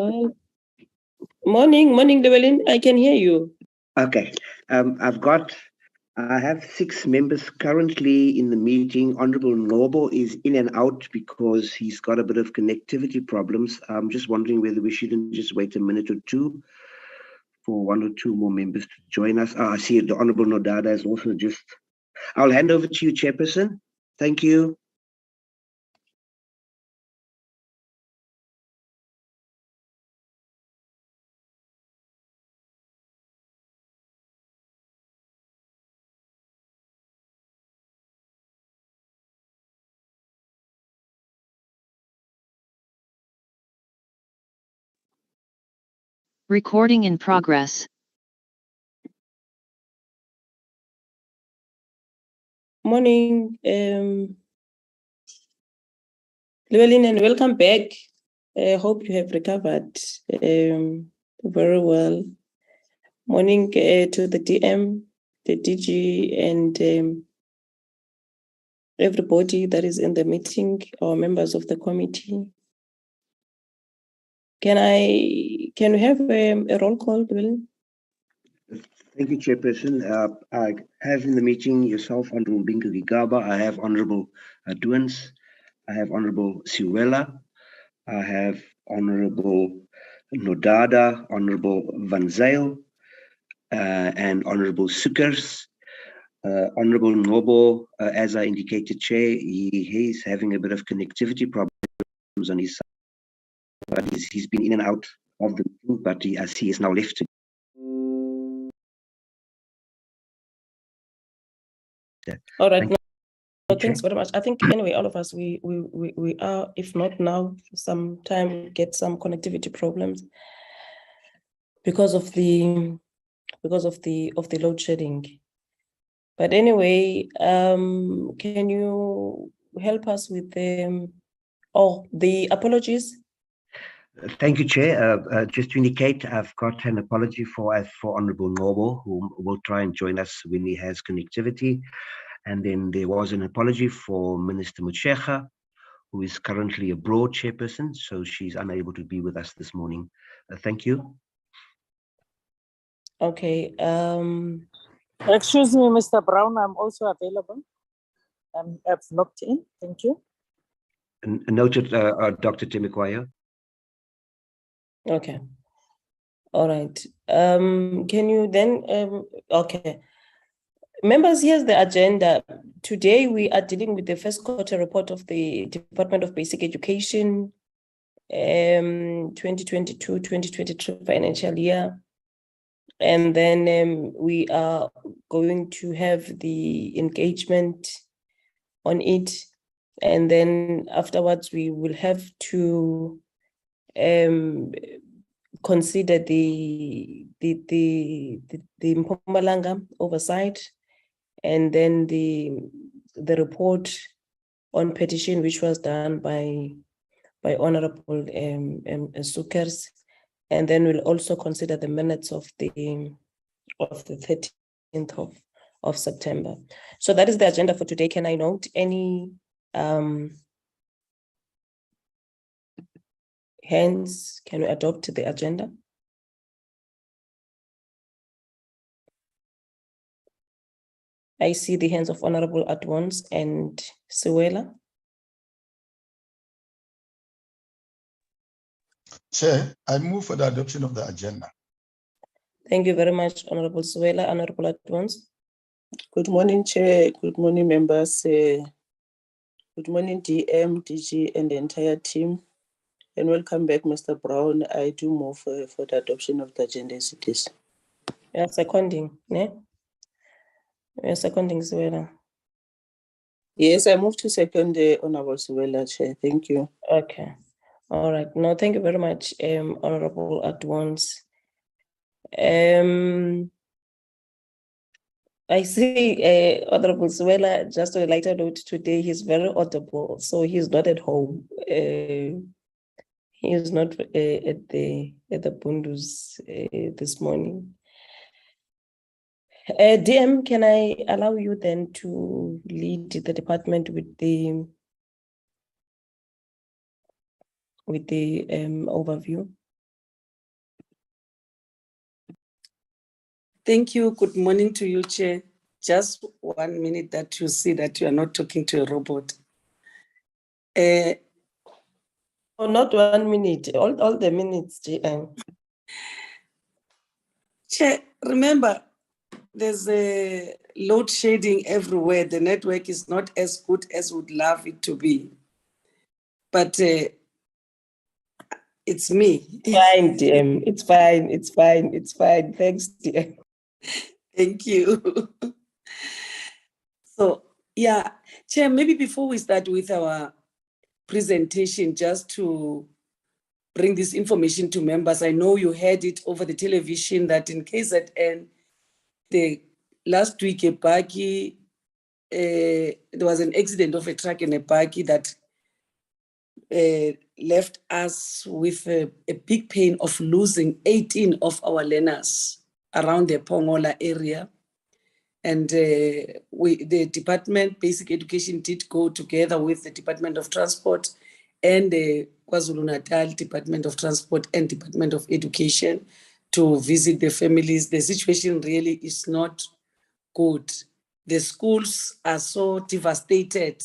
ahead. Morning, Llewellyn. I can hear you. Okay. I have 6 members currently in the meeting. Honorable Nobo is in and out because he's got a bit of connectivity problems. I'm just wondering whether we shouldn't just wait a minute or two for 1 or 2 more members to join us. I see the Honorable Nodada is also just... I'll hand over to you, Chairperson. Thank you. Recording in progress. Morning, Llewellyn, and welcome back. I hope you have recovered very well. Morning to the DM, the DG, and everybody that is in the meeting, or members of the committee. Can we have a roll call, Llewellyn? Thank you, Chairperson. I have in the meeting yourself, Honorable Mbinga Gigaba. I have Honorable Duans. I have Honorable Siwela. I have Honorable Nodada, Honorable Van Zyl, and Honorable Sukers. Honorable Nobo, as I indicated, Chair, he's having a bit of connectivity problems on his side, but he's been in and out of the meeting, but as he is now left. All right. Thanks very much. I think anyway, all of us we are, if not now, some time get some connectivity problems because of the load shedding. But anyway, can you help us with the apologies? Thank you, Chair. Just to indicate, I've got an apology for Honorable Nobo, who will try and join us when he has connectivity. And then there was an apology for Minister Mutshekga, who is currently abroad, Chairperson, so she's unable to be with us this morning. Thank you. Okay. Excuse me, Mr. Brown, I'm also available. I've logged in. Thank you. Noted, Dr. Temekwayo. Okay. All right. Can you then, okay. Members, here's the agenda. Today, we are dealing with the first quarter report of the Department of Basic Education, 2022-2023 financial year. And then we are going to have the engagement on it. And then afterwards, we will have to consider the Mpumalanga Oversight, and then the report on petition, which was done by Honorable Sukers, and then we'll also consider the minutes of the 13th of September. So that is the agenda for today. Can I note any hands? Can we adopt the agenda? I see the hands of Honorable Adwans and Siwela. Chair, I move for the adoption of the agenda. Thank you very much, Honorable Siwela. Honorable Adwans. Good morning, Chair. Good morning, members. Good morning, DM, DG, and the entire team. And welcome back, Mr. Brown. I do move for the adoption of the agenda as it is. Yeah, seconding, ne? Yeah, seconding, Siwela. Yes, I move to second Honorable Siwela, Chair. Thank you. Okay. All right. No, thank you very much, Honorable Adwans. I see Honorable Siwela, just a lighter note today, he's very audible, so he's not at home. He is not at the Bundus this morning. DM, can I allow you then to lead the department with the overview? Thank you. Good morning to you, Chair. Just 1 minute that you see that you are not talking to a robot. Oh, not 1 minute, all the minutes, GM. Chair, remember, there's a load shedding everywhere. The network is not as good as we'd love it to be. But it's me. Fine, DM. It's fine. It's fine. It's fine. Thanks, DM. Thank you. So, yeah, Chair, maybe before we start with our presentation, just to bring this information to members, I know you heard it over the television that in KZN, the last week, a buggy, there was an accident of a truck and a buggy that left us with a big pain of losing 18 of our learners around the Pongola area. And the Department Basic Education did go together with the Department of Transport and the KwaZulu-Natal Department of Transport and Department of Education to visit the families. The situation really is not good. The schools are so devastated.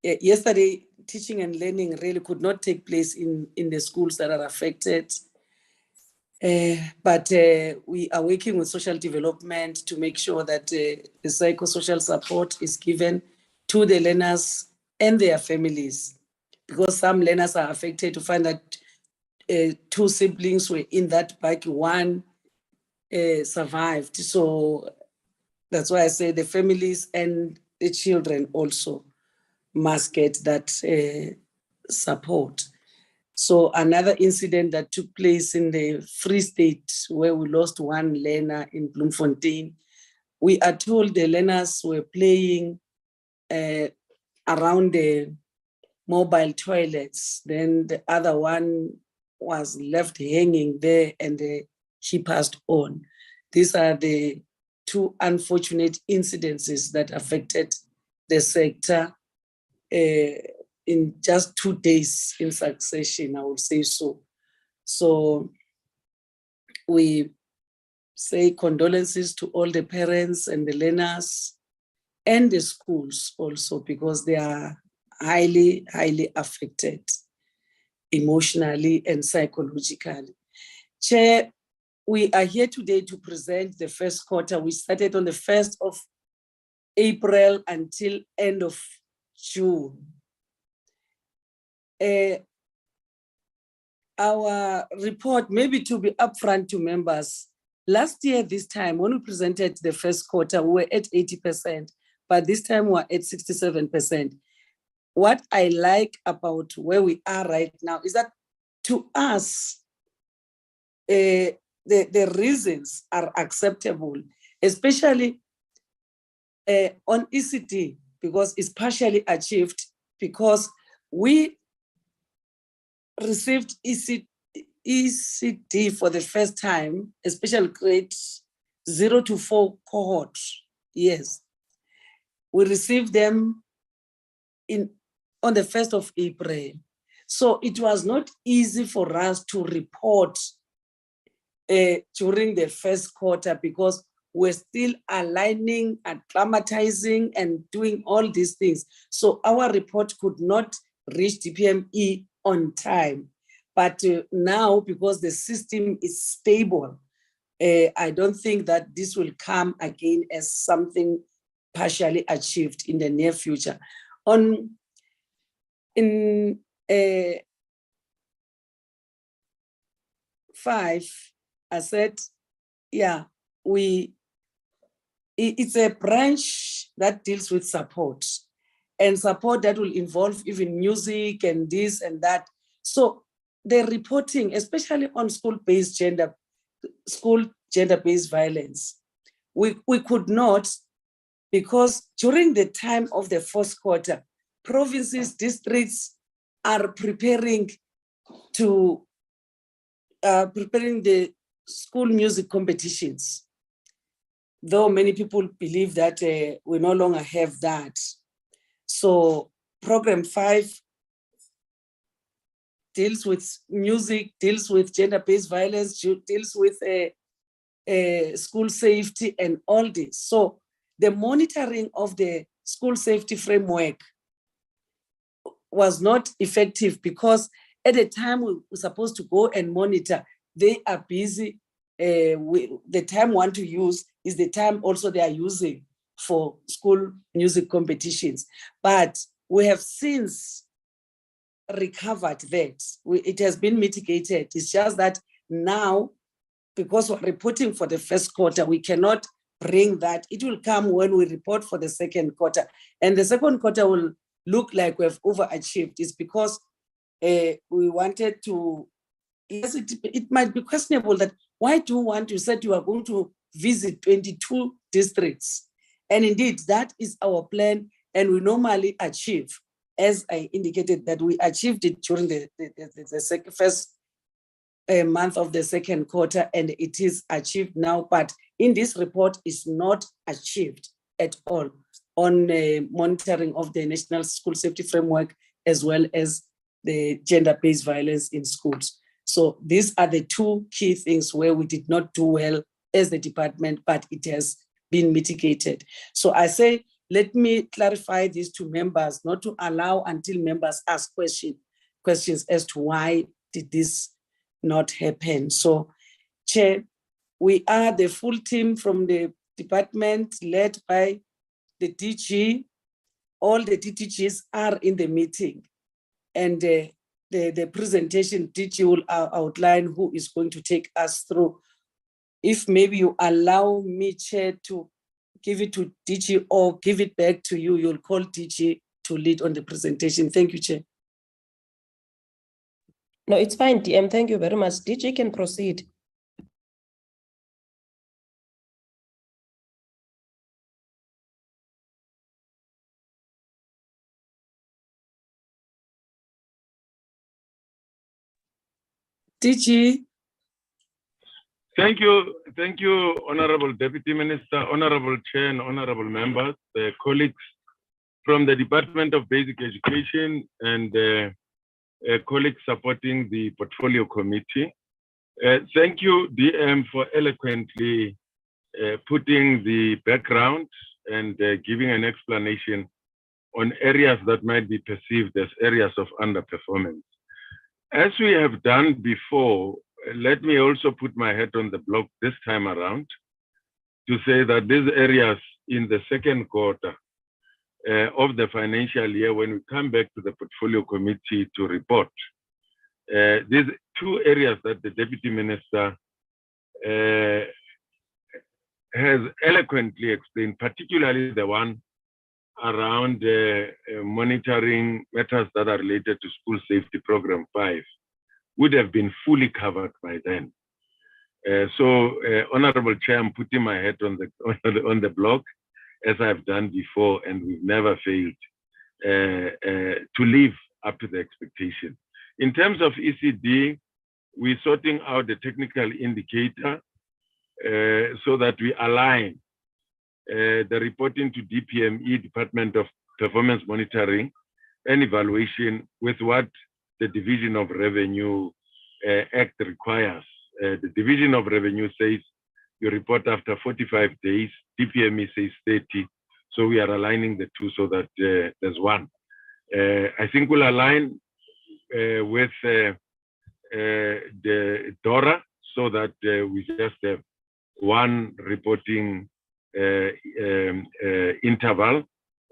Yesterday, teaching and learning really could not take place in the schools that are affected. But we are working with social development to make sure that the psychosocial support is given to the learners and their families, because some learners are affected. To find that 2 siblings were in that bike, 1 survived. So that's why I say the families and the children also must get that support. So another incident that took place in the Free State, where we lost 1 learner in Bloemfontein, we are told the learners were playing around the mobile toilets. Then the other one was left hanging there and he passed on. These are the 2 unfortunate incidences that affected the sector in just 2 days in succession, I would say so. So we say condolences to all the parents and the learners and the schools also, because they are highly, highly affected emotionally and psychologically. Chair, we are here today to present the first quarter. We started on the 1st of April until end of June. Our report, maybe to be upfront to members, last year this time when we presented the first quarter, we were at 80%, but this time we're at 67%. What I like about where we are right now is that to us, the reasons are acceptable, especially on ECD, because it's partially achieved, because we received ECD for the first time, especially grades 0 to 4 cohort. Yes, we received them on the 1st of April. So it was not easy for us to report during the first quarter, because we're still aligning, acclimatizing, and doing all these things. So our report could not reach DPME on time. But now, because the system is stable, I don't think that this will come again as something partially achieved in the near future. In 5, I said, yeah, it's a branch that deals with support, and support that will involve even music and this and that. So the reporting, especially on school-based gender-based violence, we could not, because during the time of the first quarter, provinces, districts are preparing the school music competitions, though many people believe that we no longer have that. So program 5 deals with music, deals with gender-based violence, deals with school safety and all this. So the monitoring of the school safety framework was not effective because at the time we were supposed to go and monitor, they are busy. The time we want to use is the time also they are using for school music competitions. But we have since recovered that. It has been mitigated. It's just that now, because we're reporting for the first quarter, we cannot bring that. It will come when we report for the second quarter. And the second quarter will look like we've overachieved. It's because we wanted to, yes, it might be questionable that why do you want, you said you are going to visit 22 districts. And indeed, that is our plan. And we normally achieve, as I indicated, that we achieved it during the first month of the second quarter, and it is achieved now. But in this report, is not achieved at all on monitoring of the National School Safety Framework, as well as the gender-based violence in schools. So these are the two key things where we did not do well as the department, but it has been mitigated. So I say, let me clarify this to members, not to allow until members ask questions as to why did this not happen. So, Chair, we are the full team from the department led by the DG. All the DTGs are in the meeting, and the presentation DG will outline who is going to take us through. If maybe you allow me, Chair, to give it to DG or give it back to you, you'll call DG to lead on the presentation. Thank you, Chair. No, it's fine, DM. Thank you very much. DG can proceed. DG. Thank you, Honorable Deputy Minister, Honorable Chair, and Honorable members, colleagues from the Department of Basic Education, and colleagues supporting the Portfolio Committee. Thank you, DM, for eloquently putting the background and giving an explanation on areas that might be perceived as areas of underperformance. As we have done before, let me also put my head on the block this time around to say that these areas in the second quarter of the financial year, when we come back to the Portfolio Committee to report, these two areas that the Deputy Minister has eloquently explained, particularly the one around monitoring matters that are related to School Safety Program 5, would have been fully covered by then. Honorable Chair, I'm putting my head on the block, as I've done before, and we've never failed to live up to the expectation. In terms of ECD, we're sorting out the technical indicator so that we align the reporting to DPME, Department of Performance Monitoring and Evaluation, with what the Division of Revenue Act requires. The Division of Revenue says you report after 45 days, DPME says 30. So we are aligning the two so that there's one. I think we'll align with the DORA so that we just have one reporting interval,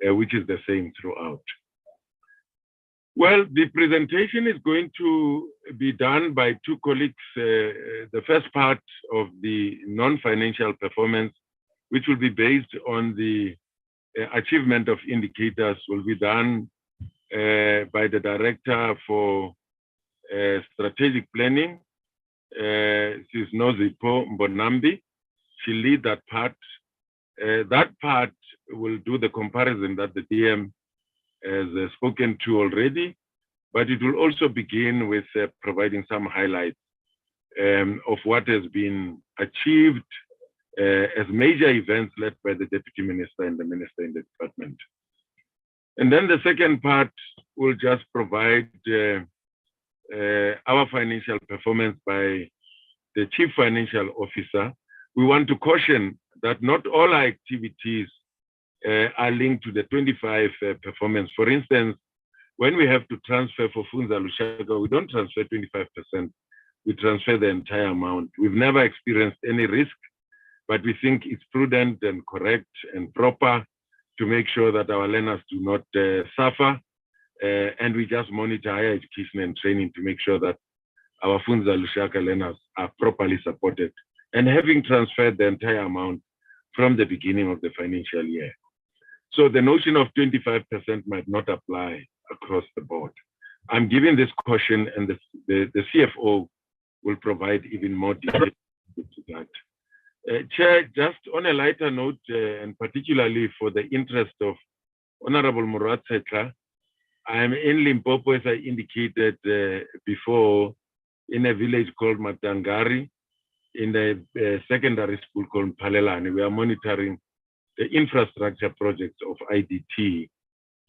which is the same throughout. Well, the presentation is going to be done by two colleagues. The first part of the non-financial performance, which will be based on the achievement of indicators, will be done by the Director for Strategic Planning, Sis Nozipo Mbonambi. She'll lead that part. That part will do the comparison that the DM has spoken to already, but it will also begin with providing some highlights of what has been achieved as major events led by the Deputy Minister and the Minister in the department. And then the second part will just provide our financial performance by the Chief Financial Officer, we want to caution that not all our activities are linked to the 25 performance. For instance, when we have to transfer for Funza Lushaka, we don't transfer 25%, we transfer the entire amount. We've never experienced any risk, but we think it's prudent and correct and proper to make sure that our learners do not suffer. And we just monitor higher education and training to make sure that our Funza Lushaka learners are properly supported and having transferred the entire amount from the beginning of the financial year. So the notion of 25% might not apply across the board. I'm giving this caution, and the CFO will provide even more detail to that. Chair, just on a lighter note, and particularly for the interest of Honorable Murat Setla, I am in Limpopo, as I indicated before, in a village called Matangari, in a secondary school called Palelani. We are monitoring the infrastructure projects of IDT,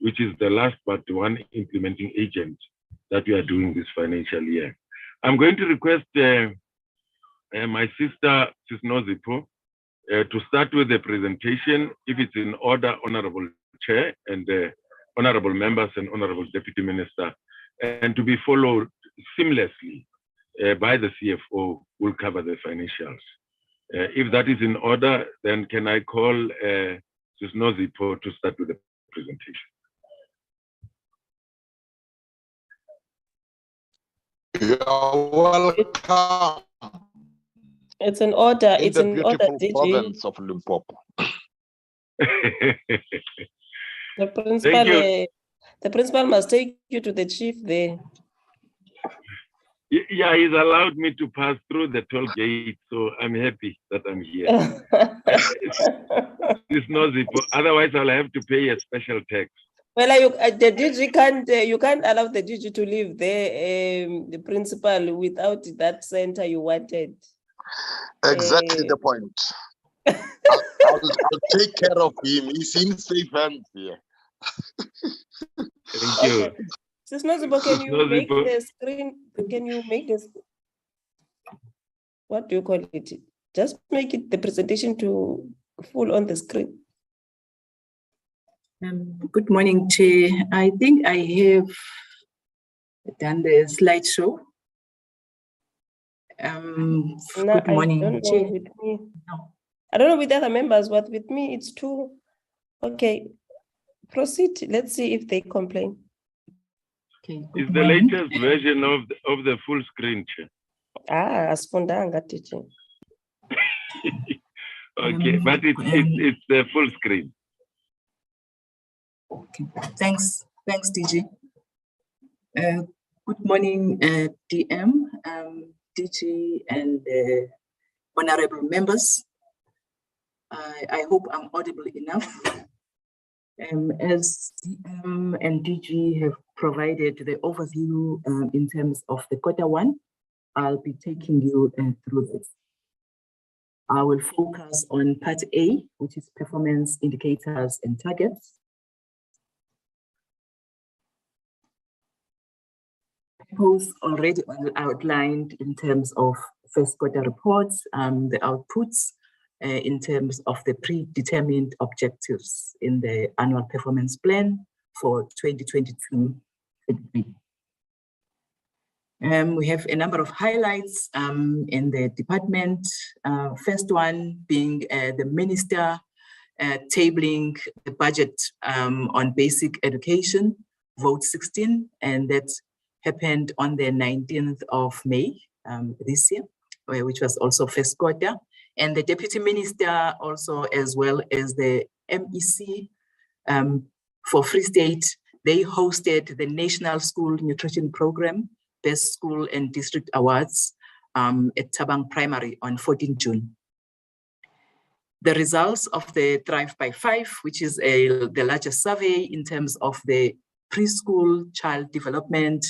which is the last but one implementing agent that we are doing this financial year. I'm going to request my sister, Sis Nozipo, to start with the presentation, if it's in order, Honorable Chair and Honorable Members and Honorable Deputy Minister, and to be followed seamlessly by the CFO, who will cover the financials. If that is in order, then can I call Sis Nozipo to start with the presentation? You are welcome. It's an order. In It's the an order, beautiful DG. province of Limpopo. The principal must take you to the chief there. Yeah, he's allowed me to pass through the toll gate, so I'm happy that I'm here. It's nosy, otherwise I'll have to pay a special tax. Well, the DG can't. You can't allow the DG to leave there, the principal, without that center you wanted. Exactly the point. I'll take care of him. He's in safe hands here. Thank you. Okay. Sis Nozipo, can you make the screen? Can you make this? What do you call it? Just make it the presentation to full on the screen. Good morning, Chair. I think I have done the slideshow. No, good morning, Chair. With me. No. I don't know with other members, but with me it's two. Okay, proceed. Let's see if they complain. Okay. It's the latest version of the full screen, Chair. Asfundanga teaching. Okay, but it's the full screen. Okay, thanks, DG. Good morning, DM, DG, and honorable members. I hope I'm audible enough. As DM and DG have provided the overview in terms of the Q1, I'll be taking you through this. I will focus on part A, which is performance indicators and targets. Post already outlined in terms of first quarter reports, the outputs in terms of the predetermined objectives in the annual performance plan for 2022-23. We have a number of highlights in the department. First one being the minister tabling the budget on basic education, vote 16, and that's happened on the 19th of May this year, which was also first quarter. And the Deputy Minister also, as well as the MEC for Free State, they hosted the National School Nutrition Program, Best School and District Awards at Tabang Primary on 14 June. The results of the Thrive by 5, which is the largest survey in terms of the preschool child development,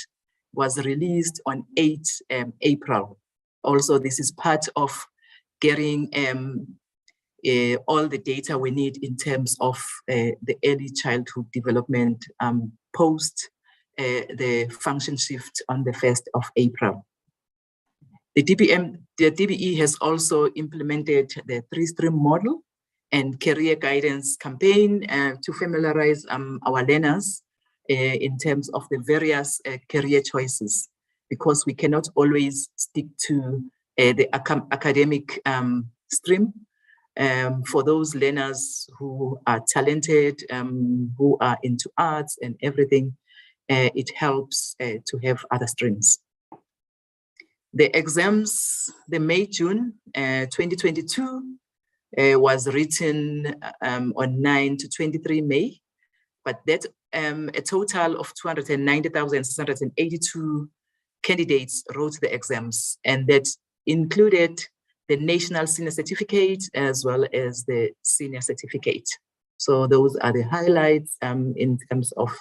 was released on 8 April. Also, this is part of getting all the data we need in terms of the early childhood development post the function shift on the 1st of April. The TBE has also implemented the 3-stream model and career guidance campaign to familiarize our learners in terms of the various career choices, because we cannot always stick to the academic stream. For those learners who are talented, who are into arts and everything, it helps to have other streams. The exams, the May-June 2022 was written on 9 to 23 May, but that a total of 290,682 candidates wrote the exams, and that included the National Senior Certificate as well as the Senior Certificate. So those are the highlights in terms of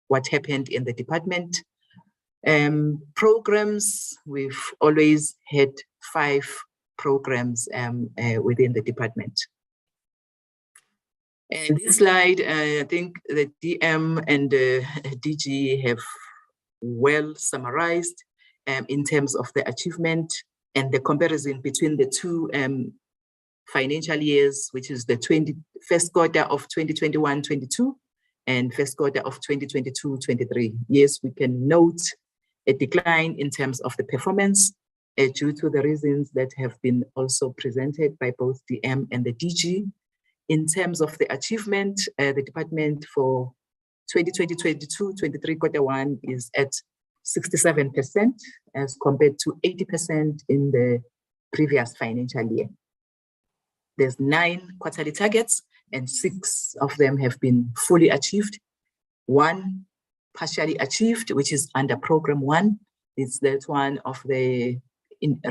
what happened in the department. Programs, we've always had 5 programs within the department. And this slide, I think the DM and the DG have well summarized in terms of the achievement and the comparison between the 2 financial years, which is the first quarter of 2021-22 and first quarter of 2022-23. Yes, we can note a decline in terms of the performance due to the reasons that have been also presented by both DM and the DG. In terms of the achievement, the department for 2020-22-23 quarter 1 is at 67% as compared to 80% in the previous financial year. There's 9 quarterly targets and 6 of them have been fully achieved. 1 partially achieved, which is under program 1. It's that one of the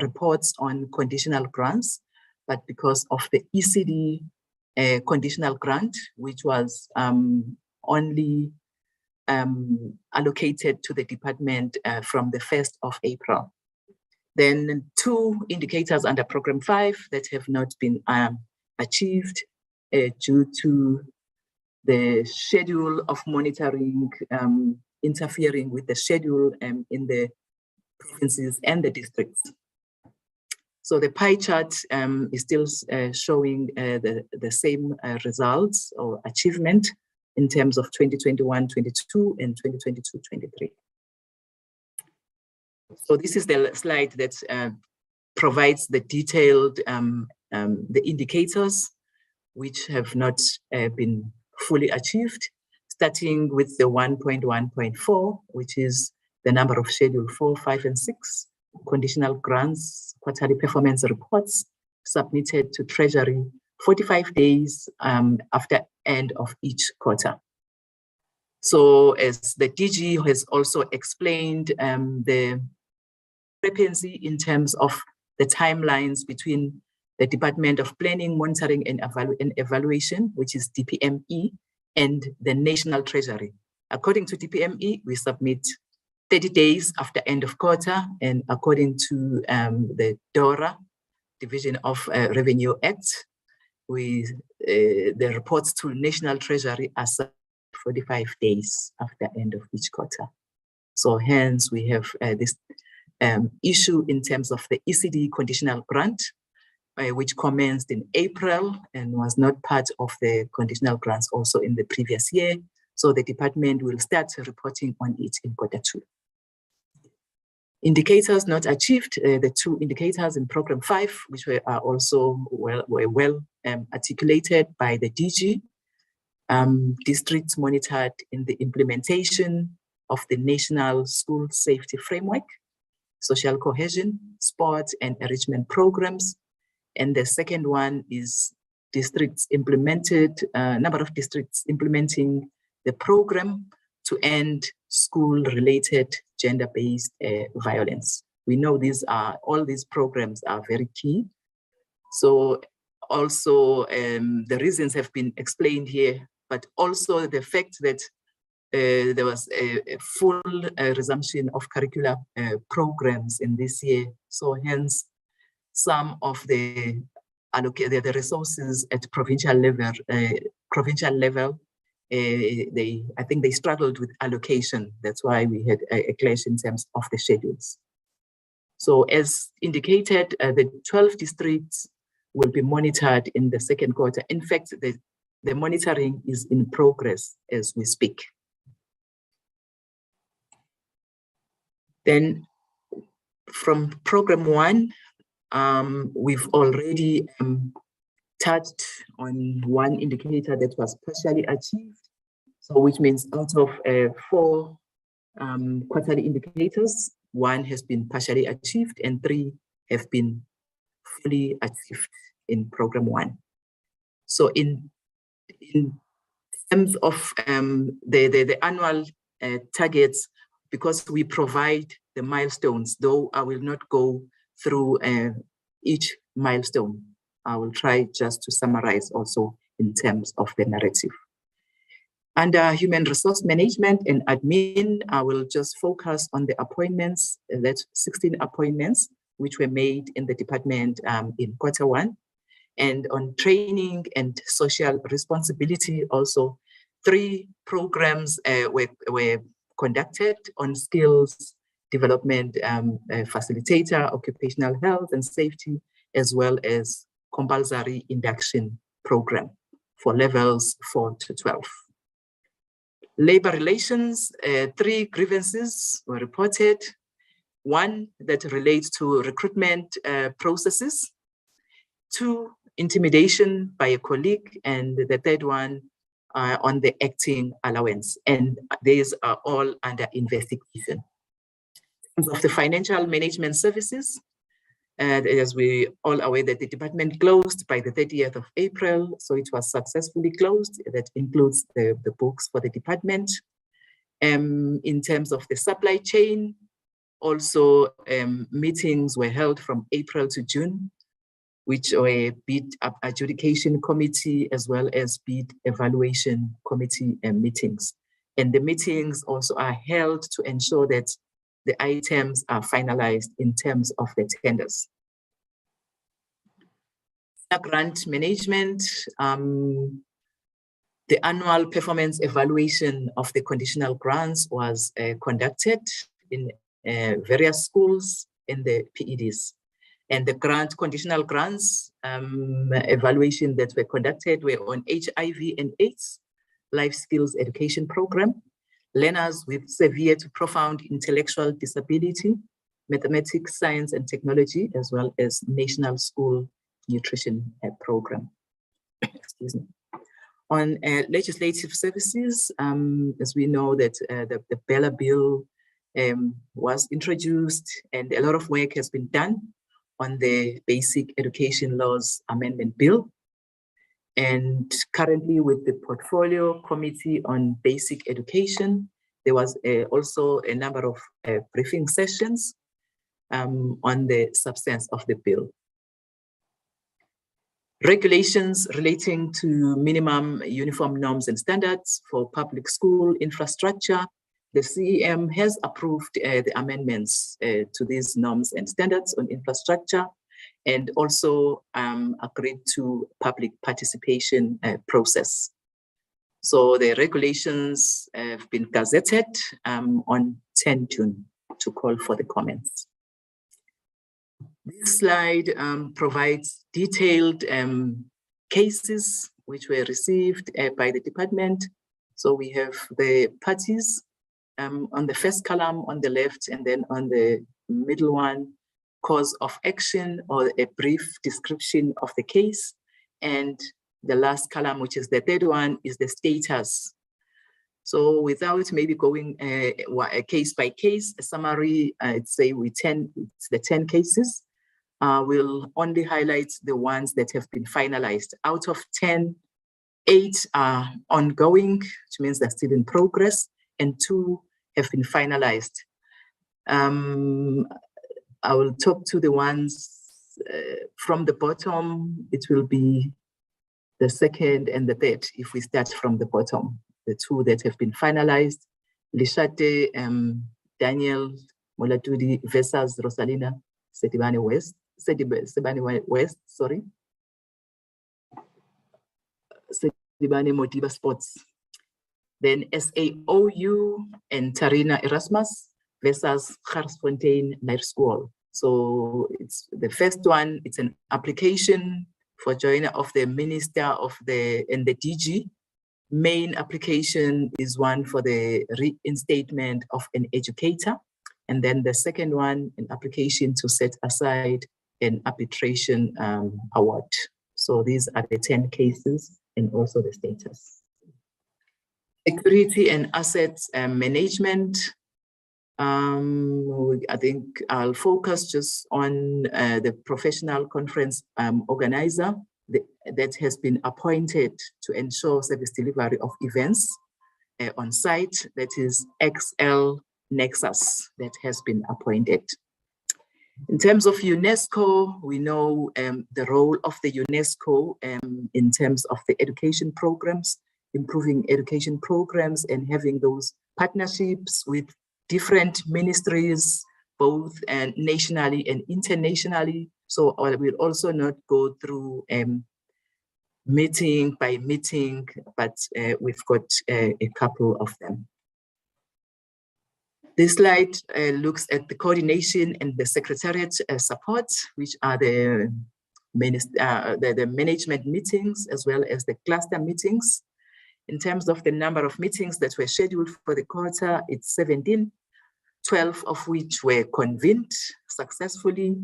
reports on conditional grants, but because of the ECD conditional grant, which was only allocated to the department from the 1st of April. Then 2 indicators under program 5 that have not been achieved due to the schedule of monitoring interfering with the schedule in the provinces and the districts. So the pie chart is still showing the same results or achievement in terms of 2021-22 and 2022-23. So this is the slide that provides the detailed the indicators which have not been fully achieved, starting with the 1.1.4, which is the number of Schedule 4, 5, and 6 conditional grants quarterly performance reports submitted to Treasury 45 days after end of each quarter. So as the DG has also explained, the discrepancy in terms of the timelines between the Department of Planning, Monitoring and Evaluation, which is DPME, and the National Treasury. According to DPME, we submit 30 days after end of quarter, and according to the DORA, Division of Revenue Act, the reports to National Treasury are 45 days after end of each quarter. So hence we have this issue in terms of the ECD conditional grant, which commenced in April and was not part of the conditional grants also in the previous year. So the department will start reporting on it in quarter 2. Indicators not achieved, the 2 indicators in program 5, which were also well articulated by the DG. Districts monitored in the implementation of the National School Safety Framework, social cohesion, sport and enrichment programs. And the second one is districts implemented, number of districts implementing the program to end school-related gender-based violence. We know all these programs are very key. So also the reasons have been explained here, but also the fact that there was a full resumption of curricular programs in this year. So hence some of the resources at provincial level, I think they struggled with allocation. That's why we had a clash in terms of the schedules. So as indicated, the 12 districts will be monitored in the second quarter. In fact, the monitoring is in progress as we speak. Then from program 1, we've already touched on one indicator that was partially achieved. So which means out of 4 quarterly indicators, 1 has been partially achieved and 3 have been fully achieved in program 1. So in terms of the annual targets, because we provide the milestones, though I will not go through each milestone. I will try just to summarize also in terms of the narrative. Under human resource management and admin, I will just focus on the appointments, that's 16 appointments, which were made in the department in quarter 1. And on training and social responsibility, also 3 programs were conducted on skills development, facilitator, occupational health and safety, as well as compulsory induction program for levels 4 to 12. Labor relations, 3 grievances were reported. 1 that relates to recruitment processes, 2 intimidation by a colleague, and the 3rd one on the acting allowance. And these are all under investigation. In terms of the financial management services, as we all aware that the department closed by the 30th of April, so it was successfully closed. That includes the books for the department. In terms of the supply chain, also meetings were held from April to June, which were bid adjudication committee as well as bid evaluation committee meetings. And the meetings also are held to ensure that the items are finalized in terms of the tenders. Grant management, the annual performance evaluation of the conditional grants was conducted in various schools in the PEDs. And the conditional grants evaluation that were conducted were on HIV and AIDS, life skills education program, learners with severe to profound intellectual disability, mathematics, science and technology, as well as national school nutrition program. Excuse me. On legislative services, as we know that the Bella Bill was introduced and a lot of work has been done on the Basic Education Laws Amendment Bill. And currently with the Portfolio Committee on Basic Education, there was also a number of briefing sessions on the substance of the bill. Regulations relating to minimum uniform norms and standards for public school infrastructure. The CEM has approved the amendments to these norms and standards on infrastructure and also agreed to public participation process. So the regulations have been gazetted on 10 June to call for the comments. This slide provides detailed cases which were received by the department. So we have the parties on the first column on the left, and then on the middle one, cause of action or a brief description of the case. And the last column, which is the 3rd one, is the status. So without maybe going a case by case, a summary, I'd say it's the 10 cases. We'll only highlight the ones that have been finalized. Out of 10, 8 are ongoing, which means they're still in progress, and 2 have been finalized. I will talk to the ones from the bottom. It will be the 2nd and the 3rd if we start from the bottom. The 2 that have been finalized, Lishate Daniel Molatudi versus Rosalina Sedibane West, sorry. Sedibane Modiba Sports. Then SAOU and Tarina Erasmus versus Garsfontein Life School. So it's the first one, it's an application for joiner of the Minister of the DG. Main application is one for the reinstatement of an educator. And then the second one, an application to set aside an arbitration award. So these are the 10 cases and also the status. Security and assets management. I think I'll focus just on the professional conference organizer that has been appointed to ensure service delivery of events on site. That is XL Nexus that has been appointed. In terms of UNESCO, we know the role of the UNESCO in terms of the education programs, improving education programs and having those partnerships with different ministries, both nationally and internationally. So I will also not go through meeting by meeting, but we've got a couple of them. This slide looks at the coordination and the secretariat support, which are the management meetings as well as the cluster meetings. In terms of the number of meetings that were scheduled for the quarter, it's 17, 12 of which were convened successfully.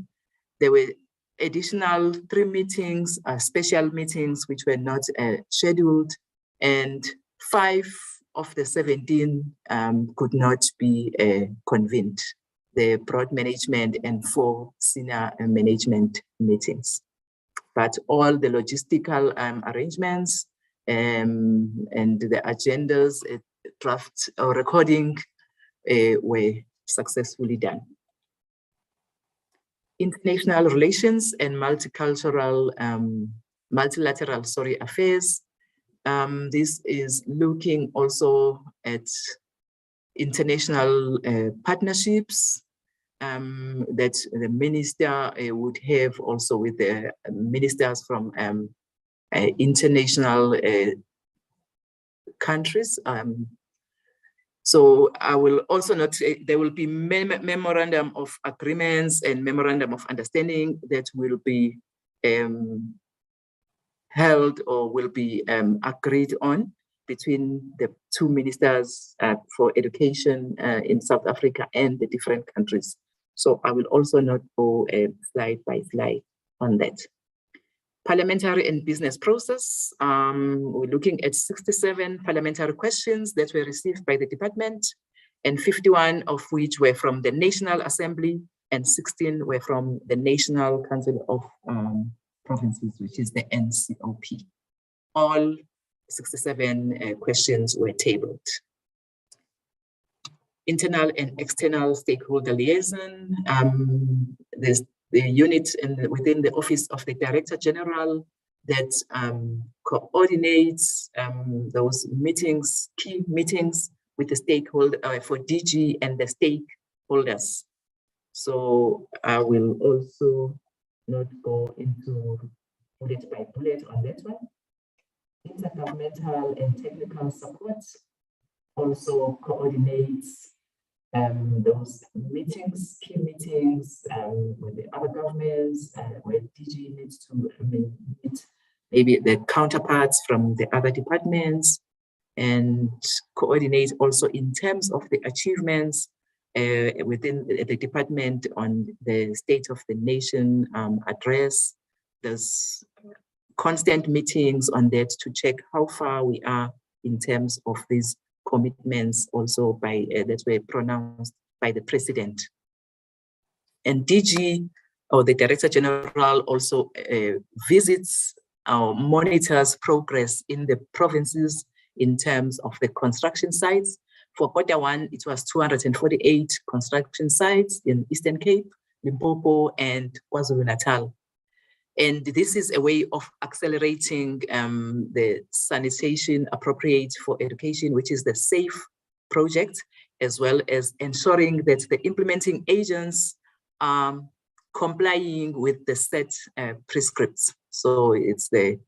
There were additional 3 meetings, special meetings, which were not scheduled, and 5 of the 17 could not be convened, the broad management and 4 senior management meetings. But all the logistical arrangements and the agendas, draft or recording were successfully done. International relations and multilateral affairs. This is looking also at international partnerships that the minister would have also with the ministers from international countries. So I will also note there will be memorandum of agreements and memorandum of understanding that will be held or will be agreed on between the 2 ministers for education in South Africa and the different countries. So I will also not go slide by slide on that. Parliamentary and business process. We're looking at 67 parliamentary questions that were received by the department, and 51 of which were from the National Assembly and 16 were from the National Council of Provinces, which is the NCOP. All 67 questions were tabled. Internal and external stakeholder liaison. There's the unit within the Office of the Director General that coordinates those meetings, key meetings with the stakeholder for DG and the stakeholders. So I will also not go into bullet by bullet on that one. Intergovernmental and technical support also coordinates those meetings, key meetings with the other governments, where DG needs to meet maybe the counterparts from the other departments, and coordinate also in terms of the achievements within the department on the State of the Nation address. There's constant meetings on that to check how far we are in terms of these commitments also by that were pronounced by the president. And DG, or the Director General, also visits or monitors progress in the provinces in terms of the construction sites. For Q1, it was 248 construction sites in Eastern Cape, Limpopo, and KwaZulu-Natal. And this is a way of accelerating the sanitation appropriate for education, which is the SAFE project, as well as ensuring that the implementing agents are complying with the set prescripts. So it's the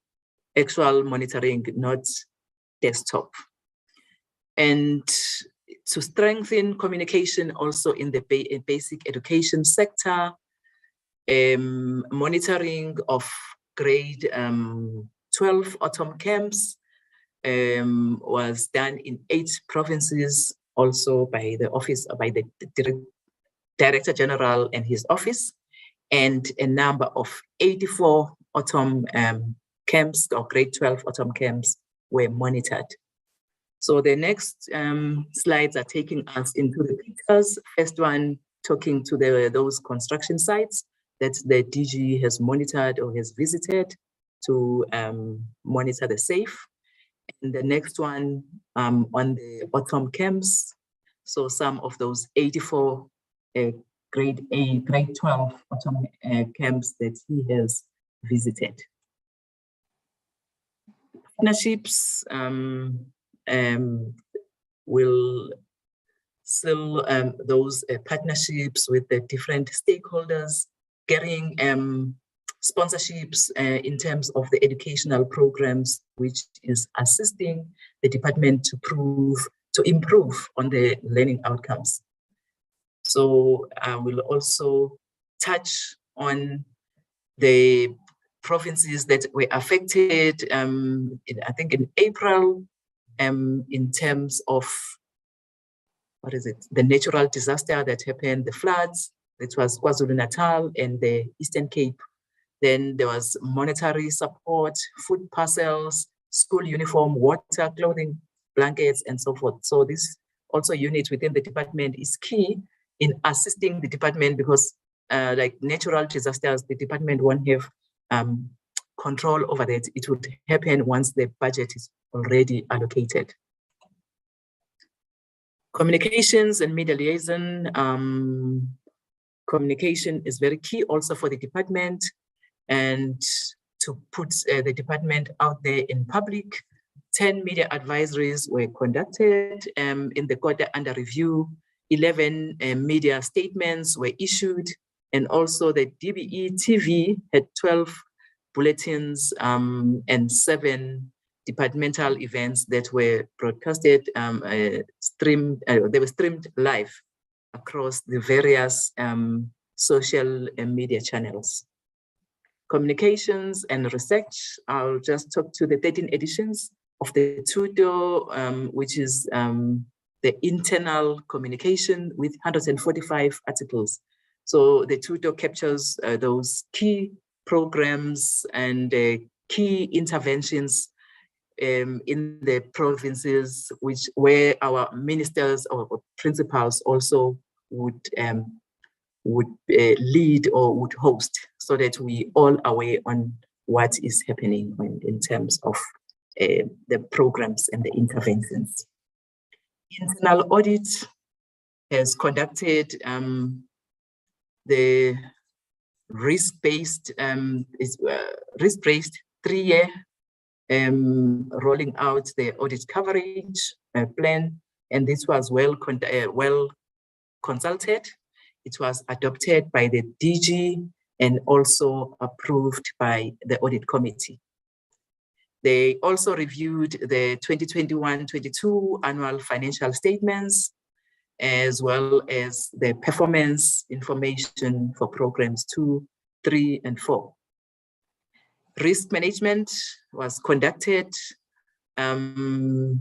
actual monitoring, not desktop. And to strengthen communication also in the basic education sector, Monitoring of grade 12 autumn camps was done in 8 provinces, also by the Director General and his office, and a number of 84 autumn camps or grade 12 autumn camps were monitored. So the next slides are taking us into the pictures. First one talking to those construction sites that the DG has monitored or has visited to monitor the safe. And the next one on the autumn camps. So some of those 84 grade 12 autumn camps that he has visited. Partnerships will still those partnerships with the different stakeholders, getting sponsorships in terms of the educational programs, which is assisting the department to improve on the learning outcomes. So I will also touch on the provinces that were affected, I think in April, in terms of, the natural disaster that happened, the floods, that was KwaZulu-Natal and the Eastern Cape. Then there was monetary support, food parcels, school uniform, water, clothing, blankets, and so forth. So this also unit within the department is key in assisting the department because like natural disasters, the department won't have control over that. It would happen once the budget is already allocated. Communications and media liaison. Communication is very key also for the department, and to put the department out there in public. 10 media advisories were conducted in the quarter under review. 11 media statements were issued, and also the DBE TV had 12 bulletins and 7 departmental events that were broadcasted, streamed. They were streamed live across the various social media channels. Communications and research. I'll just talk to the 13 editions of the TUDO, which is the internal communication with 145 articles. So the TUDO captures those key programs and key interventions in the provinces, where our ministers or principals also would lead or would host, so that we all are aware on what is happening in terms of the programs and the interventions. Internal audit has conducted the risk-based 3-year rolling out the audit coverage plan, and this was well consulted. It was adopted by the DG and also approved by the audit committee. They also reviewed the 2021-22 annual financial statements, as well as the performance information for programs 2, 3, and 4. Risk management was conducted in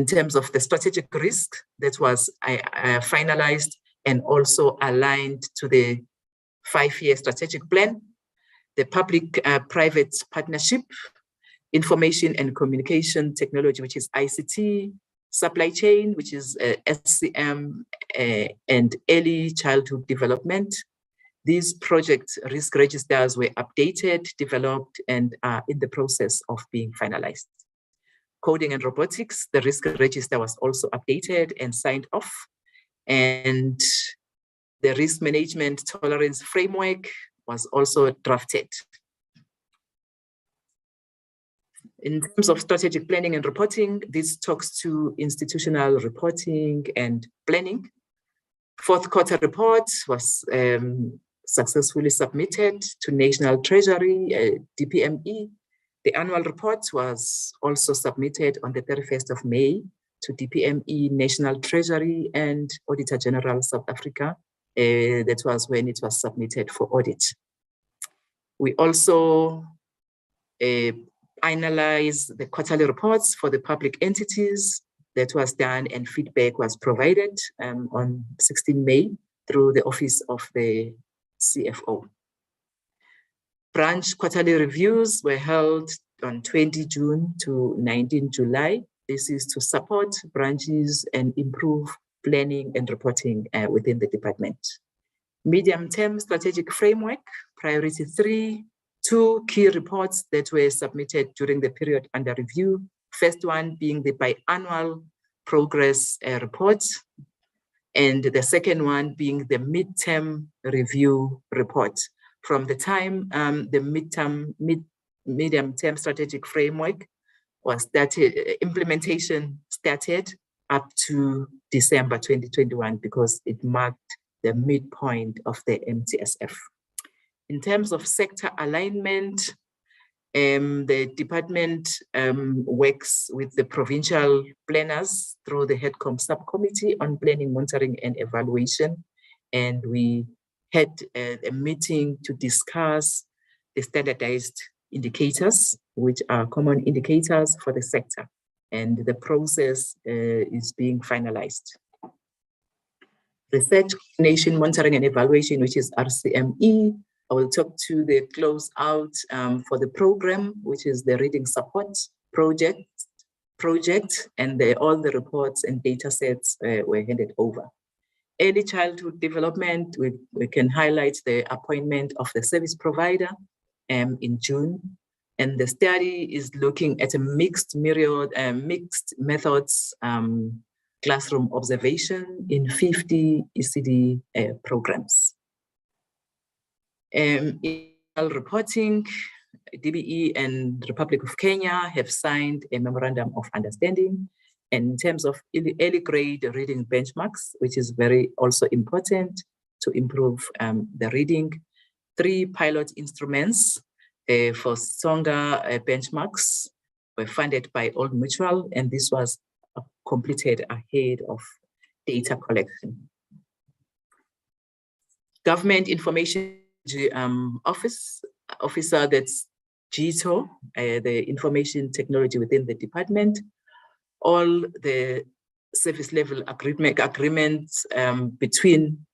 terms of the strategic risk that was finalized and also aligned to the 5-year strategic plan, the public-private partnership, information and communication technology, which is ICT, supply chain, which is SCM, and early childhood development. These project risk registers were updated, developed, and are in the process of being finalized. Coding and robotics, the risk register was also updated and signed off. And the risk management tolerance framework was also drafted. In terms of strategic planning and reporting, this talks to institutional reporting and planning. 4th quarter report was successfully submitted to National Treasury, DPME. The annual report was also submitted on the 31st of May to DPME, National Treasury, and Auditor General South Africa. That was when it was submitted for audit. We also finalized the quarterly reports for the public entities. That was done and feedback was provided on 16 May through the Office of the CFO. Branch quarterly reviews were held on 20 June to 19 July. This is to support branches and improve planning and reporting within the department. Medium-term strategic framework, priority 3, 2 key reports that were submitted during the period under review. First one being the biannual progress report, and the second one being the midterm review report. From the time the medium-term strategic framework was started, implementation started up to December 2021 because it marked the midpoint of the MTSF. In terms of sector alignment, the department works with the provincial planners through the HEADCOM subcommittee on planning, monitoring and evaluation. And we had a meeting to discuss the standardized indicators, which are common indicators for the sector. And the process is being finalized. Research, coordination, monitoring and evaluation, which is RCME. I will talk to the close out for the program, which is the reading support project, and all the reports and data sets were handed over. Early childhood development, we can highlight the appointment of the service provider in June. And the study is looking at a mixed methods classroom observation in 50 ECD programs. In reporting, DBE and Republic of Kenya have signed a memorandum of understanding. And in terms of early grade reading benchmarks, which is very also important to improve the reading, 3 pilot instruments for stronger benchmarks were funded by Old Mutual, and this was completed ahead of data collection. Government Information Officer, that's GITO, the information technology within the department. All the service level agreements between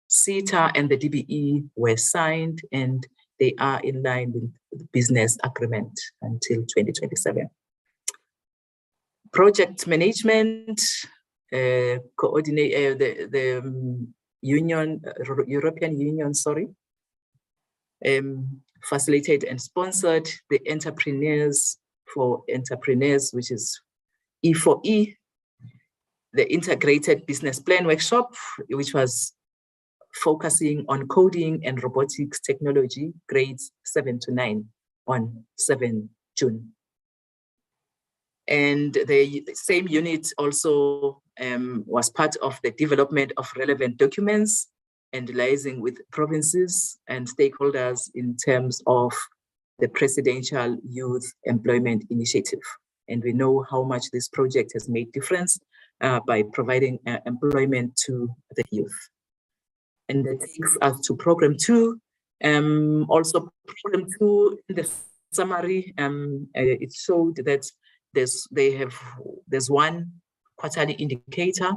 CETA and the DBE were signed, and they are in line with the business agreement until 2027. Project management, coordinate the European Union, facilitated and sponsored the Entrepreneurs for Entrepreneurs, which is E4E, the Integrated Business Plan Workshop, which was focusing on coding and robotics technology, grades 7 to 9 on 7 June. And the same unit also was part of the development of relevant documents and liaising with provinces and stakeholders in terms of the Presidential Youth Employment Initiative. And we know how much this project has made difference by providing employment to the youth. And that takes us to program 2. Also program 2, in the summary, it showed that there's one quarterly indicator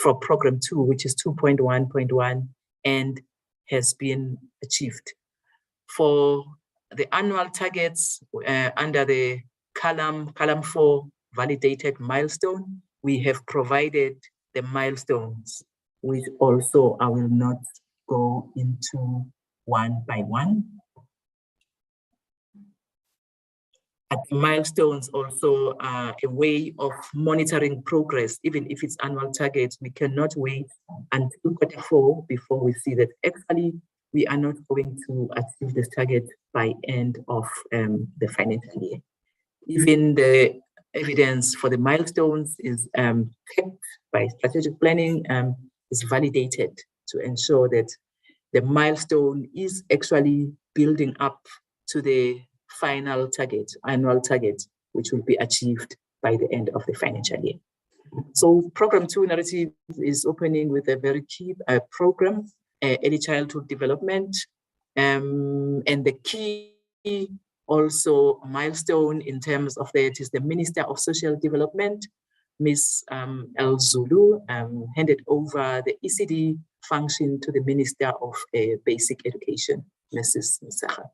for program 2, which is 2.1.1, and has been achieved. For the annual targets under the column 4 validated milestone, we have provided the milestones, which also I will not go into one by one. At the milestones also are a way of monitoring progress. Even if it's annual targets, we cannot wait until Q4 before we see that actually we are not going to achieve this target by end of the financial year. Even the evidence for the milestones is kept by strategic planning, is validated to ensure that the milestone is actually building up to the final target, annual target, which will be achieved by the end of the financial year. So program 2 narrative is opening with a very key program early childhood development. And the key also milestone in terms of that is the Minister of Social Development, Ms. El Zulu, handed over the ECD function to the Minister of Basic Education, Mrs. Nsaga.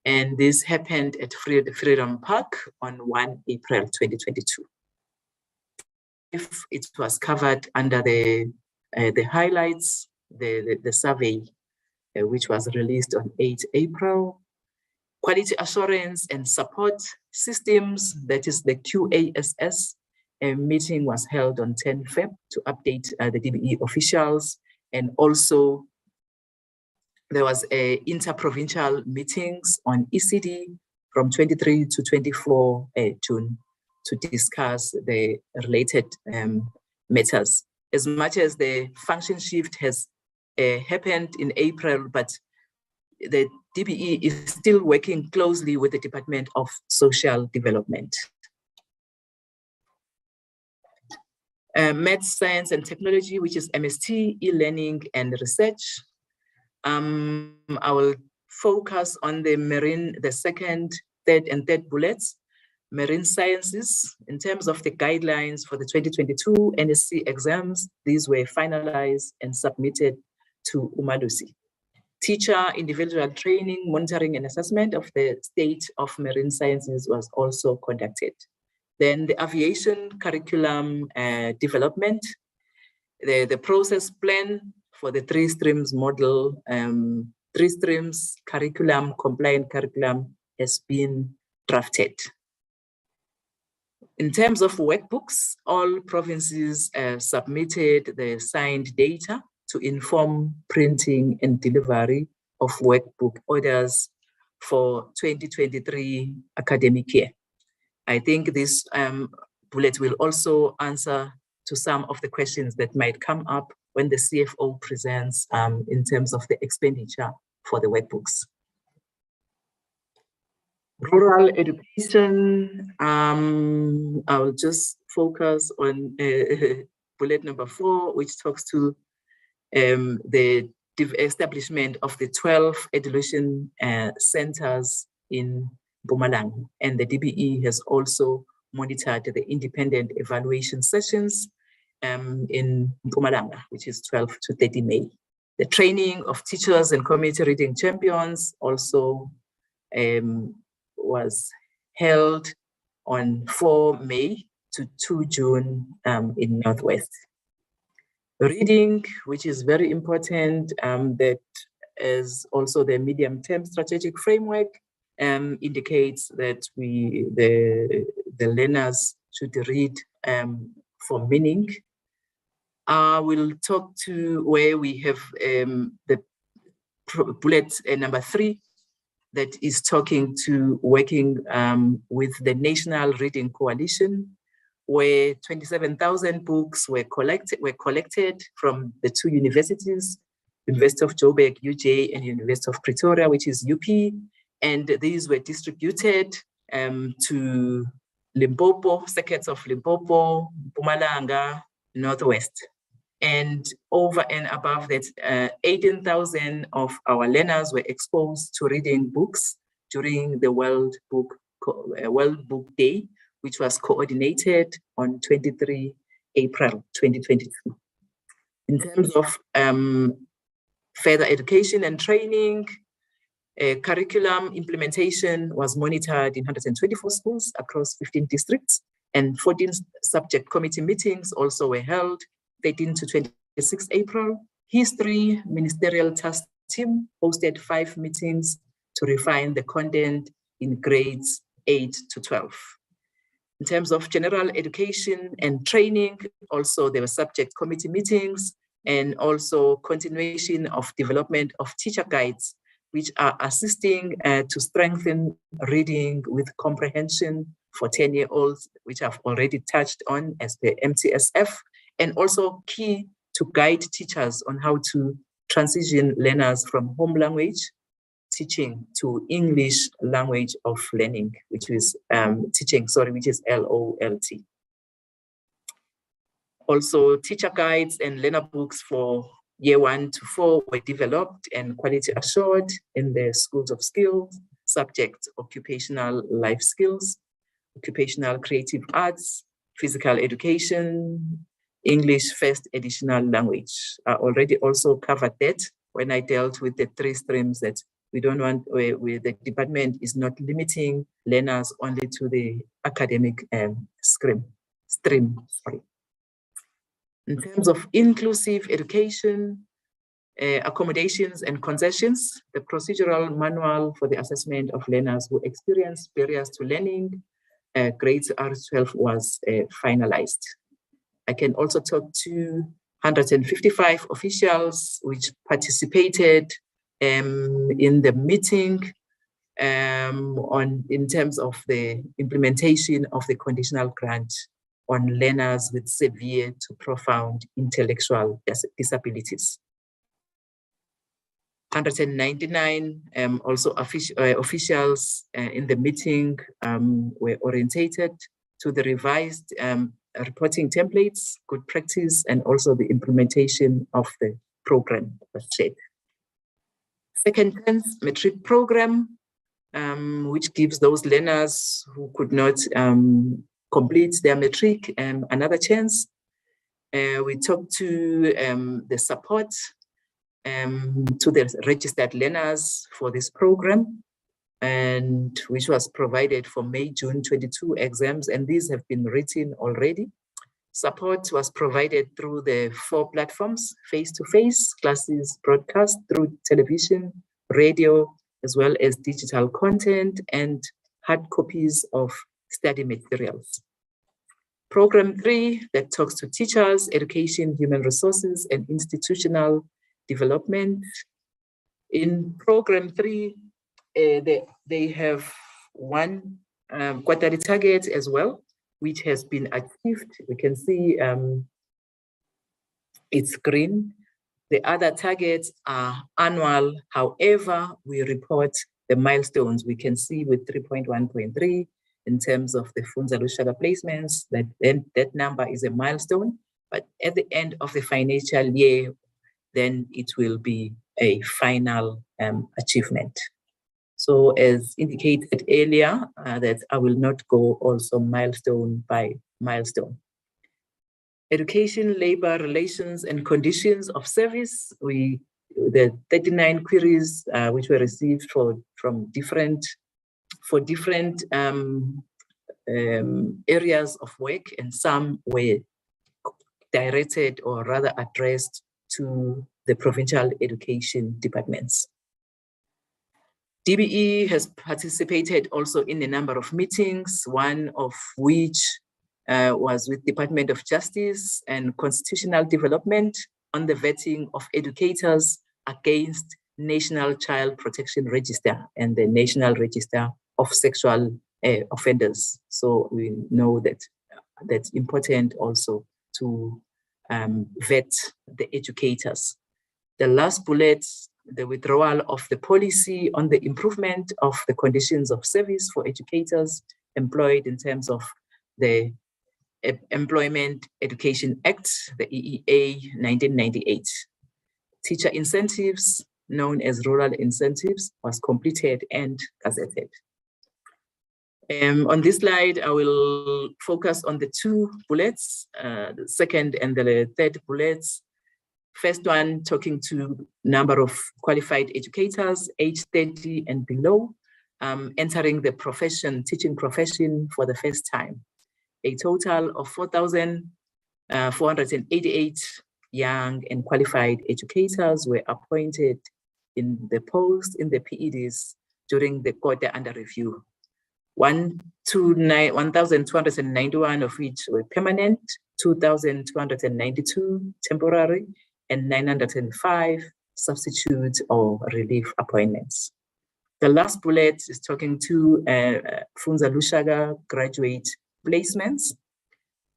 And this happened at Freedom Park on 1 April 2022. If it was covered under the highlights, the survey, which was released on 8 April. Quality assurance and support systems, that is the QASS, a meeting was held on 10 Feb to update the DBE officials, and also there was inter-provincial meetings on ECD from 23 to 24 June to discuss the related matters. As much as the function shift has happened in April, but the DBE is still working closely with the Department of Social Development. Maths, Science and Technology, which is MST, e-learning and research. I will focus on the marine, the second, third and third bullets. Marine sciences, in terms of the guidelines for the 2022 NSC exams, these were finalized and submitted to Umalusi. Teacher individual training, monitoring and assessment of the state of marine sciences was also conducted. Then the aviation curriculum development, the process plan for the 3 streams model, 3 streams curriculum, compliant curriculum has been drafted. In terms of workbooks, all provinces submitted the signed data to inform printing and delivery of workbook orders for 2023 academic year. I think this bullet will also answer to some of the questions that might come up when the CFO presents in terms of the expenditure for the workbooks. Rural education, I will just focus on bullet number 4, which talks to the establishment of the 12 education centers in Mpumalanga. And the DBE has also monitored the independent evaluation sessions in Mpumalanga, which is 12 to 30 May. The training of teachers and community reading champions also was held on 4 May to 2 June in Northwest. Reading, which is very important, that is also the medium-term strategic framework, indicates that the learners should read for meaning. We'll talk to where we have the bullet number 3, that is talking to working with the National Reading Coalition, where 27,000 books were collected from the 2 universities, University of Joburg, UJ, and University of Pretoria, which is UP, and these were distributed to Limpopo, circuits of Limpopo, Mpumalanga, Northwest. And over and above that, 18,000 of our learners were exposed to reading books during the World Book Day, which was coordinated on 23 April 2022. In terms of further education and training, curriculum implementation was monitored in 124 schools across 15 districts, and 14 subject committee meetings also were held 13 to 26 April. History Ministerial Task Team hosted 5 meetings to refine the content in grades 8 to 12. In terms of general education and training, also there were subject committee meetings and also continuation of development of teacher guides, which are assisting to strengthen reading with comprehension for 10-year-olds, which I've already touched on as the MTSF, and also key to guide teachers on how to transition learners from home language teaching to English language of learning, which is which is LOLT. Also teacher guides and learner books for year 1 to 4 were developed and quality assured in the schools of skills, subject occupational life skills, occupational creative arts, physical education, English first additional language. I already also covered that when I dealt with the 3 streams that we don't want, where the department is not limiting learners only to the academic stream. In terms of inclusive education, accommodations and concessions, the procedural manual for the assessment of learners who experience barriers to learning, grades R12 was finalized. I can also talk to 155 officials which participated in the meeting in terms of the implementation of the conditional grant on learners with severe to profound intellectual disabilities. 199 also officials in the meeting were orientated to the revised reporting templates, good practice, and also the implementation of the program was shared. Second 10th metric program, which gives those learners who could not complete their metric another chance. We talked to the support to the registered learners for this program, and which was provided for May-June 22 exams, and these have been written already. Support was provided through the 4 platforms: face-to-face classes, broadcast through television, radio, as well as digital content and hard copies of study materials. Program 3 that talks to teachers, education, human resources, and institutional development. In program 3, they have one quarterly target as well, which has been achieved. We can see it's green. The other targets are annual. However, we report the milestones. We can see with 3.1.3 in terms of the Funza Lushaka placements, that number is a milestone. But at the end of the financial year, then it will be a final achievement. So as indicated earlier, that I will not go also milestone by milestone. Education, labor relations, and conditions of service. The 39 queries which were received from different areas of work, and some were directed or rather addressed to the provincial education departments. DBE has participated also in a number of meetings, one of which was with Department of Justice and Constitutional Development on the vetting of educators against National Child Protection Register and the National Register of Sexual Offenders. So we know that that's important also to vet the educators. The last bullet, the withdrawal of the policy on the improvement of the conditions of service for educators employed in terms of the Employment Education Act, the EEA 1998. Teacher incentives, known as rural incentives, was completed and gazetted. On this slide, I will focus on the 2 bullets, the second and the third bullets. First one, talking to number of qualified educators, age 30 and below, entering the profession, teaching profession for the first time. A total of 4,488 young and qualified educators were appointed in the post in the PEDs during the quarter under review. 1,291 of which were permanent, 2,292 temporary, and 905 substitute or relief appointments. The last bullet is talking to Funza Lushaka graduate placements.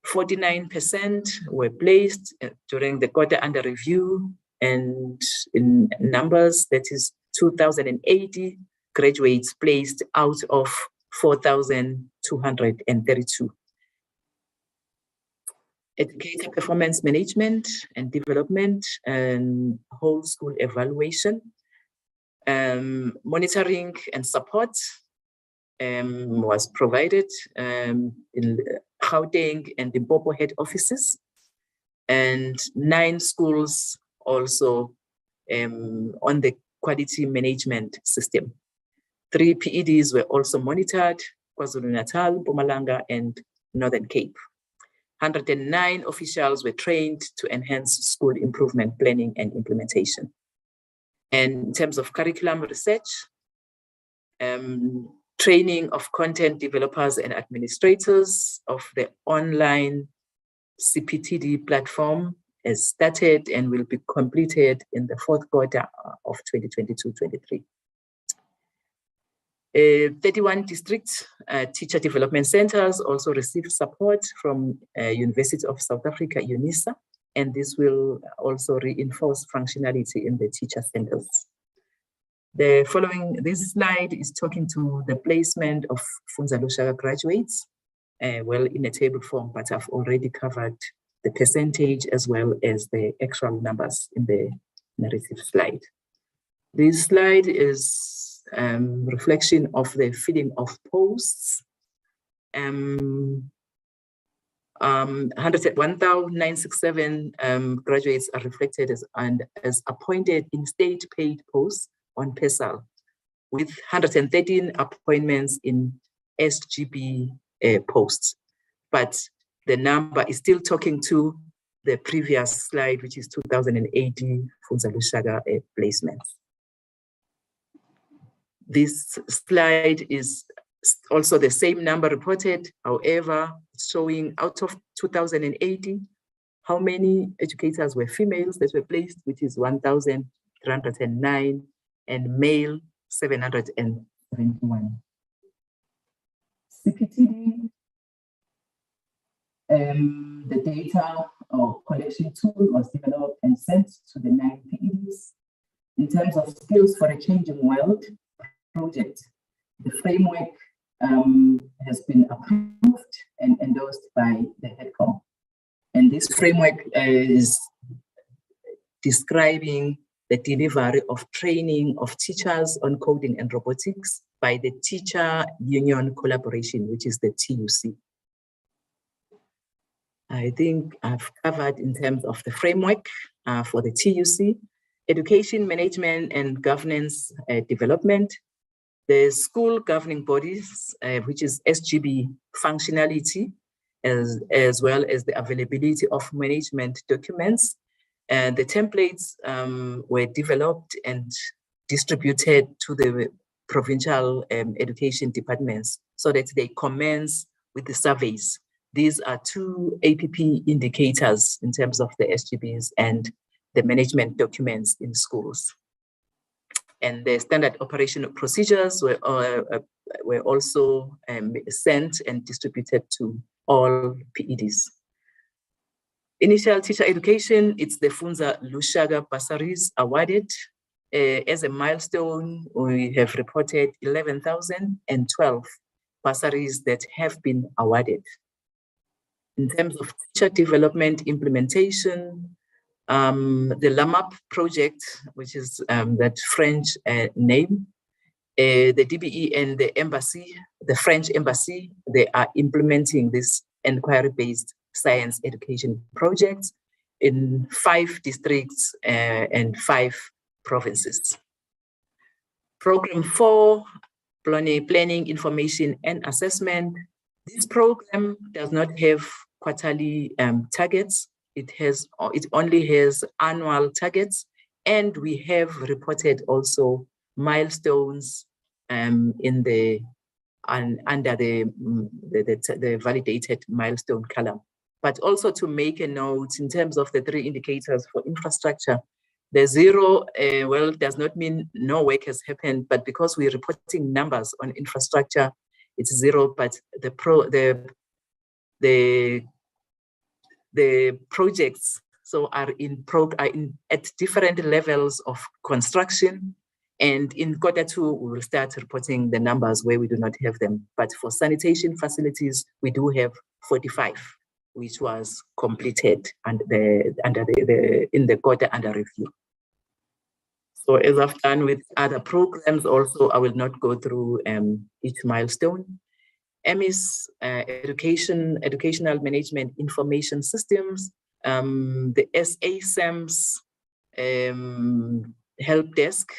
49% were placed during the quarter under review, and in numbers, that is 2,080 graduates placed out of 4,232. educator performance management and development, and whole school evaluation, monitoring and support was provided in Gauteng and Limpopo head offices, and 9 schools also on the quality management system. 3 PEDs were also monitored, KwaZulu-Natal, Mpumalanga, and Northern Cape. 109 officials were trained to enhance school improvement planning and implementation. And in terms of curriculum research, training of content developers and administrators of the online CPTD platform has started and will be completed in the 4th quarter of 2022-23. 31 district teacher development centers also received support from University of South Africa, UNISA, and this will also reinforce functionality in the teacher centers. The following, this slide is talking to the placement of Funza Lushaka graduates, well, in a table form, but I've already covered the percentage as well as the actual numbers in the narrative slide. This slide is reflection of the filling of posts. 101,967 graduates are reflected as appointed in state paid posts on PESAL, with 113 appointments in SGB posts. But the number is still talking to the previous slide, which is 2080 Funza Lushaka placements. This slide is also the same number reported, however, showing out of 2080, how many educators were females that were placed, which is 1,309, and male 771. CPTD, the data or collection tool was developed and sent to the 9 PEDs. In terms of skills for a changing world project, the framework has been approved and endorsed by the HEDCOM. And this framework is describing the delivery of training of teachers on coding and robotics by the Teacher Union Collaboration, which is the TUC. I think I've covered in terms of the framework for the TUC, education management and governance development, the school governing bodies, which is SGB functionality, as well as the availability of management documents. And the templates were developed and distributed to the provincial education departments so that they commence with the surveys. These are 2 APP indicators in terms of the SGBs and the management documents in schools. And the standard operational procedures were also sent and distributed to all PEDs. Initial teacher education, it's the Funza Lushaka bursaries awarded. As a milestone, we have reported 11,012 bursaries that have been awarded. In terms of teacher development implementation, the LAMAP project, which is that French name, the DBE and the embassy, the French embassy, they are implementing this inquiry-based science education project in 5 districts and 5 provinces. Program 4, planning, information, and assessment. This program does not have quarterly targets. It only has annual targets, and we have reported also milestones in the under the validated milestone column. But also to make a note in terms of the 3 indicators for infrastructure, the 0, well, does not mean no work has happened, but because we're reporting numbers on infrastructure, it's 0, but the projects are at different levels of construction, and in Q2 we will start reporting the numbers where we do not have them. But for sanitation facilities, we do have 45 which was completed in the quarter under review. So as I've done with other programs also, I will not go through each milestone. EMIS, Educational Management Information Systems, the SASEMS help desk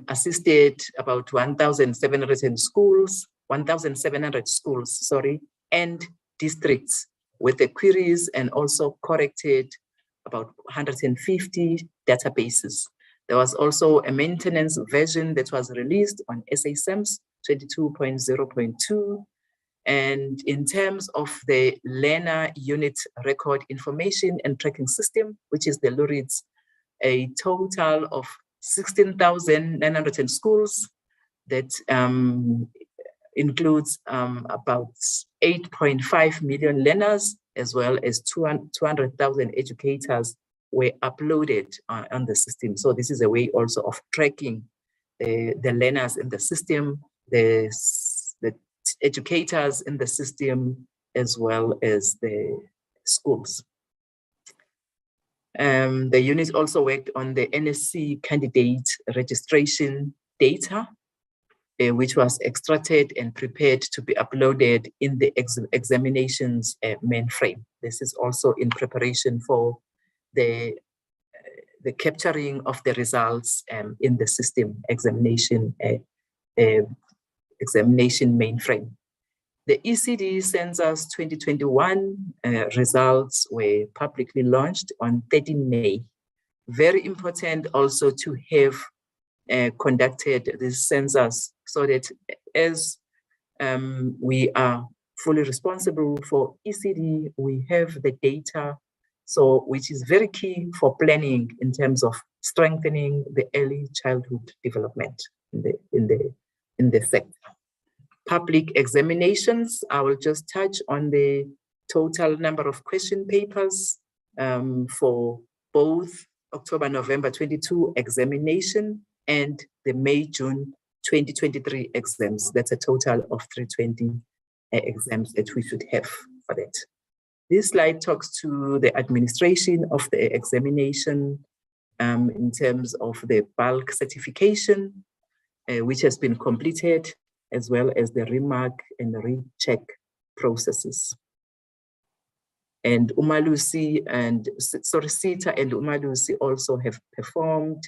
assisted about 1,700 schools, and districts with the queries, and also corrected about 150 databases. There was also a maintenance version that was released on SASEMS 22.0.2. And in terms of the learner unit record information and tracking system, which is the LURIDS, a total of 16,900 schools that includes about 8.5 million learners, as well as 200,000 educators were uploaded on the system. So this is a way also of tracking the learners in the system, the educators in the system, as well as the schools. The unit also worked on the NSC candidate registration data, which was extracted and prepared to be uploaded in the examinations mainframe. This is also in preparation for the capturing of the results in the system examination mainframe. The ECD Census 2021 results were publicly launched on 13 May. Very important also to have conducted this census so that as we are fully responsible for ECD, we have the data, so which is very key for planning in terms of strengthening the early childhood development in the sector. Public examinations, I will just touch on the total number of question papers for both October-November 22 examination and the May-June 2023 exams. That's a total of 320 exams that we should have for that. This slide talks to the administration of the examination in terms of the bulk certification, which has been completed, as well as the remark and the recheck processes. And Umalusi and Sorisita and Umalusi also have performed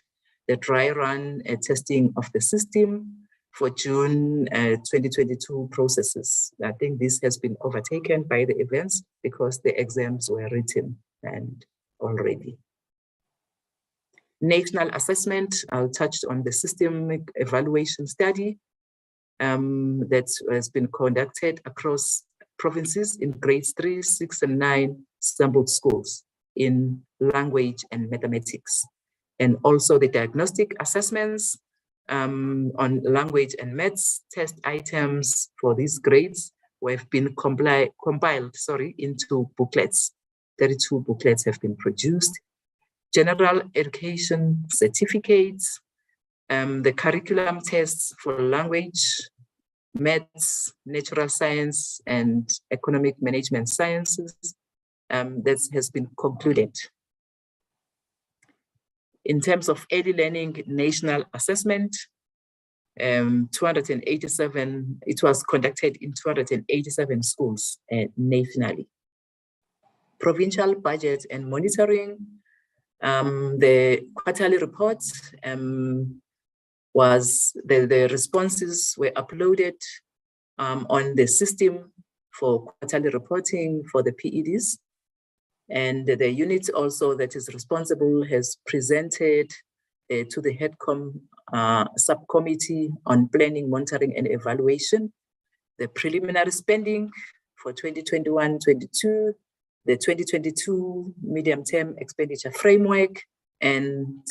the dry run testing of the system for June 2022 processes. I think this has been overtaken by the events because the exams were written and already. National assessment, I'll touch on the systemic evaluation study that has been conducted across provinces in grades 3, 6, and 9 sampled schools in language and mathematics. And also the diagnostic assessments on language and maths test items for these grades have been compiled into booklets. 32 booklets have been produced. General education certificates, the curriculum tests for language, maths, natural science, and economic management sciences, that has been concluded. In terms of early learning national assessment, 287, it was conducted in 287 schools nationally. Provincial budget and monitoring, the quarterly reports was the responses were uploaded on the system for quarterly reporting for the PEDs. And the unit also that is responsible has presented to the HEADCOM subcommittee on planning, monitoring, and evaluation, the preliminary spending for 2021-22, the 2022 medium-term expenditure framework, and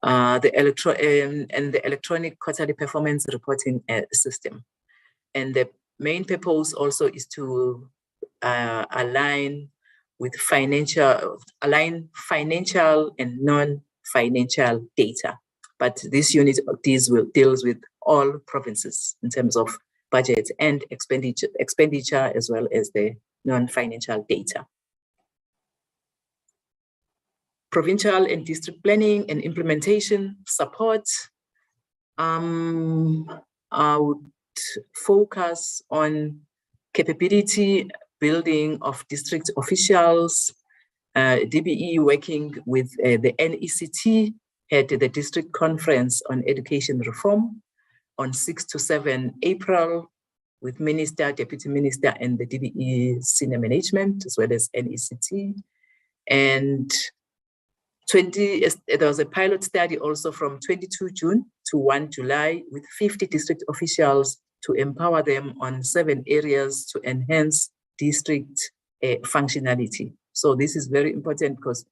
the electronic quarterly performance reporting system. And the main purpose also is to align financial and non-financial data. But this unit deals with all provinces in terms of budget and expenditure, as well as the non-financial data. Provincial and district planning and implementation support. I would focus on capability building of district officials, DBE working with the NECT at the district conference on education reform on 6 to 7 April with minister, deputy minister, and the DBE senior management, as well as NECT. And there was a pilot study also from 22 June to 1 July with 50 district officials to empower them on 7 areas to enhance district functionality. So this is very important because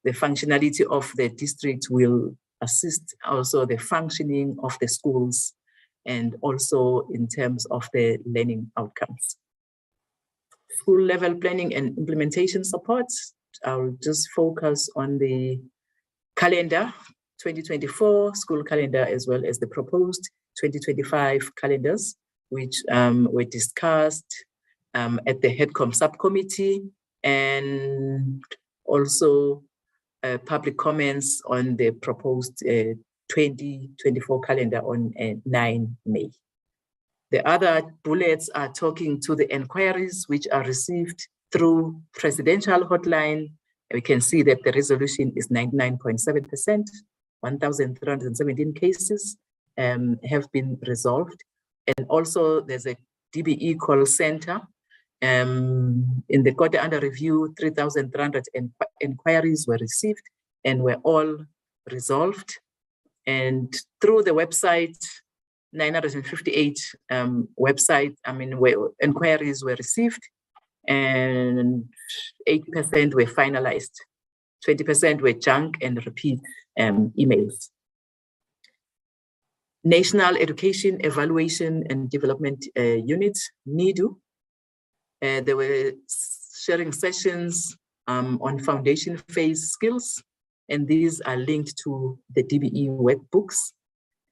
the functionality of the district will assist also the functioning of the schools and also in terms of the learning outcomes. School level planning and implementation support. I'll just focus on the calendar, 2024 school calendar, as well as the proposed 2025 calendars, which were discussed at the HEDCOM subcommittee, and also public comments on the proposed 2024 calendar on 9 May. The other bullets are talking to the inquiries which are received through presidential hotline. We can see that the resolution is 99.7%, 1,317 cases have been resolved. And also there's a DBE call center. In the quarter under review, 3,300 inquiries were received and were all resolved. And through the website, 958 inquiries were received, and 80% were finalized. 20% were junk and repeat emails. National Education Evaluation and Development Unit, NEDU. There were sharing sessions on foundation phase skills, and these are linked to the DBE workbooks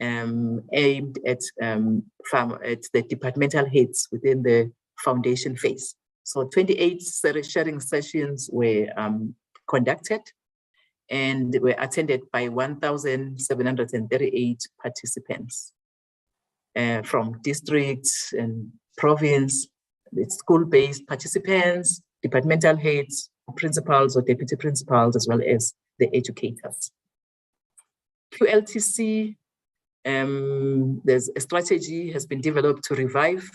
aimed at the departmental heads within the foundation phase. So 28 sharing sessions were conducted and were attended by 1,738 participants from districts and province, school-based participants, departmental heads, principals or deputy principals, as well as the educators. QLTC, there's a strategy has been developed to revive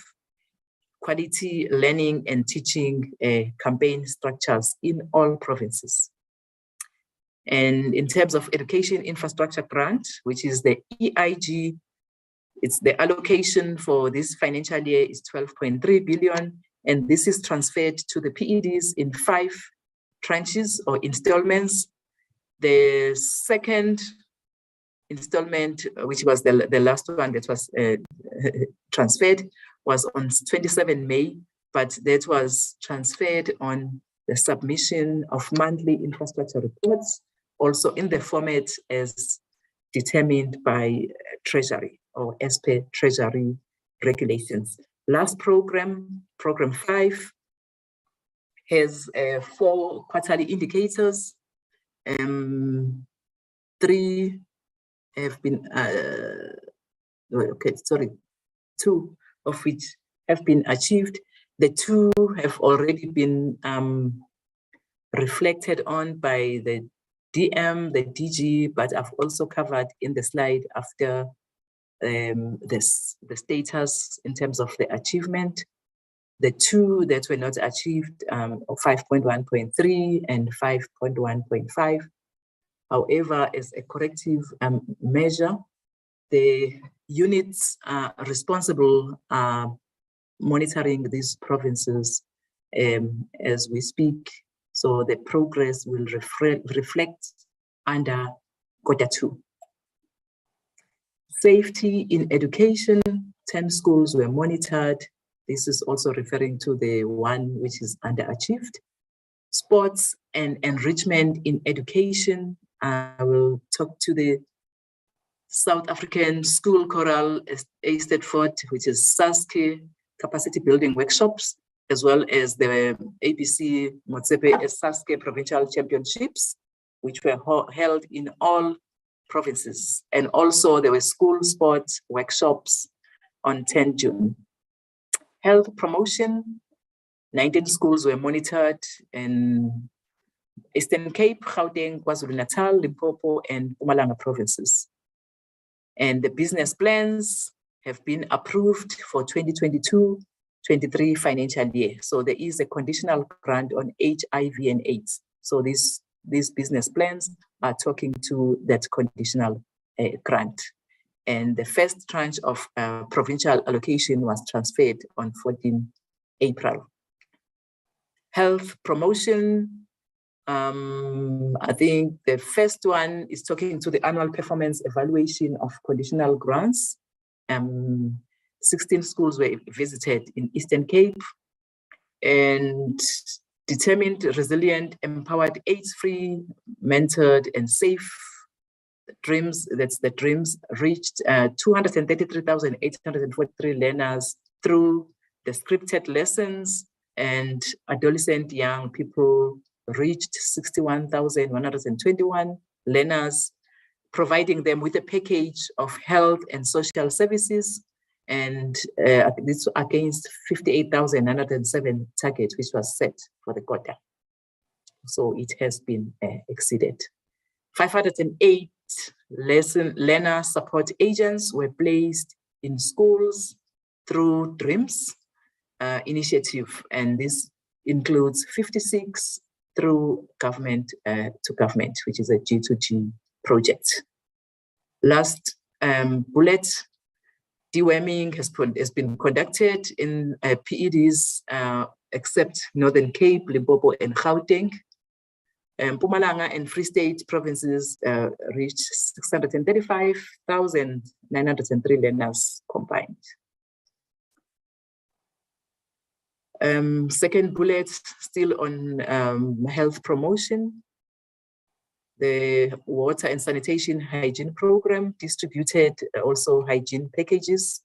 quality learning and teaching campaign structures in all provinces. And in terms of education infrastructure grant, which is the EIG, it's the allocation for this financial year is 12.3 billion, and this is transferred to the PEDs in 5 tranches or installments. The second installment, which was the last one that was transferred, was on 27 May, but that was transferred on the submission of monthly infrastructure reports, also in the format as determined by Treasury or as per Treasury regulations. Last program, program 5, has 4 quarterly indicators. 3 have been, 2 of which have been achieved. The 2 have already been reflected on by the DM, the DG, but I've also covered in the slide after the status in terms of the achievement. The 2 that were not achieved, 5.1.3 and 5.1.5. However, as a corrective measure, the units responsible are monitoring these provinces as we speak. So the progress will reflect under quarter 2. Safety in education, 10 schools were monitored. This is also referring to the one which is underachieved. Sports and enrichment in education. I will talk to the South African School Choral Estate Fort, which is SASKI capacity building workshops. as well as the ABC Motsepe Saske Provincial Championships, which were held in all provinces. And also there were school sports workshops on 10 June. Health promotion, 19 schools were monitored in Eastern Cape, Gauteng, KwaZulu-Natal, Limpopo, and Mpumalanga provinces. And the business plans have been approved for 2022-23 financial year. So there is a conditional grant on HIV and AIDS. So these business plans are talking to that conditional grant. And the first tranche of provincial allocation was transferred on 14 April. Health promotion, I think the first one is talking to the annual performance evaluation of conditional grants. 16 schools were visited in Eastern Cape and determined, resilient, empowered, AIDS-free, mentored, and safe dreams. That's the dreams reached 233,843 learners through the scripted lessons, and adolescent young people reached 61,121 learners, providing them with a package of health and social services, and this against 58,907 target, which was set for the quarter. So it has been exceeded. 508 learner support agents were placed in schools through DREAMS initiative, and this includes 56 through government to government, which is a G2G project. Last bullet, deworming has been conducted in PEDs except Northern Cape, Limpopo, and Gauteng. Mpumalanga and Free State provinces reached 635,903 learners combined. Second bullet, still on health promotion. The water and sanitation hygiene program distributed also hygiene packages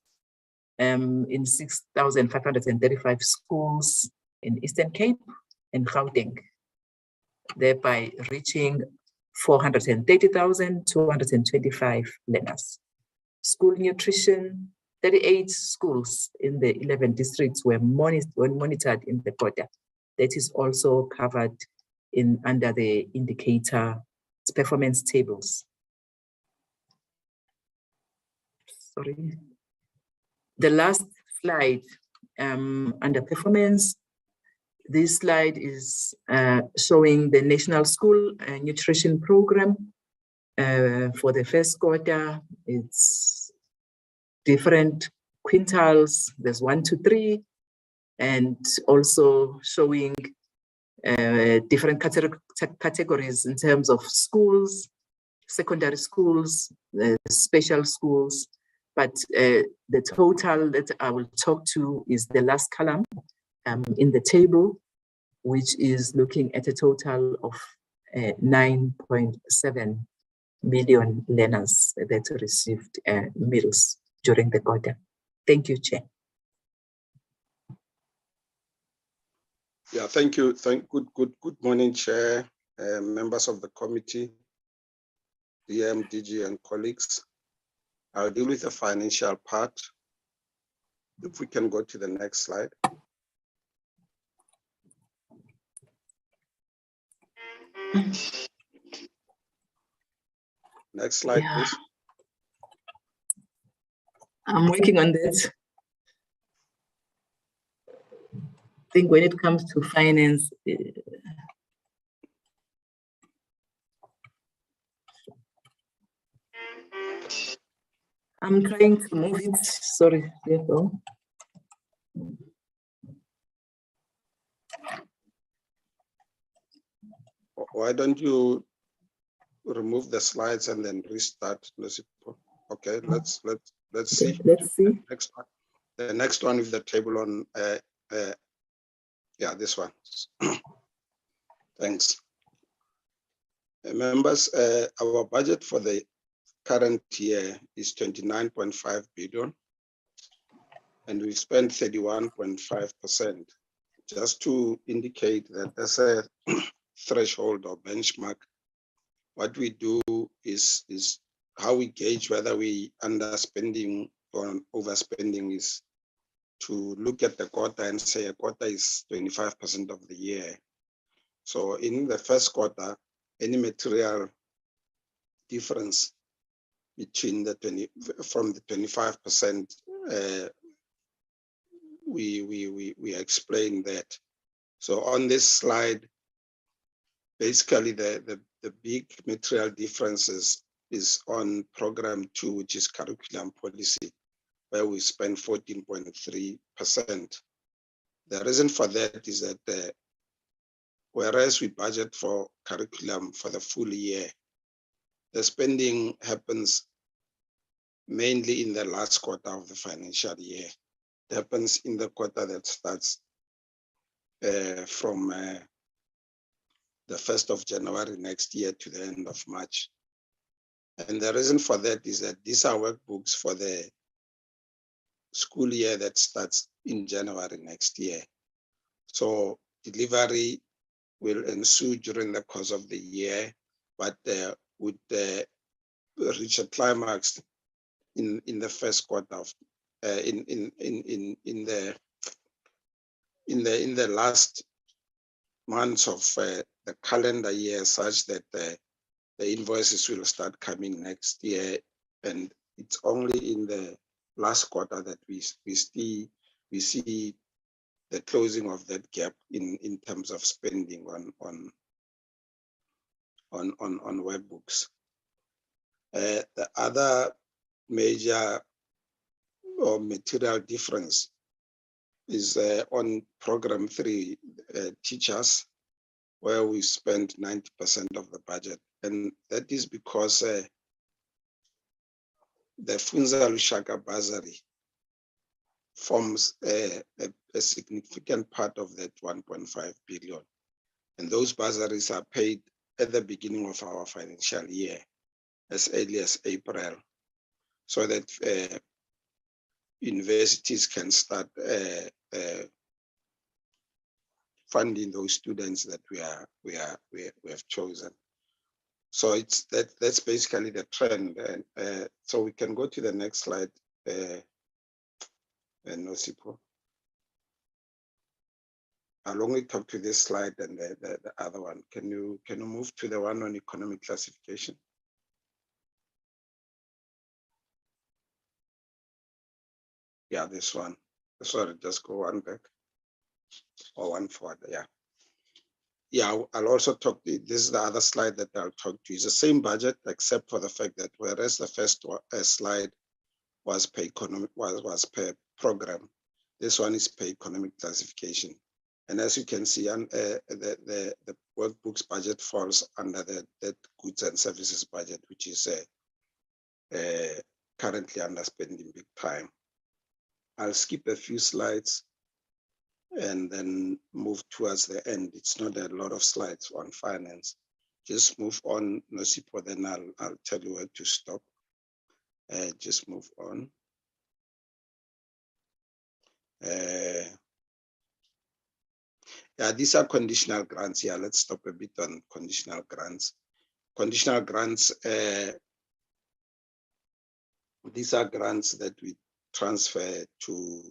in 6,535 schools in Eastern Cape and Gauteng, thereby reaching 430,225 learners. School nutrition, 38 schools in the 11 districts were monitored in the quarter. That is also covered under the indicator performance tables. Sorry. The last slide under performance, this slide is showing the National School Nutrition Program for the first quarter. It's different quintiles, there's 1 to 3, and also showing different categories in terms of schools, secondary schools, special schools, but the total that I will talk to is the last column in the table, which is looking at a total of 9.7 million learners that received meals during the quarter. Thank you, Chair. Yeah, thank you. Good morning, Chair, members of the committee, DM, DG, and colleagues. I'll deal with the financial part. If we can go to the next slide. Next slide, please. I'm working on that. I think when it comes to finance, I'm trying to move it. Sorry, therefore. Why don't you remove the slides and then restart? Okay, let's see. Let's see. Next one. The next one is the table on yeah, this one. Thanks. Members, our budget for the current year is 29.5 billion, and we spent 31.5%. just to indicate that as a threshold or benchmark, what we do is how we gauge whether we underspending or overspending is to look at the quarter and say a quarter is 25% of the year. So in the first quarter, any material difference between from the 25%, we explain that. So on this slide, basically the big material differences is on program 2, which is curriculum policy, where we spend 14.3%. The reason for that is that whereas we budget for curriculum for the full year, the spending happens mainly in the last quarter of the financial year. It happens in the quarter that starts from the 1st of January next year to the end of March. And the reason for that is that these are workbooks for the school year that starts in January next year. So delivery will ensue during the course of the year, but would reach a climax in the first quarter of in the last months of the calendar year, such that the invoices will start coming next year, and it's only in the last quarter that we see the closing of that gap in terms of spending on workbooks. The other major or material difference is on program 3, teachers, where we spend 90% of the budget. And that is because the Funza Lushaka bursary forms a significant part of that 1.5 billion. And those bursaries are paid at the beginning of our financial year, as early as April, so that universities can start funding those students that we have chosen. So that's basically the trend. And so we can go to the next slide. Nosipo. I'll only talk to this slide and the other one. Can you move to the one on economic classification? Yeah, this one. Sorry, just go one back or one forward. Yeah. Yeah, I'll also talk. This is the other slide that I'll talk to. It's the same budget, except for the fact that whereas the first slide was per economic was per program, this one is per economic classification. And as you can see, the workbooks budget falls under the goods and services budget, which is currently underspending big time. I'll skip a few slides and then move towards the end. It's not a lot of slides on finance. Just move on, Nosipo, then I'll tell you where to stop. Just move on. Yeah, these are conditional grants. Yeah, let's stop a bit on conditional grants. Conditional grants, these are grants that we transfer to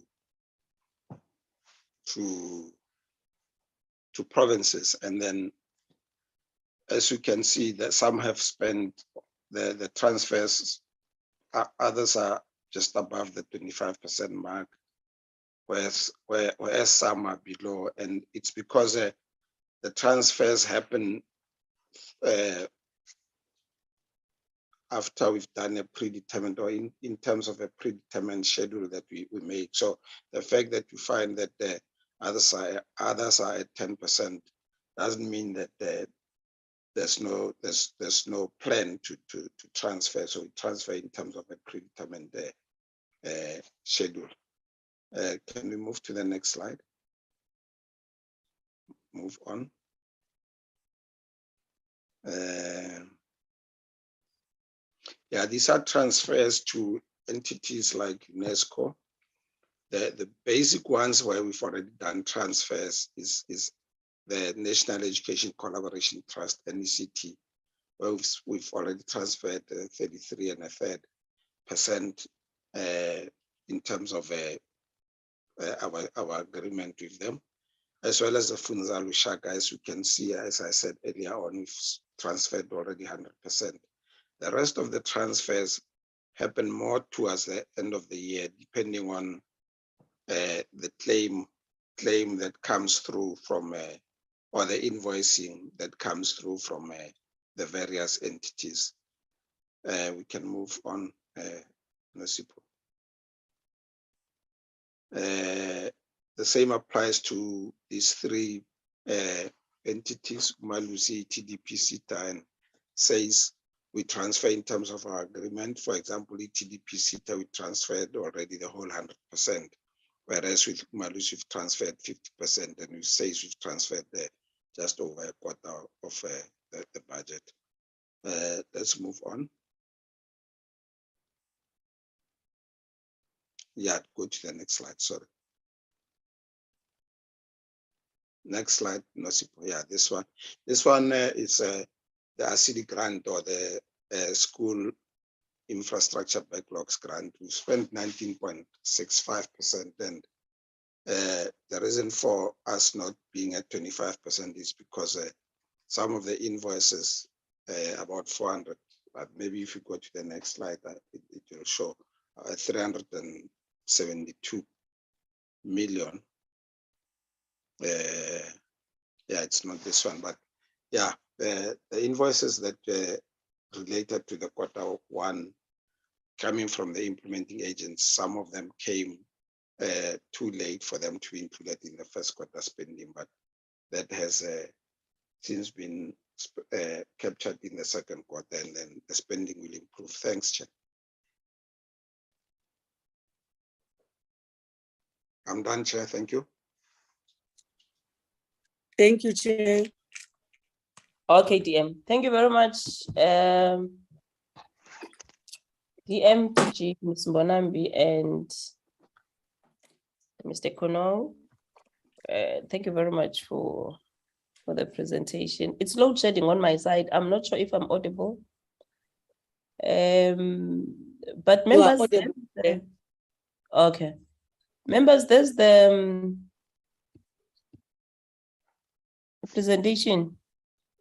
provinces, and then as you can see that some have spent the transfers, others are just above the 25% mark, whereas some are below, and it's because the transfers happen after we've done a predetermined, or in terms of a predetermined schedule that we make. So the fact that you find that the others are at 10% doesn't mean that there's no plan to transfer. So we transfer in terms of a predetermined schedule. Can we move to the next slide? Move on. Yeah, these are transfers to entities like UNESCO, The basic ones where we've already done transfers is the National Education Collaboration Trust, NECT, where we've already transferred 33.33% in terms of our agreement with them, as well as the Funza Lushaka. As you can see, as I said earlier on, we've transferred already 100%. The rest of the transfers happen more towards the end of the year, depending on the claim that comes through from, or the invoicing that comes through from the various entities. We can move on, Nosipo. The same applies to these three entities, Malusi, t.b.c, and says we transfer in terms of our agreement. For example, t.b.c, we transferred already the whole 100%, whereas with Malusi we've transferred 50%, and with says we've transferred just over a quarter of the budget. Let's move on. Yeah, go to the next slide, sorry. Next slide, Nosipo. Yeah, this one. This one is the ASIDI grant, or the school infrastructure backlogs grant. We spent 19.65%, and the reason for us not being at 25% is because some of the invoices, about 400, but maybe if you go to the next slide, it will show 372 million. Yeah, it's not this one, but yeah, the invoices that related to the Q1 coming from the implementing agents, some of them came too late for them to be included in the first quarter spending, but that has since been captured in the second quarter, and then the spending will improve. Thanks, Chair. I'm done, Chair. Thank you. Thank you, Chair. Okay, DM. Thank you very much. DM, DG, Ms. Mbonambi, and Mr. Kono. Thank you very much for the presentation. It's load shedding on my side. I'm not sure if I'm audible. But members, okay. Members, there's the presentation,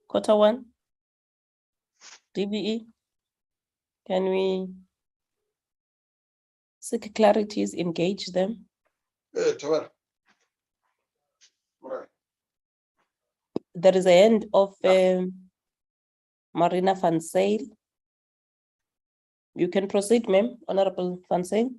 Q1, DBE. Can we seek clarities, engage them? There is a hand of Marina Van Zyl. You can proceed, ma'am, Honorable Van Zyl.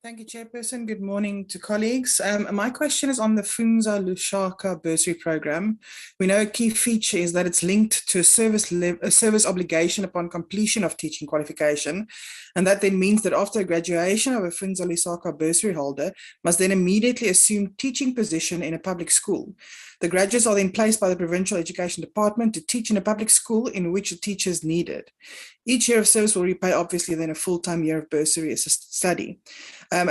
Thank you, Chairperson. Good morning to colleagues. My question is on the Funza Lushaka bursary program. We know a key feature is that it's linked to a service obligation upon completion of teaching qualification, and that then means that after graduation of a Funza Lushaka bursary holder must then immediately assume teaching position in a public school. The graduates are then placed by the Provincial Education Department to teach in a public school in which a teacher is needed. Each year of service will repay, obviously, then a full-time year of bursary assisted study.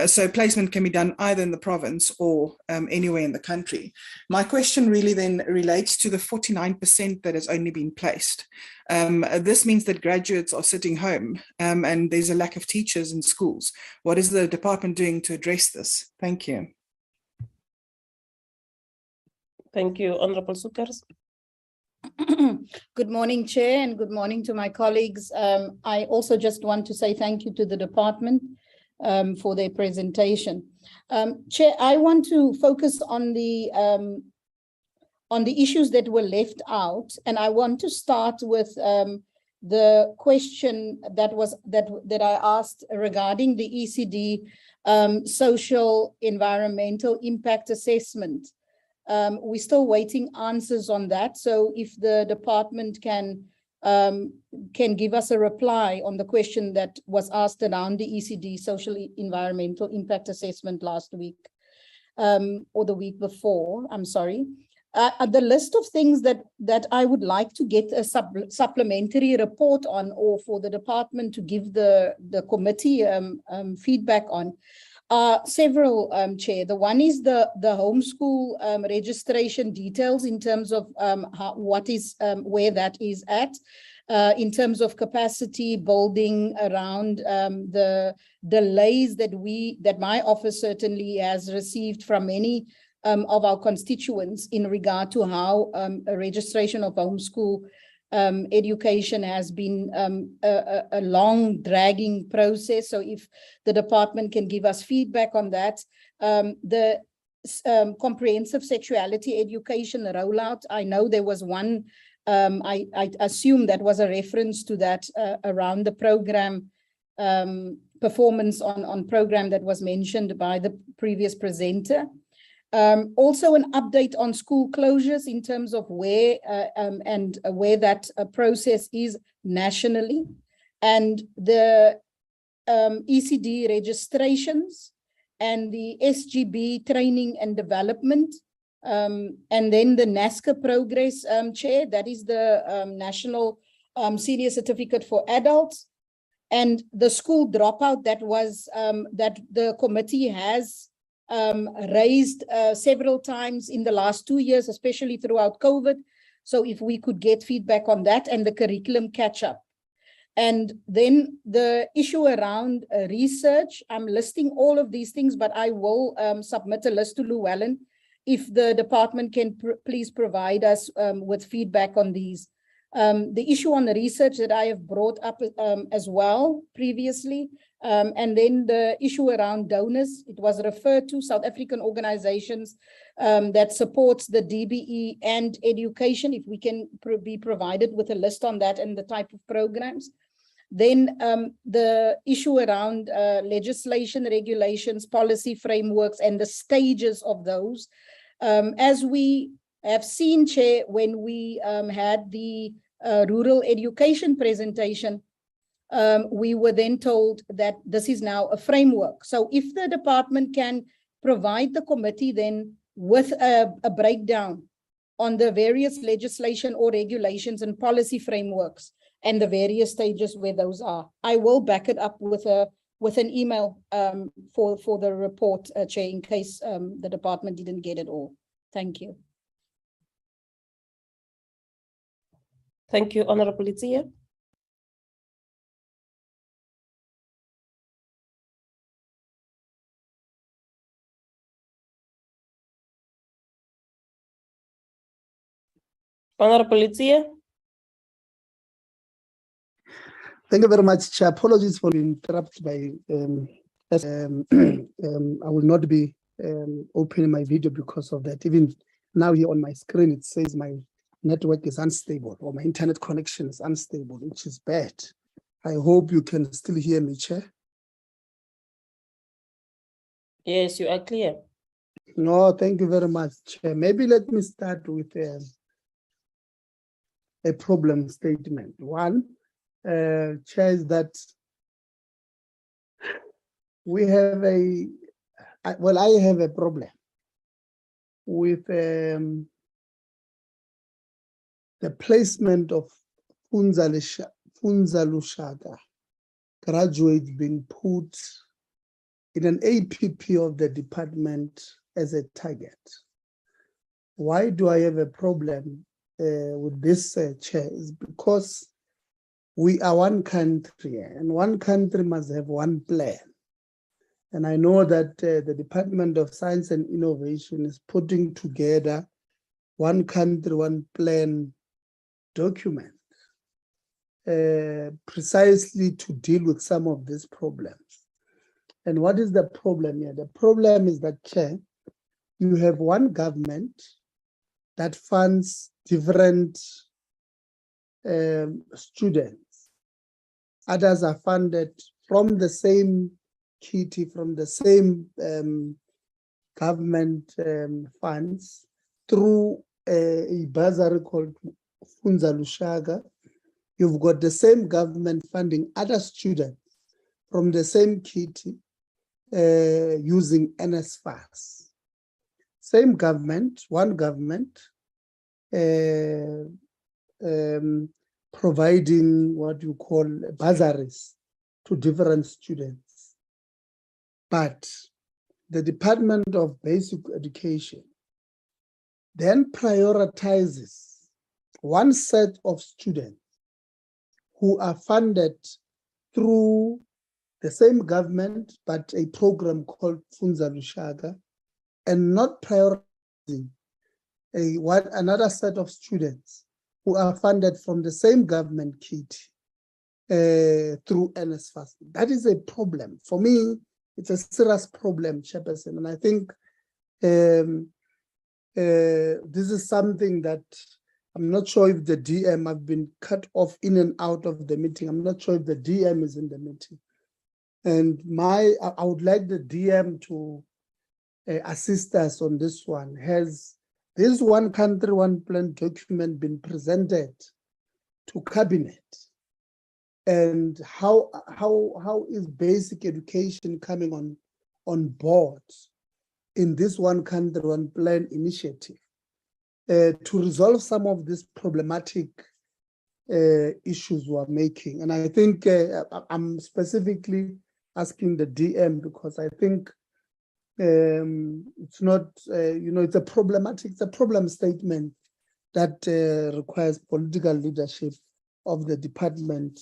So placement can be done either in the province or anywhere in the country. My question really then relates to the 49% that has only been placed. This means that graduates are sitting home and there's a lack of teachers in schools. What is the department doing to address this? Thank you. Thank you, Honorable Sukers. Good morning, Chair, and good morning to my colleagues. I also just want to say thank you to the department for their presentation. Chair, I want to focus on the issues that were left out, and I want to start with the question that I asked regarding the ECD social environmental impact assessment. We're still waiting answers on that. So if the department can give us a reply on the question that was asked around the ECD social environmental impact assessment last week or the week before, I'm sorry. The list of things that I would like to get a supplementary report on, or for the department to give the committee feedback on, Several, Chair. The one is the homeschool registration details in terms of where that is at, in terms of capacity building around the delays that my office certainly has received from many of our constituents in regard to how a registration of homeschool education has been a long dragging process. So if the department can give us feedback on that, the comprehensive sexuality education rollout, I know there was one, I assume that was a reference to that around the program performance on program that was mentioned by the previous presenter. Also an update on school closures in terms of where and where that process is nationally, and the ECD registrations and the SGB training and development, and then the NASCA progress, Chair, that is the National Senior Certificate for Adults, and the school dropout that was that the committee has raised several times in the last 2 years, especially throughout COVID. So if we could get feedback on that, and the curriculum catch-up. And then the issue around research, I'm listing all of these things, but I will submit a list to Llewellyn if the department can please provide us with feedback on these. The issue on the research that I have brought up as well previously, and then the issue around donors, it was referred to South African organizations that supports the DBE and education, if we can be provided with a list on that and the type of programs. Then the issue around legislation, regulations, policy frameworks, and the stages of those. As we have seen, Chair, when we had the rural education presentation, we were then told that this is now a framework. So if the department can provide the committee then with a breakdown on the various legislation or regulations and policy frameworks and the various stages where those are, I will back it up with an email for the report, Chair, in case the department didn't get it all. Thank you. Thank you, Honorable Itzia. Honorable Itzia. Thank you very much, Chair. Apologies for being interrupted by I will not be opening my video because of that. Even now here on my screen, it says my network is unstable, or my internet connection is unstable, which is bad. I hope you can still hear me, Chair. Yes, you are clear. No, thank you very much, Chair. Maybe let me start with a problem statement. One, Chair, is that we have I have a problem with the placement of Funza Lushaka graduates being put in an APP of the department as a target. Why do I have a problem with this, Chair? Is because we are one country, and one country must have one plan. And I know that the Department of Science and Innovation is putting together one country, one plan document precisely to deal with some of these problems. And what is the problem here? The problem is that, Chair, you have one government that funds different students. Others are funded from the same kitty, from the same government funds through a bursary called Funza Lushaka. You've got the same government funding other students from the same kitty using NSFAS. Same government, one government, providing what you call bursaries to different students. But the Department of Basic Education then prioritizes one set of students who are funded through the same government, but a program called Funza Lushaka, and not prioritizing another set of students who are funded from the same government kit through NSFAS. That is a problem. For me, it's a serious problem, Chairperson, and I think this is something that I'm not sure if the DM have been cut off in and out of the meeting. I'm not sure if the DM is in the meeting. And I would like the DM to assist us on this one. Has this one country, one plan document been presented to cabinet? And how is basic education coming on board in this one country, one plan initiative to resolve some of these problematic issues we're making? And I think I'm specifically asking the DM because I think it's not, it's a problem statement that requires political leadership of the department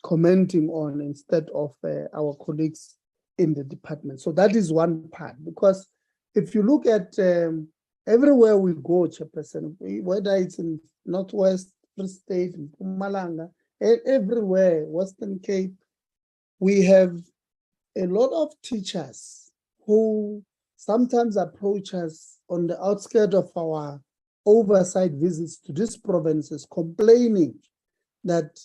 commenting on instead of our colleagues in the department. So that is one part, because if you look at everywhere we go, Chairperson, whether it's in Northwest, Free State, in Mpumalanga, everywhere, Western Cape, we have a lot of teachers who sometimes approach us on the outskirts of our oversight visits to these provinces, complaining that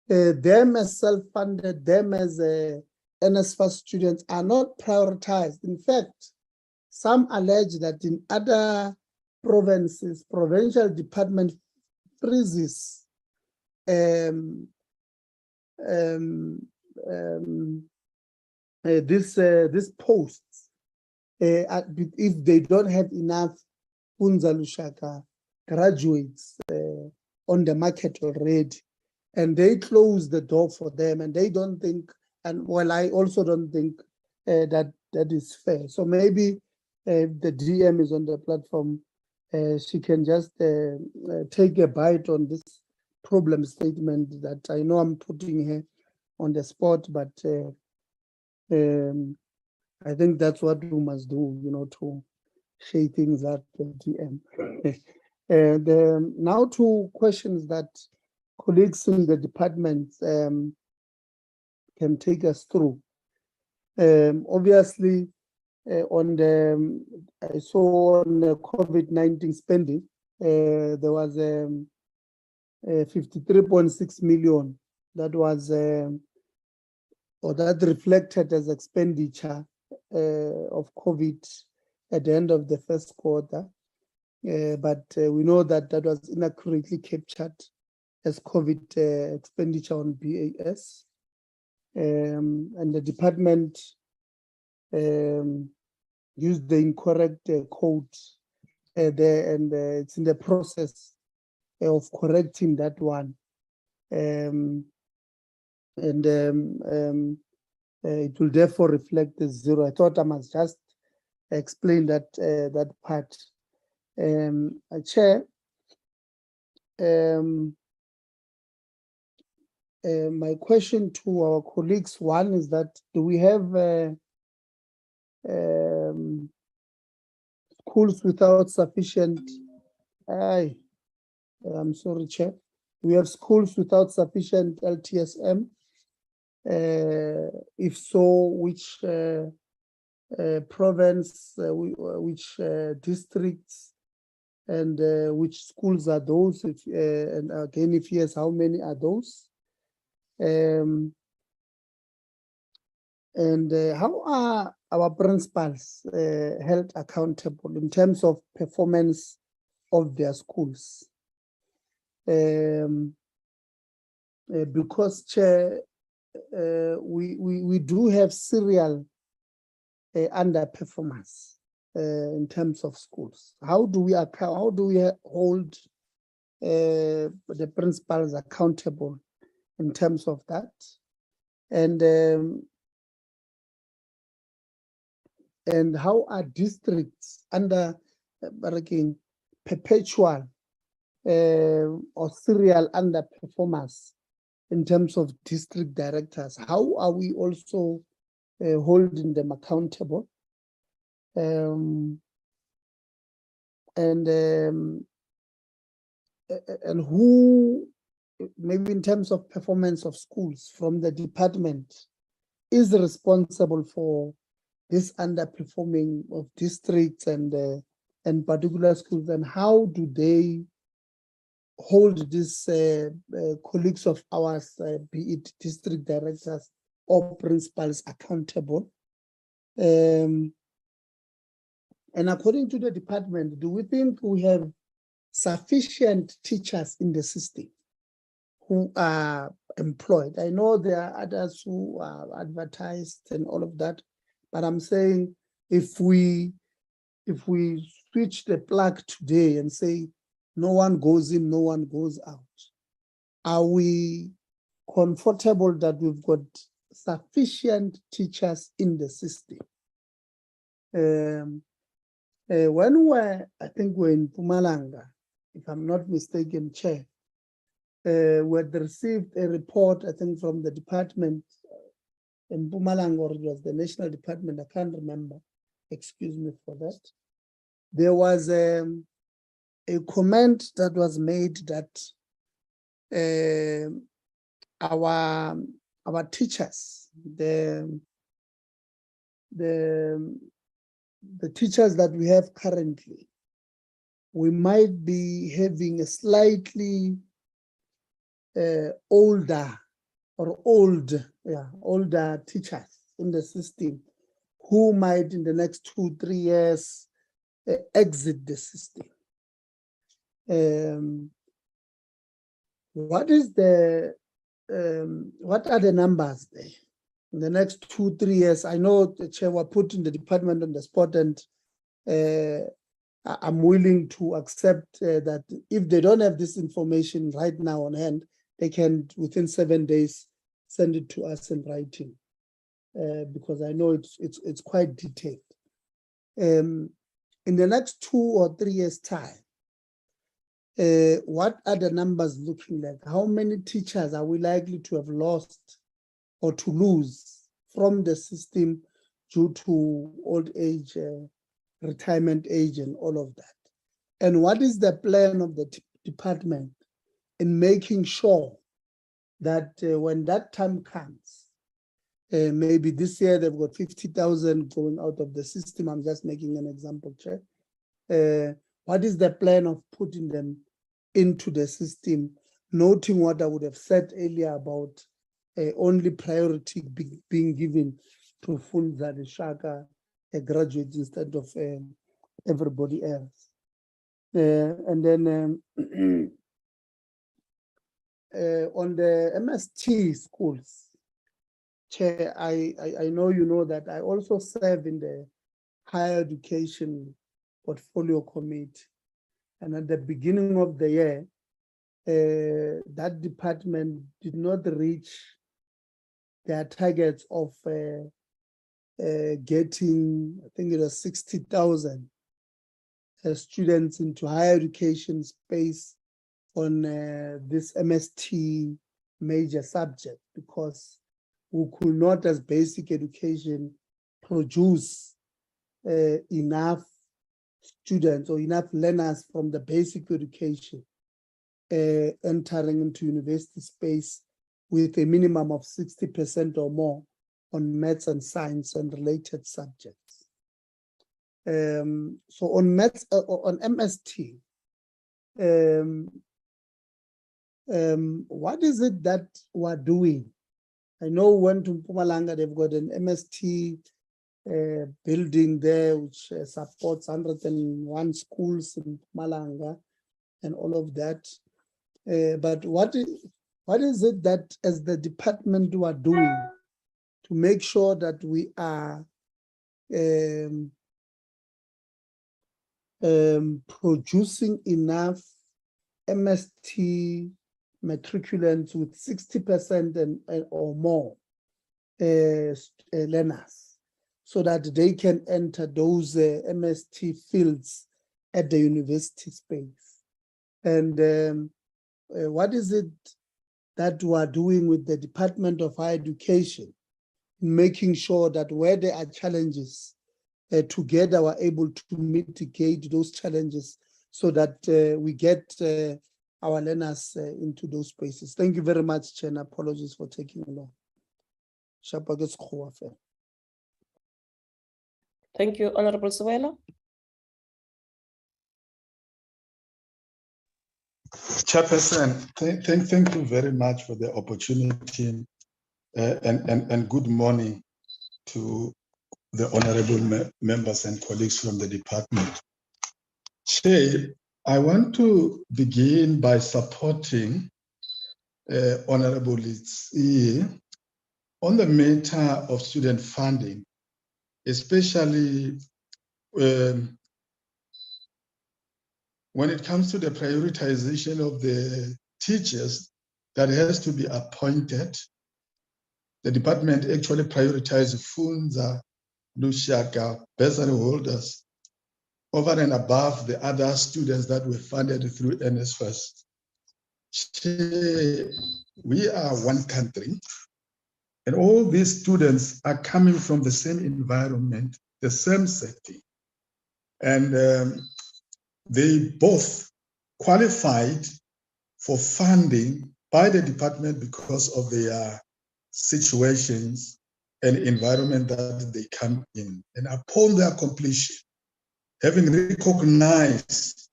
them as self-funded, them as NSFAS students are not prioritized. In fact, some allege that in other provinces, provincial department freezes these posts if they don't have enough Funza Lushaka graduates on the market already, and they close the door for them, and they don't think, and well, I also don't think that is fair. So maybe the DM is on the platform, she can just take a bite on this problem statement that I know I'm putting her on the spot, but I think that's what we must do, to shake things up, the DM. Now to questions that colleagues in the department can take us through. Obviously, I saw on the COVID-19 spending, there was 53.6 million that was, or that reflected as expenditure of COVID at the end of the first quarter. But we know that that was inaccurately captured as COVID expenditure on BAS. And the department used the incorrect code there, and it's in the process of correcting that one. It will therefore reflect the zero. I thought I must just explain that that part. Chair, my question to our colleagues, one is that, do we have schools without sufficient, I'm sorry, Chair, we have schools without sufficient LTSM? If so, which province, which districts, and which schools are those? And again, if yes, how many are those? And how are our principals held accountable in terms of performance of their schools? Because, Chair, we do have serial underperformance in terms of schools. How do we hold the principals accountable in terms of that? And and how are districts under perpetual or serial underperformers in terms of district directors? How are we also holding them accountable? And who, maybe in terms of performance of schools from the department, is responsible for this underperforming of districts and particular schools, and how do they hold these colleagues of ours, be it district directors or principals, accountable? And according to the department, do we think we have sufficient teachers in the system who are employed? I know there are others who are advertised and all of that, but I'm saying if we switch the plug today and say no one goes in, no one goes out, are we comfortable that we've got sufficient teachers in the system? When I think we're in Mpumalanga, if I'm not mistaken, Chair, we had received a report, I think, from the department in Mpumalanga, or it was the national department, I can't remember, excuse me for that. There was a comment that was made that our teachers, the teachers that we have currently, we might be having a slightly older teachers in the system who might in the next 2-3 years exit the system. What are the numbers there? In the next 2-3 years, I know the chair was putting the department on the spot, and I'm willing to accept that if they don't have this information right now on hand, they can, within 7 days, send it to us in writing, because I know it's quite detailed. In the next 2 or 3 years' time, what are the numbers looking like? How many teachers are we likely to have lost or to lose from the system due to old age, retirement age, and all of that? And what is the plan of the department in making sure that when that time comes, maybe this year they've got 50,000 going out of the system, I'm just making an example, Chair. What is the plan of putting them into the system, noting what I would have said earlier about only priority being given to Funza Shaka, graduates, instead of everybody else? And then on the MST schools, Chair, I know you know that I also serve in the Higher Education Portfolio Committee. And at the beginning of the year, that department did not reach their targets of getting, I think it was 60,000 students into higher education space on this MST major subject, because we could not, as basic education, produce enough students or enough learners from the basic education entering into university space with a minimum of 60% or more on maths and science and related subjects. So on maths, on MST, what is it that we're doing? I know we went to Mpumalanga, they've got an MST building there which supports 101 schools in Mpumalanga and all of that. But what is it that as the department we are doing to make sure that we are producing enough MST matriculants with 60% or more learners, so that they can enter those MST fields at the university space. And what is it that we are doing with the Department of Higher Education, making sure that where there are challenges, together we're able to mitigate those challenges so that we get our learners into those spaces. Thank you very much, Chen. Apologies for taking long. Thank you, Honorable Suwela. Chairperson, thank you very much for the opportunity and good morning to the honorable members and colleagues from the department. Chair, I want to begin by supporting Honorable Litsi on the matter of student funding, especially when it comes to the prioritization of the teachers that has to be appointed. The department actually prioritizes Funza Lushaka bursary holders over and above the other students that were funded through NSFAS. We are one country, and all these students are coming from the same environment, the same setting, and they both qualified for funding by the department because of their situations and environment that they come in. And upon their completion, having recognized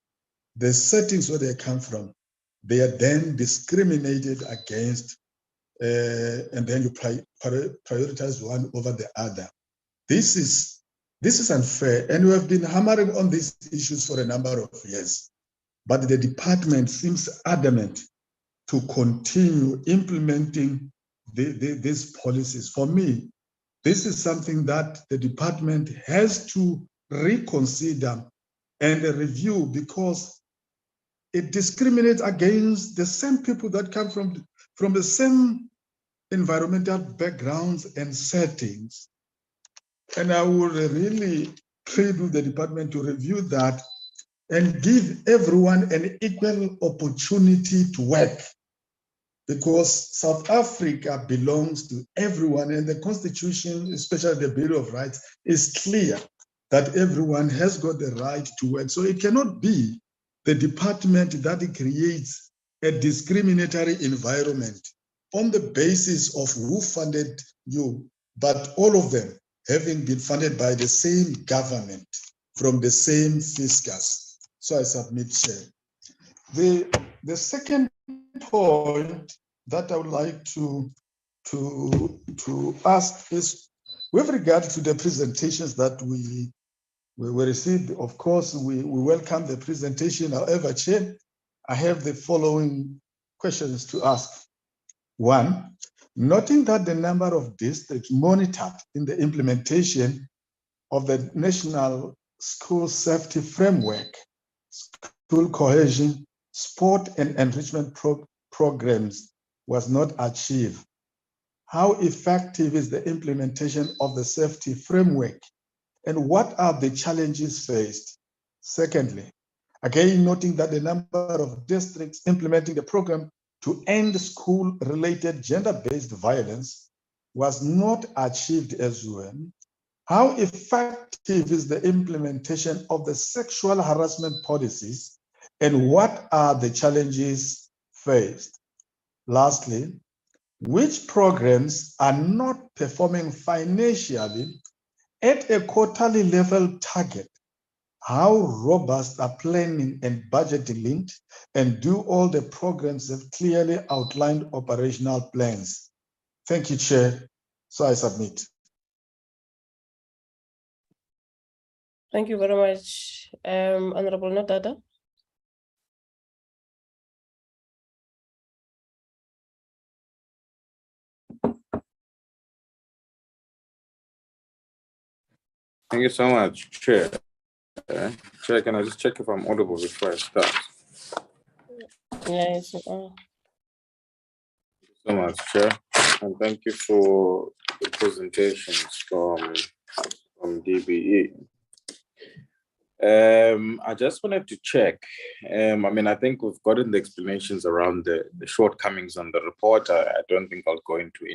the settings where they come from, they are then discriminated against, and then you prioritize one over the other. This is unfair, and we have been hammering on these issues for a number of years. But the department seems adamant to continue implementing these policies. For me, this is something that the department has to reconsider and review, because it discriminates against the same people that come from the same environmental backgrounds and settings. And I would really plead with the department to review that and give everyone an equal opportunity to work, because South Africa belongs to everyone, and the Constitution, especially the Bill of Rights, is clear that everyone has got the right to work. So it cannot be the department that creates a discriminatory environment on the basis of who funded you, but all of them having been funded by the same government from the same fiscus. So I submit, Chair. The second point that I would like to ask is with regard to the presentations that we received. Of course, we welcome the presentation. However, Chair, I have the following questions to ask. One, noting that the number of districts monitored in the implementation of the National School Safety Framework, school cohesion, sport and enrichment programs was not achieved. How effective is the implementation of the safety framework, and what are the challenges faced? Secondly, again, noting that the number of districts implementing the program to end school-related gender-based violence was not achieved as well. How effective is the implementation of the sexual harassment policies, and what are the challenges faced? Lastly, which programs are not performing financially at a quarterly level target? How robust are planning and budgeting linked, and do all the programs have clearly outlined operational plans? Thank you, Chair. So I submit. Thank you very much, Honorable Nodada. Thank you so much, Chair. Chair, can I just check if I'm audible before I start? Yes. Thank you so much, Chair, and thank you for the presentations from from DBE. I just wanted to check. I think we've gotten the explanations around the shortcomings on the report. I don't think I'll go into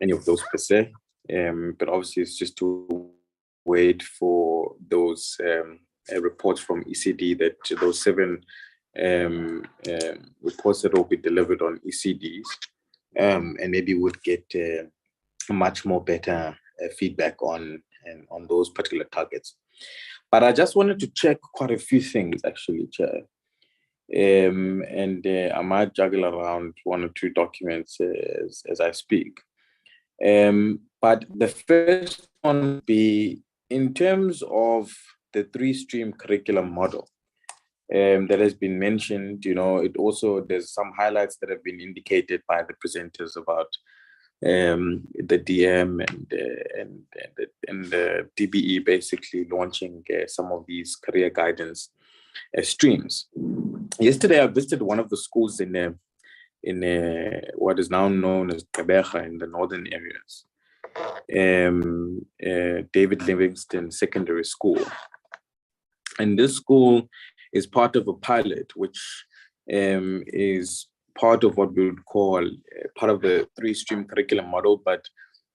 any of those per se. But obviously, it's just to wait for those reports from ECD, that those 7 reports that will be delivered on ECDs, and maybe would get much more better feedback on those particular targets. But I just wanted to check quite a few things, actually, Chair. I might juggle around 1 or 2 documents as I speak. But the first one would be in terms of the 3-stream curriculum model that has been mentioned. It also, there's some highlights that have been indicated by the presenters about the DM and the DBE basically launching some of these career guidance streams. Yesterday, I visited one of the schools in what is now known as Gqeberha in the northern areas, David Livingstone Secondary School. And this school is part of a pilot, which is part of what we would call part of the 3-stream curriculum model, but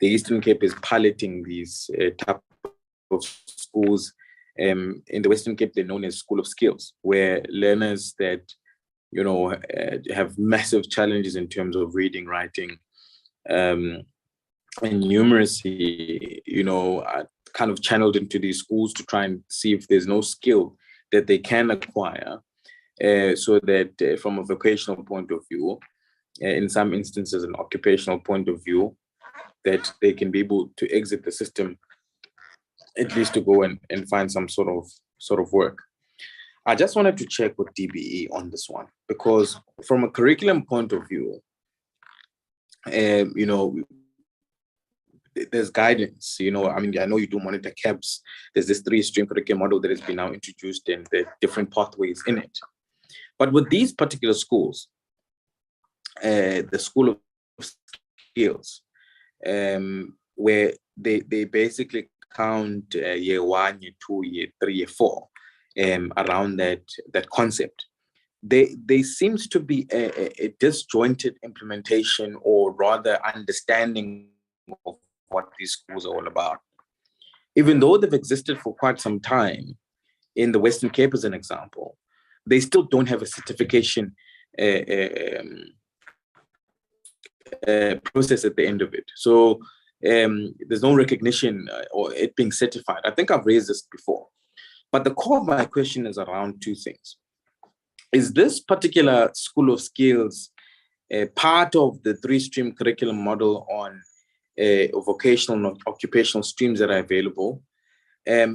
the Eastern Cape is piloting these type of schools. In the Western Cape, they're known as School of Skills, where learners that have massive challenges in terms of reading, writing, and numeracy, are kind of channeled into these schools to try and see if there's no skill that they can acquire, so that from a vocational point of view, in some instances an occupational point of view, that they can be able to exit the system, at least to go and find some sort of work. I just wanted to check with DBE on this one, because from a curriculum point of view, there's guidance, I know you do monitor CABs. There's this 3-stream curriculum model that has been now introduced and the different pathways in it. But with these particular schools, the School of Skills, where they basically count year 1, year 2, year 3, year 4, around that concept, they seems to be a disjointed implementation, or rather understanding of what these schools are all about. Even though they've existed for quite some time, in the Western Cape as an example, they still don't have a certification process at the end of it. So there's no recognition or it being certified. I think I've raised this before. But the core of my question is around 2 things. Is this particular School of Skills part of the 3-stream curriculum model on vocational and occupational streams that are available?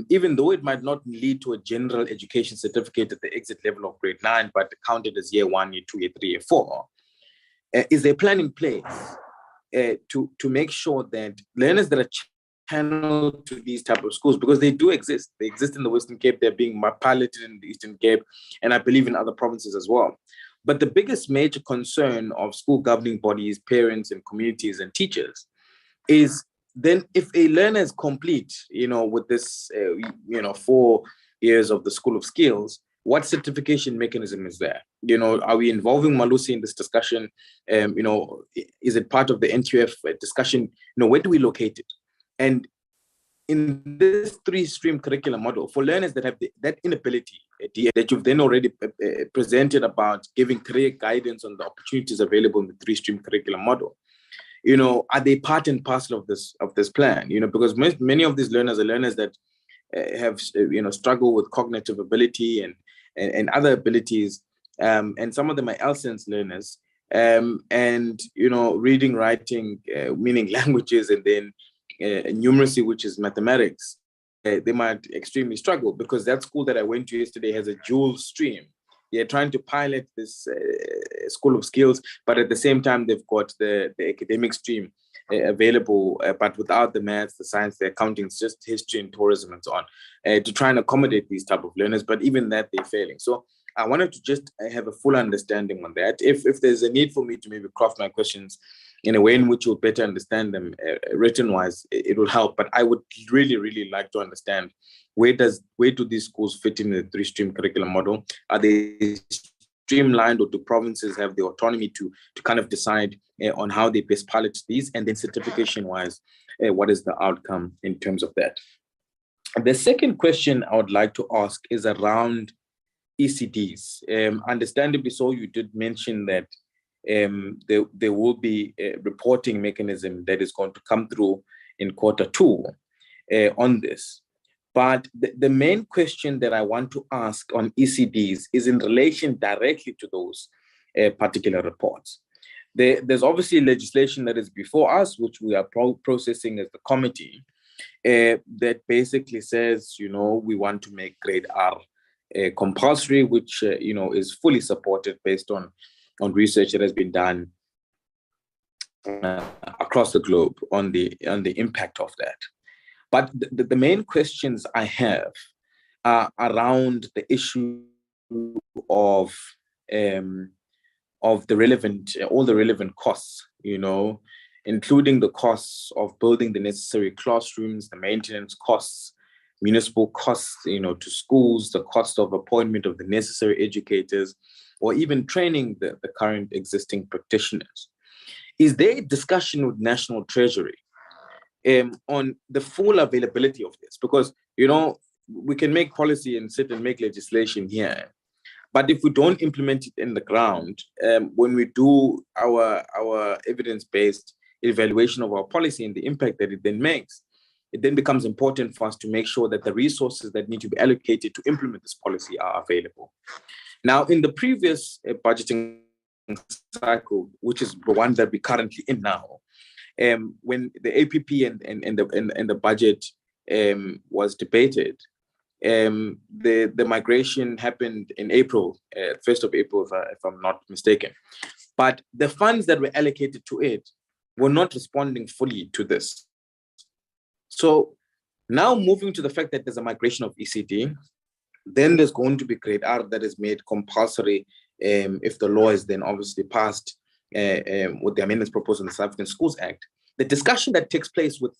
Even though it might not lead to a general education certificate at the exit level of grade 9, but counted as year 1, year 2, year 3, year 4, is there a plan in place to make sure that learners that are channeled to these type of schools, because they do exist, they exist in the Western Cape, they're being piloted in the Eastern Cape, and I believe in other provinces as well. But the biggest major concern of school governing bodies, parents and communities and teachers is then if a learner is complete, with this, 4 years of the School of Skills, what certification mechanism is there? Are we involving Malusi in this discussion? Is it part of the NTUF discussion? Where do we locate it? And in this 3-stream curriculum model, for learners that have that inability, that you've then already presented about giving career guidance on the opportunities available in the 3-stream curriculum model, are they part and parcel of this plan? Because many of these learners are learners that have struggle with cognitive ability and other abilities, and some of them are L-sense learners, and reading, writing, meaning languages, and then numeracy, which is mathematics. They might extremely struggle, because that school that I went to yesterday has a dual stream. They're trying to pilot this School of Skills, but at the same time, they've got the academic stream available, but without the maths, the science, the accounting, it's just history and tourism and so on, to try and accommodate these type of learners. But even that, they're failing. So I wanted to just have a full understanding on that. If there's a need for me to maybe craft my questions in a way in which you'll better understand them written-wise, it will help. But I would really, really like to understand where do these schools fit in the 3-stream curriculum model? Are they streamlined, or do provinces have the autonomy to kind of decide on how they best pilot these? And then certification-wise, what is the outcome in terms of that? The second question I would like to ask is around ECDs. Understandably so, you did mention that there will be a reporting mechanism that is going to come through in Q2 on this. But the main question that I want to ask on ECDs is in relation directly to those particular reports. There's obviously legislation that is before us, which we are processing as the committee, that basically says, we want to make grade R compulsory, which, is fully supported based on research that has been done across the globe on the impact of that. But the main questions I have are around the issue of all the relevant costs, including the costs of building the necessary classrooms, the maintenance costs, municipal costs, to schools, the cost of appointment of the necessary educators, or even training the current existing practitioners. Is there a discussion with National Treasury on the full availability of this? Because, we can make policy and sit and make legislation here, but if we don't implement it in the ground, when we do our evidence-based evaluation of our policy and the impact that it then makes, it then becomes important for us to make sure that the resources that need to be allocated to implement this policy are available. Now, in the previous budgeting cycle, which is the one that we're currently in now, when the APP and the budget was debated, the migration happened in April, 1st of April, if I'm not mistaken. But the funds that were allocated to it were not responding fully to this. So now moving to the fact that there's a migration of ECD, then there's going to be grade R that is made compulsory if the law is then obviously passed with the amendments proposed in the South African Schools Act. The discussion that takes place with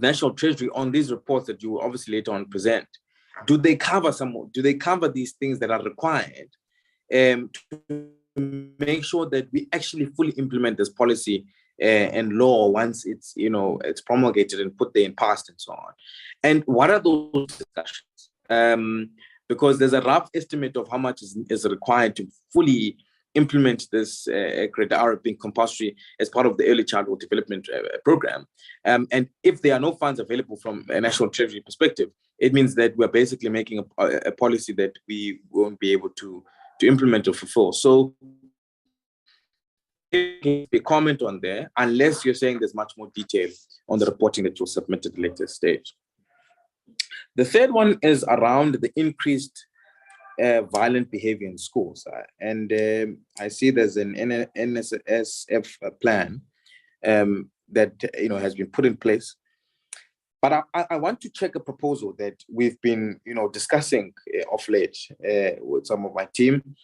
National Treasury on these reports that you will obviously later on present, do they cover these things that are required to make sure that we actually fully implement this policy and law once it's promulgated and put there and passed and so on? And what are those discussions? Because there's a rough estimate of how much is required to fully implement this grade R being compulsory as part of the early childhood development program. And if there are no funds available from a National Treasury perspective, it means that we're basically making a policy that we won't be able to implement or fulfill. So a comment on there, unless you're saying there's much more detail on the reporting that you'll submit at a later stage. The third one is around the increased violent behavior in schools. And I see there's an NSSF plan that has been put in place. But I want to check a proposal that we've been discussing of late with some of my team,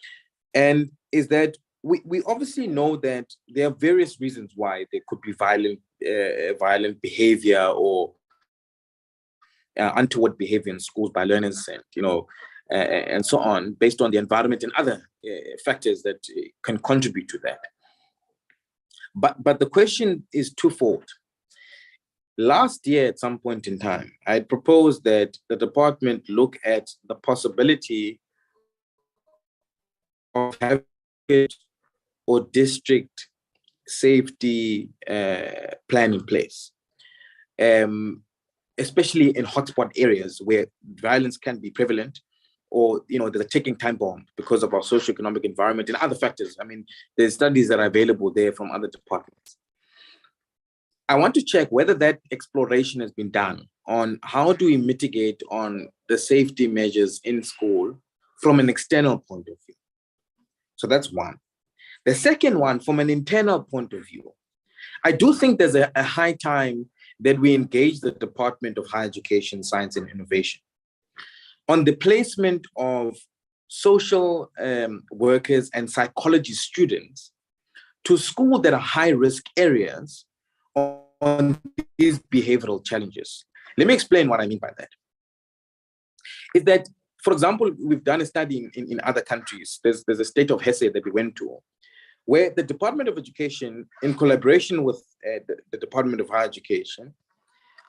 and is that we obviously know that there are various reasons why there could be violent behavior or untoward behavior in schools by learners, and so on, based on the environment and other factors that can contribute to that. But the question is twofold. Last year, at some point in time, I proposed that the department look at the possibility of having or district safety plan in place, especially in hotspot areas where violence can be prevalent, or there's a ticking time bomb because of our socioeconomic environment and other factors. I mean, there's studies that are available there from other departments. I want to check whether that exploration has been done on how do we mitigate on the safety measures in school from an external point of view. So that's one. The second one, from an internal point of view, I do think there's a high time that we engage the Department of Higher Education, Science and Innovation on the placement of social workers and psychology students to schools that are high-risk areas on these behavioral challenges. Let me explain what I mean by that. Is that, for example, we've done a study in other countries. There's a state of Hesse that we went to, where the Department of Education, in collaboration with the Department of Higher Education,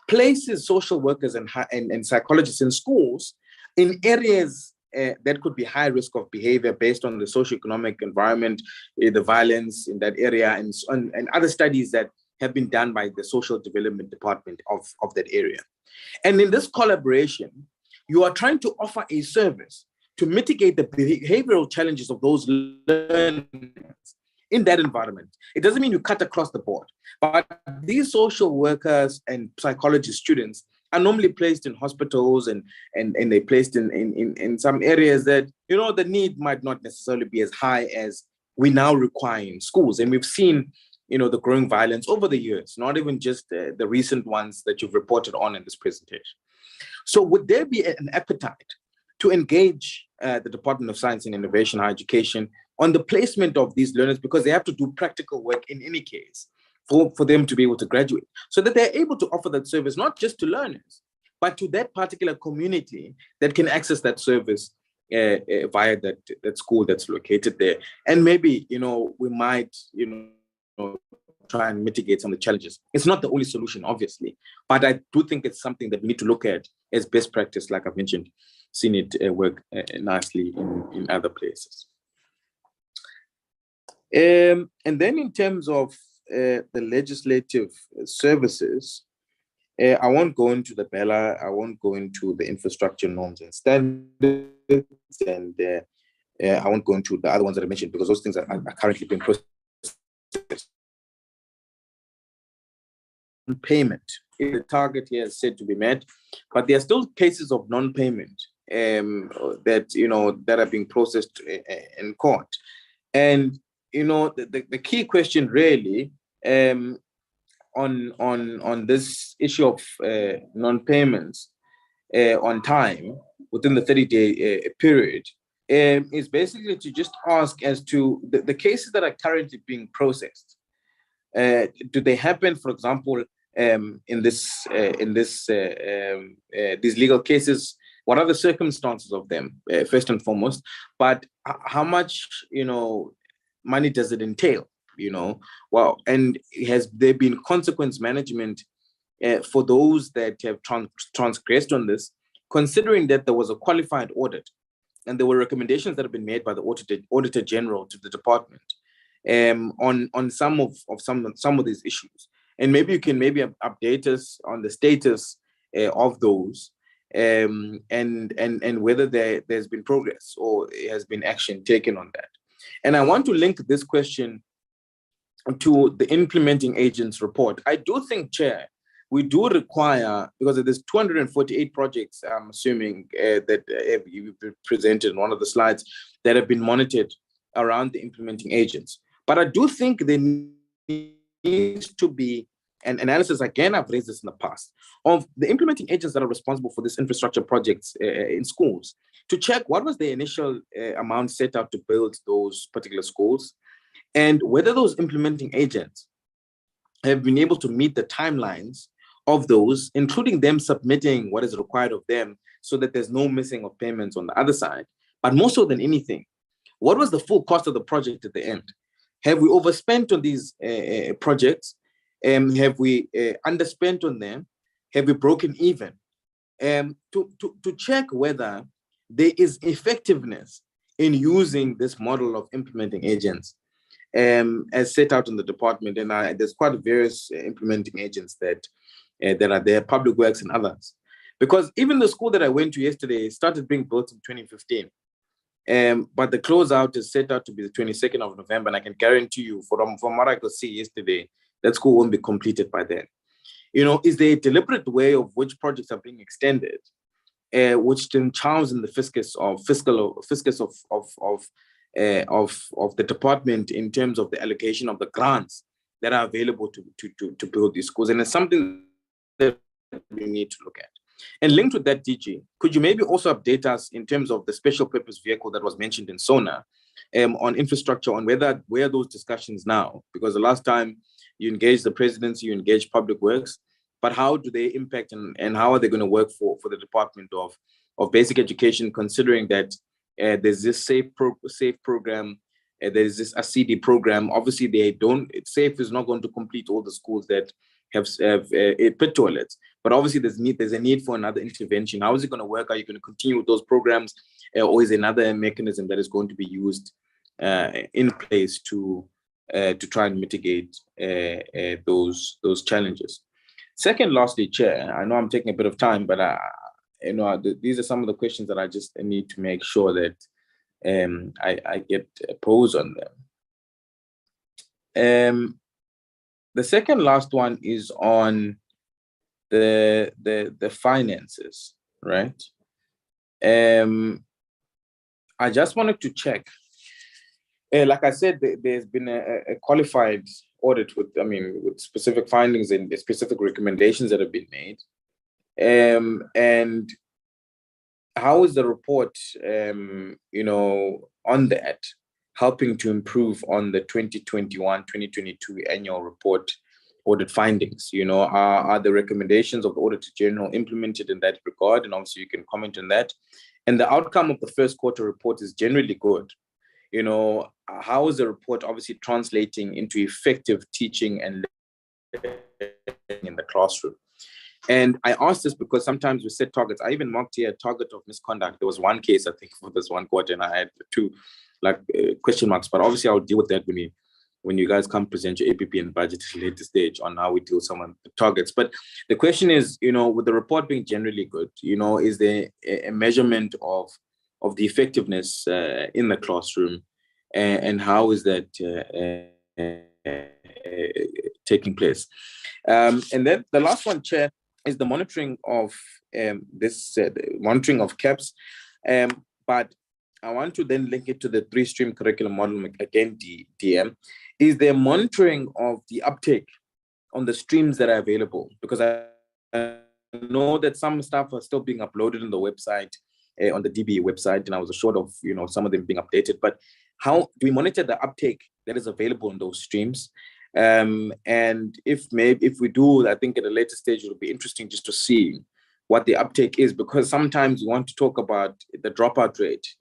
places social workers and psychologists in schools in areas that could be high risk of behavior based on the socioeconomic environment, the violence in that area, and other studies that have been done by the social development department of that area. And in this collaboration, you are trying to offer a service to mitigate the behavioral challenges of those learners in that environment. It doesn't mean you cut across the board, but these social workers and psychology students are normally placed in hospitals and they're placed in some areas that, you know, the need might not necessarily be as high as we now require in schools. And we've seen, you know, the growing violence over the years, not even just the recent ones that you've reported on in this presentation. So would there be an appetite to engage the Department of Science and Innovation, Higher Education, on the placement of these learners, because they have to do practical work in any case for them to be able to graduate, so that they're able to offer that service, not just to learners, but to that particular community that can access that service via that school that's located there. And maybe, you know, we might, you know, try and mitigate some of the challenges. It's not the only solution, obviously, but I do think it's something that we need to look at as best practice, like I've mentioned, seen it work nicely in other places. And then in terms of the legislative services, I won't go into the BELA, I won't go into the infrastructure norms and standards, and I won't go into the other ones that I mentioned, because those things are currently being processed. Payment, the target here is said to be met, but there are still cases of non-payment that, you know, that are being processed in court. And, you know, the key question really on this issue of non-payments on time within the 30-day period is basically to just ask as to the cases that are currently being processed. Do they happen, for example, in these legal cases? What are the circumstances of them, first and foremost? But how much, you know, money does it entail? You know, well, and has there been consequence management for those that have transgressed on this, considering that there was a qualified audit and there were recommendations that have been made by the Auditor General to the department on some of these issues? And maybe you can update us on the status of those and whether there's been progress or has been action taken on that. And I want to link this question to the implementing agents report. I do think, Chair, we do require, because there's 248 projects, I'm assuming that you've presented in one of the slides, that have been monitored around the implementing agents. But I do think there needs to be an analysis, again, I've raised this in the past, of the implementing agents that are responsible for these infrastructure projects in schools, to check what was the initial amount set out to build those particular schools, and whether those implementing agents have been able to meet the timelines of those, including them submitting what is required of them, so that there's no missing of payments on the other side. But more so than anything, what was the full cost of the project at the end? Have we overspent on these projects? Have we underspent on them? Have we broken even? To check whether there is effectiveness in using this model of implementing agents as set out in the department. And there's quite various implementing agents that are there, Public Works and others. Because even the school that I went to yesterday started being built in 2015. But the closeout is set out to be the 22nd of November. And I can guarantee you, from what I could see yesterday, that school won't be completed by then. You know, is there a deliberate way of which projects are being extended, which then charms in the fiscus of the department in terms of the allocation of the grants that are available to build these schools? And it's something that we need to look at. And linked with that, DG, could you maybe also update us in terms of the special purpose vehicle that was mentioned in SONA, on infrastructure, on where are those discussions now? Because the last time you engaged the presidency, you engaged public works, but how do they impact and how are they going to work for the Department of Basic Education, considering that there's this safe program, there's this ACD program. Obviously, SAFE is not going to complete all the schools that have pit toilets, but obviously there's a need for another intervention. How is it going to work? Are you going to continue with those programs, or is another mechanism that is going to be used in place to try and mitigate those challenges? Second, lastly, Chair, I know I'm taking a bit of time, but these are some of the questions that I just need to make sure that I get a pose on them. The second last one is on the finances, right? I just wanted to check. Like I said, there's been a qualified audit with specific findings and specific recommendations that have been made. And how is the report, on that, helping to improve on the 2021-2022 annual report audit findings? Are the recommendations of the Auditor General implemented in that regard? And obviously you can comment on that. And the outcome of the first quarter report is generally good. How is the report obviously translating into effective teaching and learning in the classroom? And I asked this because sometimes we set targets. I even marked here a target of misconduct. There was one case, I think, for this one quarter, and I had two question marks. But obviously, I'll deal with that when you guys come present your APP and budget at a later stage on how we deal with some of the targets. But the question is, with the report being generally good, is there a measurement of the effectiveness in the classroom, and how is that taking place? And then the last one, Chair, is the monitoring of monitoring of CAPS. But I want to then link it to the three-stream curriculum model again, DM. Is there monitoring of the uptake on the streams that are available? Because I know that some stuff are still being uploaded on the website, on the DB website, and I was assured of some of them being updated. But how do we monitor the uptake that is available in those streams? And if we do, I think at a later stage it'll be interesting just to see what the uptake is, because sometimes we want to talk about the dropout rate,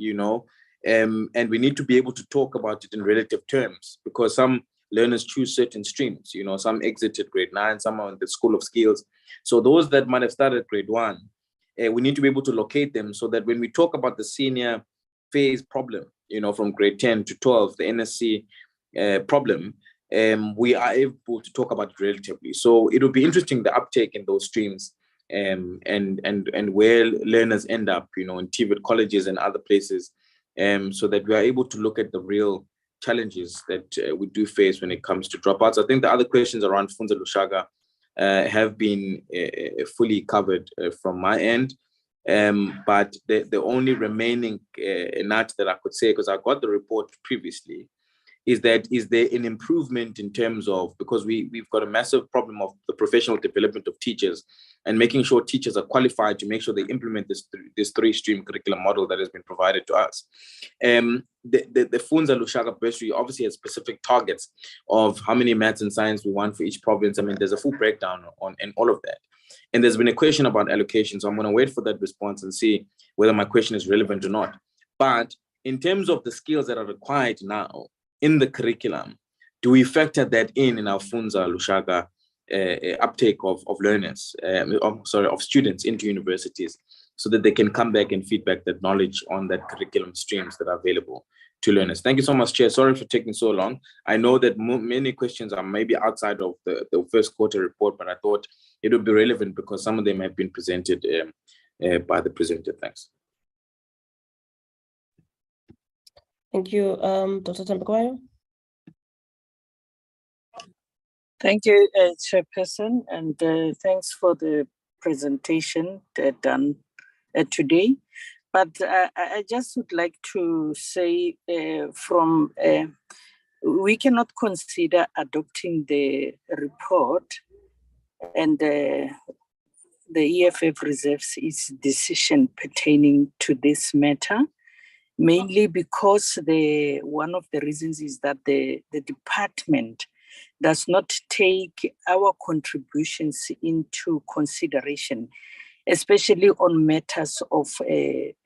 and we need to be able to talk about it in relative terms, because some learners choose certain streams, some exited grade 9, some are in the School of Skills. So those that might have started grade 1, we need to be able to locate them so that when we talk about the senior phase problem, from grade 10 to 12, the NSC problem, we are able to talk about it relatively. So it will be interesting, the uptake in those streams, and where learners end up, in TVET colleges and other places, so that we are able to look at the real challenges that we do face when it comes to dropouts. I think the other questions around Funza Lushaga have been fully covered from my end. But the only remaining nut that I could say, because I got the report previously, is there an improvement in terms of, because we've got a massive problem of the professional development of teachers and making sure teachers are qualified to make sure they implement this three-stream curriculum model that has been provided to us. The Funza Lushaga bursary obviously has specific targets of how many maths and science we want for each province. There's a full breakdown on all of that. And there's been a question about allocation. So I'm going to wait for that response and see whether my question is relevant or not. But in terms of the skills that are required now in the curriculum, do we factor that in our Funza Lushaga uptake of learners, of students into universities, so that they can come back and feedback that knowledge on that curriculum streams that are available to learners? Thank you so much, Chair. Sorry for taking so long. I know that many questions are maybe outside of the first quarter report, but I thought it would be relevant because some of them have been presented by the presenter. Thanks. Thank you, Dr. Tambakwayo. Thank you, Chairperson, and thanks for the presentation done today. But I just would like to say we cannot consider adopting the report, and the EFF reserves its decision pertaining to this matter. mainly because one of the reasons is that the department does not take our contributions into consideration, especially on matters of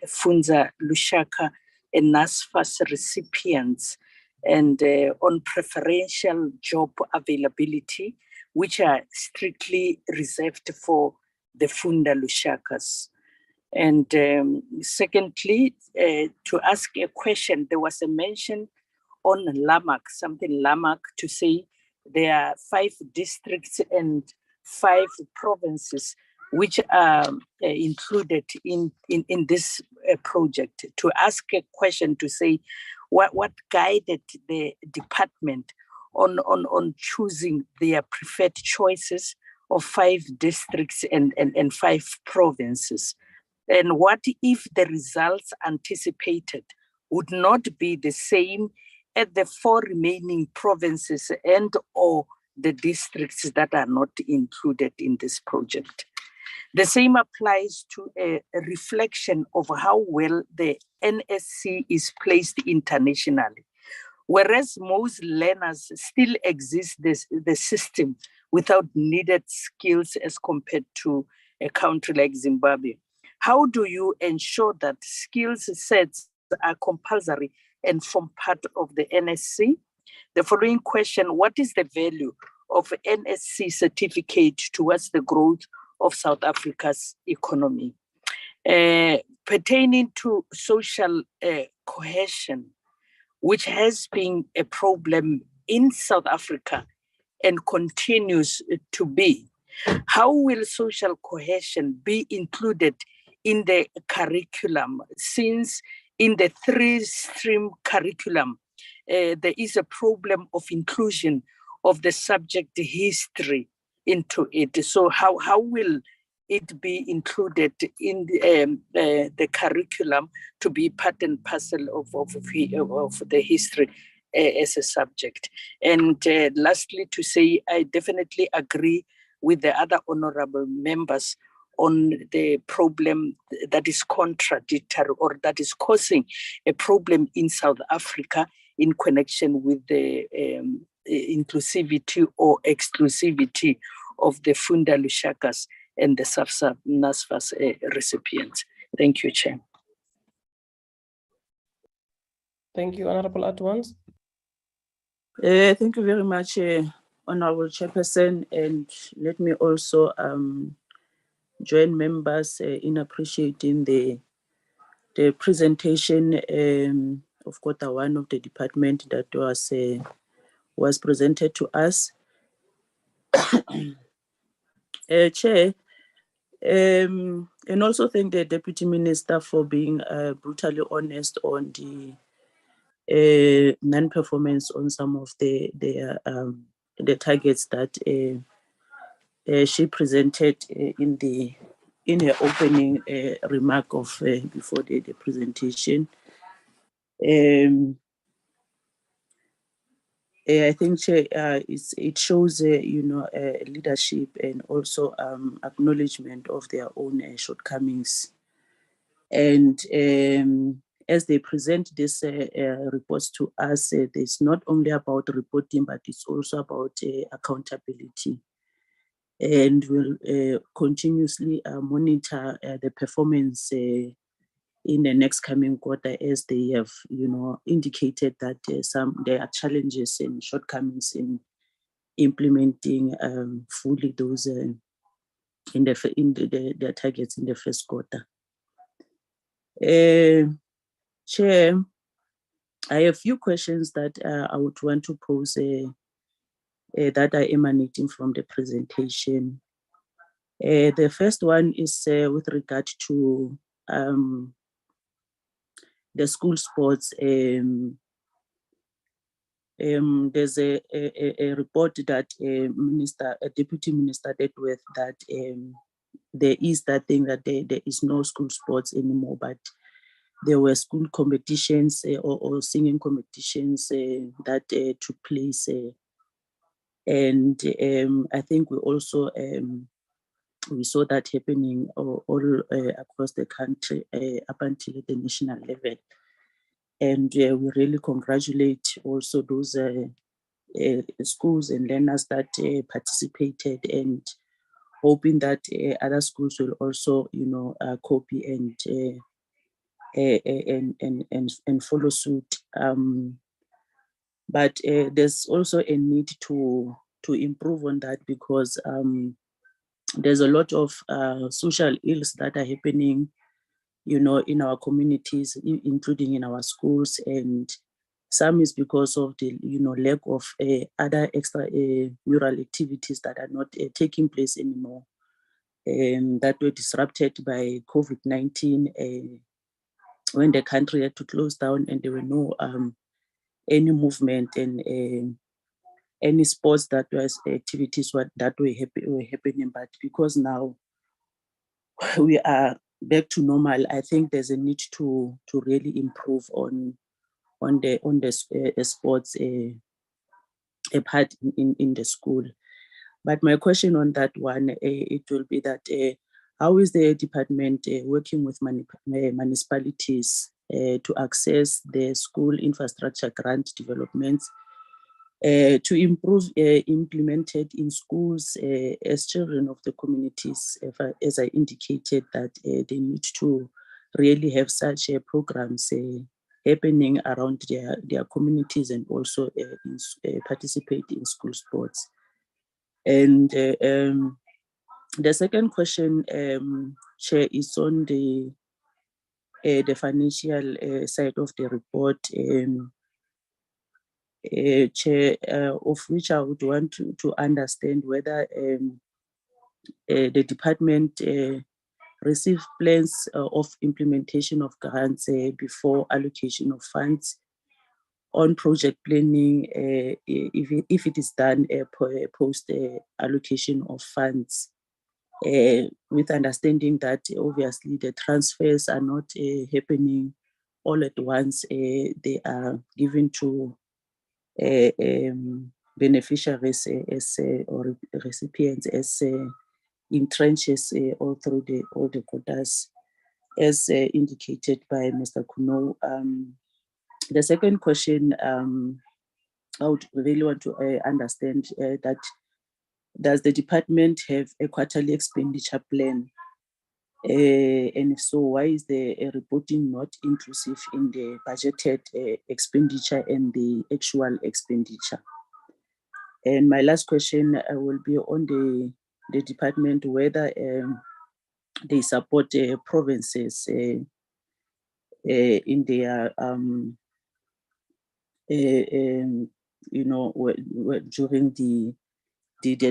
Funza Lushaka and NSFAS recipients, and on preferential job availability, which are strictly reserved for the Funda Lushakas. And secondly, to ask a question, there was a mention on Lamak, something Lamak, to say there are 5 districts and 5 provinces which are included in this project. To ask a question to say what guided the department on choosing their preferred choices of 5 districts and 5 provinces. And what if the results anticipated would not be the same at the 4 remaining provinces and or the districts that are not included in this project? The same applies to a reflection of how well the NSC is placed internationally. Whereas most learners still exist the system without needed skills as compared to a country like Zimbabwe. How do you ensure that skills sets are compulsory and form part of the NSC? The following question: what is the value of NSC certificate towards the growth of South Africa's economy? Pertaining to social cohesion, which has been a problem in South Africa and continues to be, how will social cohesion be included in the curriculum, since in the 3-stream curriculum, there is a problem of inclusion of the subject history into it? So how will it be included in the curriculum to be part and parcel of the history as a subject? And lastly, to say, I definitely agree with the other honorable members on the problem that is contradictory or that is causing a problem in South Africa in connection with the inclusivity or exclusivity of the Funda Lushakas and the SAFSA NSFAS recipients. Thank you, Chair. Thank you, Honorable Atwans. Thank you very much, Honorable Chairperson, and let me also join members in appreciating the presentation of Quarter 1 of the department that was presented to us. Chair, and also thank the Deputy Minister for being brutally honest on the non-performance on some of the targets that she presented in her opening remark of before the presentation. I think it shows leadership and also acknowledgement of their own shortcomings. And as they present this reports to us, it's not only about reporting, but it's also about accountability. And we'll continuously monitor the performance in the next coming quarter, as they have, indicated that there are challenges and shortcomings in implementing fully those their targets in the first quarter. Chair, I have a few questions that I would want to pose that are emanating from the presentation. The first one is with regard to the school sports. There's a report that Deputy Minister did with that there is that thing that there is no school sports anymore, but there were school competitions or singing competitions that took place. And I think we also we saw that happening all across the country up until the national level. And we really congratulate also those schools and learners that participated, and hoping that other schools will also, copy and follow suit. But there's also a need to improve on that, because there's a lot of social ills that are happening, in our communities, including in our schools, and some is because of the, lack of other extra mural activities that are not taking place anymore, that were disrupted by COVID-19, when the country had to close down and there were no any movement and any sports that was activities that were happening. But because now we are back to normal, I think there's a need to really improve on the sports a part in the school. But my question on that one, it will be that how is the department working with municipalities to access the school infrastructure grant developments to improve implemented in schools as children of the communities, as I indicated, that they need to really have such programs happening around their communities, and also participate in school sports. And the second question, Chair, is on the financial side of the report, Chair, of which I would want to understand whether the department receive plans of implementation of grants before allocation of funds on project planning, if it is done post allocation of funds, with understanding that obviously the transfers are not happening all at once. They are given to beneficiaries or recipients as in trenches all through all the quotas, as indicated by Mr. Kuno. The second question, I would really want to understand that does the department have a quarterly expenditure plan? And if so, why is the reporting not inclusive in the budgeted expenditure and the actual expenditure? And my last question will be on the department, whether they support provinces in their during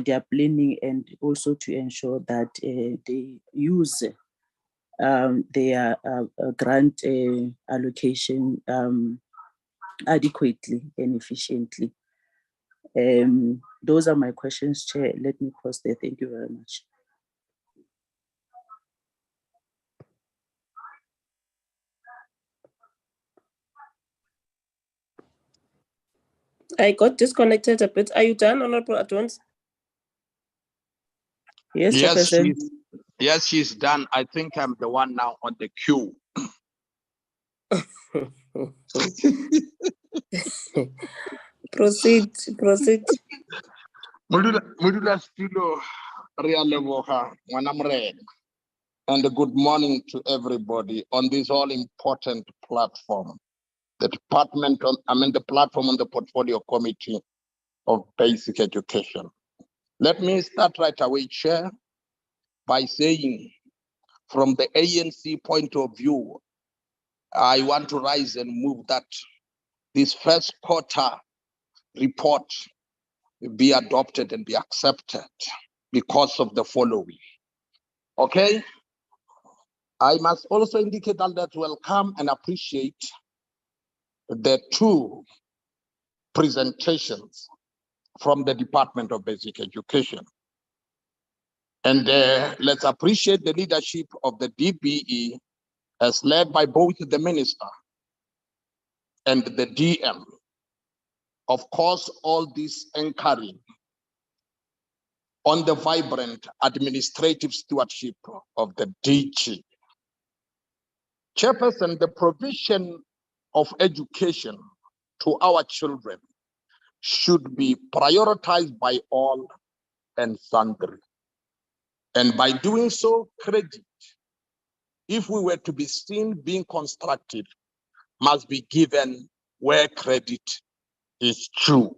their planning, and also to ensure that they use their grant allocation adequately and efficiently. Those are my questions, Chair. Let me pause there. Thank you very much. I got disconnected a bit. Are you done, Honorable Adons? Yes, yes, she's done. I think I'm the one now on the queue. Proceed. And good morning to everybody on this all important platform. The department the platform on the portfolio committee of basic education. Let me start right away, Chair, by saying from the ANC point of view, I want to rise and move that this first quarter report be adopted and be accepted because of the following. Okay? I must also indicate that welcome and appreciate the two presentations from the Department of Basic Education. And let's appreciate the leadership of the DBE as led by both the Minister and the DM. Of course, all this anchoring on the vibrant administrative stewardship of the DG. Chairperson, the provision of education to our children should be prioritized by all and sundry. And by doing so, credit, if we were to be seen being constructive, must be given where credit is due,